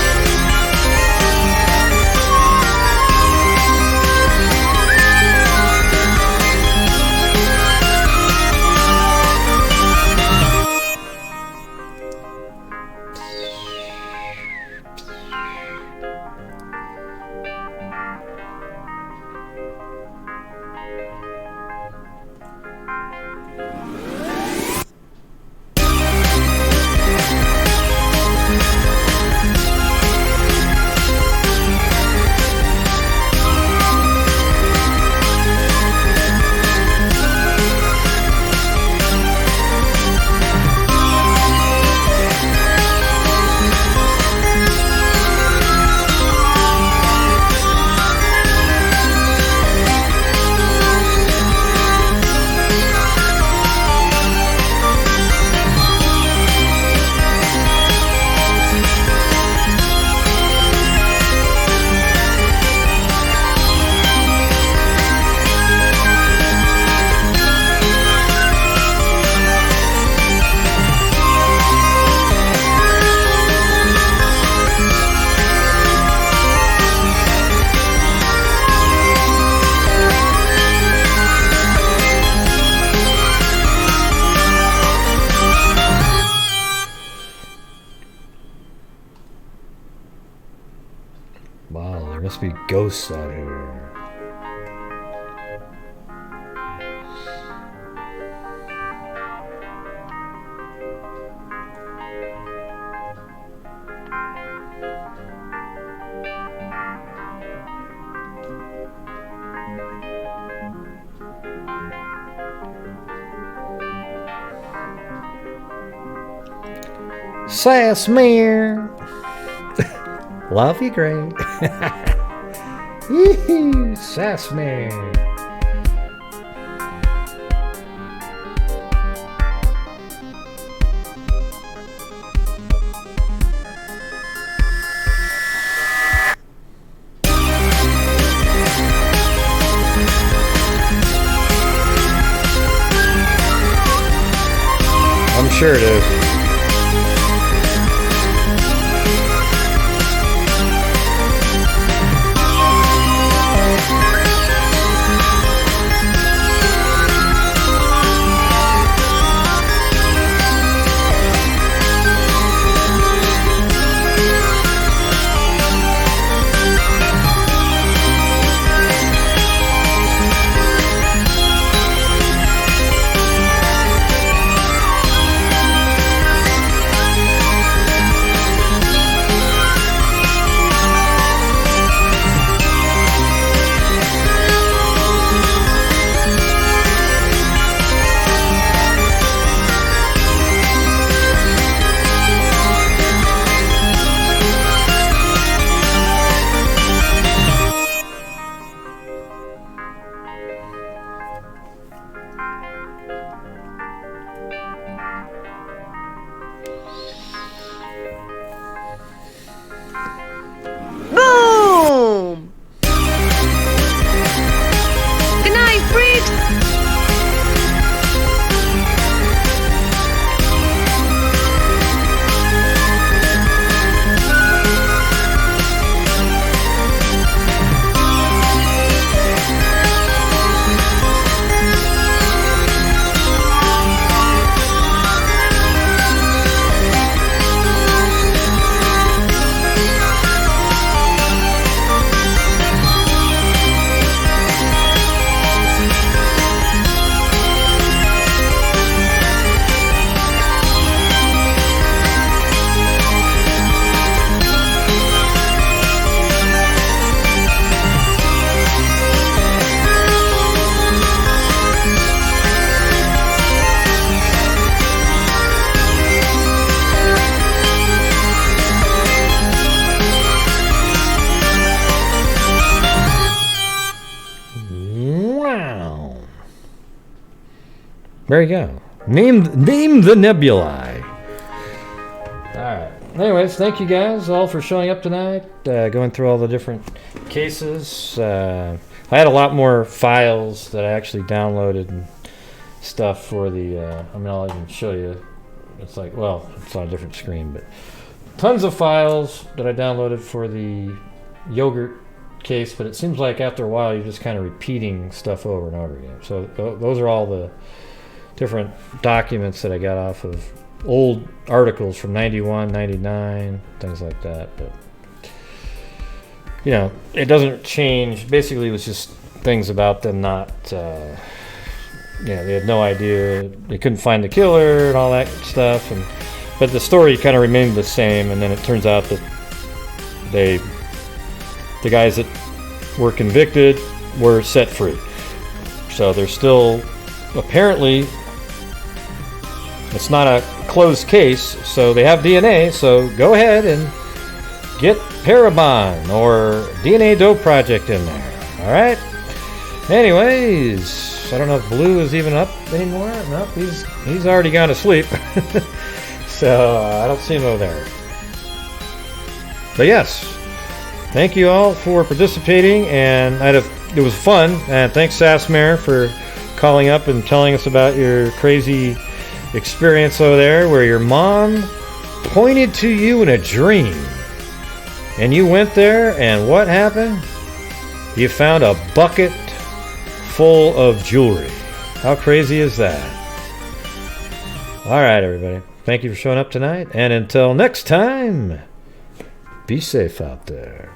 Must be ghosts out here. Sassmere. Love you, great. Yee-hoo, Sassmere. I'm sure it is. Boom! Good night, freaks! There you go. Name the nebulae. Alright. Anyways, thank you guys all for showing up tonight. Going through all the different cases. I had a lot more files that I actually downloaded and stuff for the... I'll even show you. It's like, well, it's on a different screen, but tons of files that I downloaded for the yogurt case, but it seems like after a while you're just kind of repeating stuff over and over again. So those are all the different documents that I got off of old articles from 91, 99, things like that. But you know, it doesn't change. Basically, it was just things about them not, they had no idea. They couldn't find the killer and all that stuff. But the story kind of remained the same. And then it turns out that the guys that were convicted were set free. So they're still, apparently, it's not a closed case, so they have DNA, so go ahead and get Parabon or DNA Dope Project in there. Alright? Anyways, I don't know if Blue is even up anymore. Nope, he's already gone to sleep. So I don't see him over there. But yes, thank you all for participating, and it was fun. And thanks, Sassmere, for calling up and telling us about your crazy experience over there where your mom pointed to you in a dream and you went there, and what happened? You found a bucket full of jewelry. How crazy is that? Alright, everybody, thank you for showing up tonight, and until next time, be safe out there.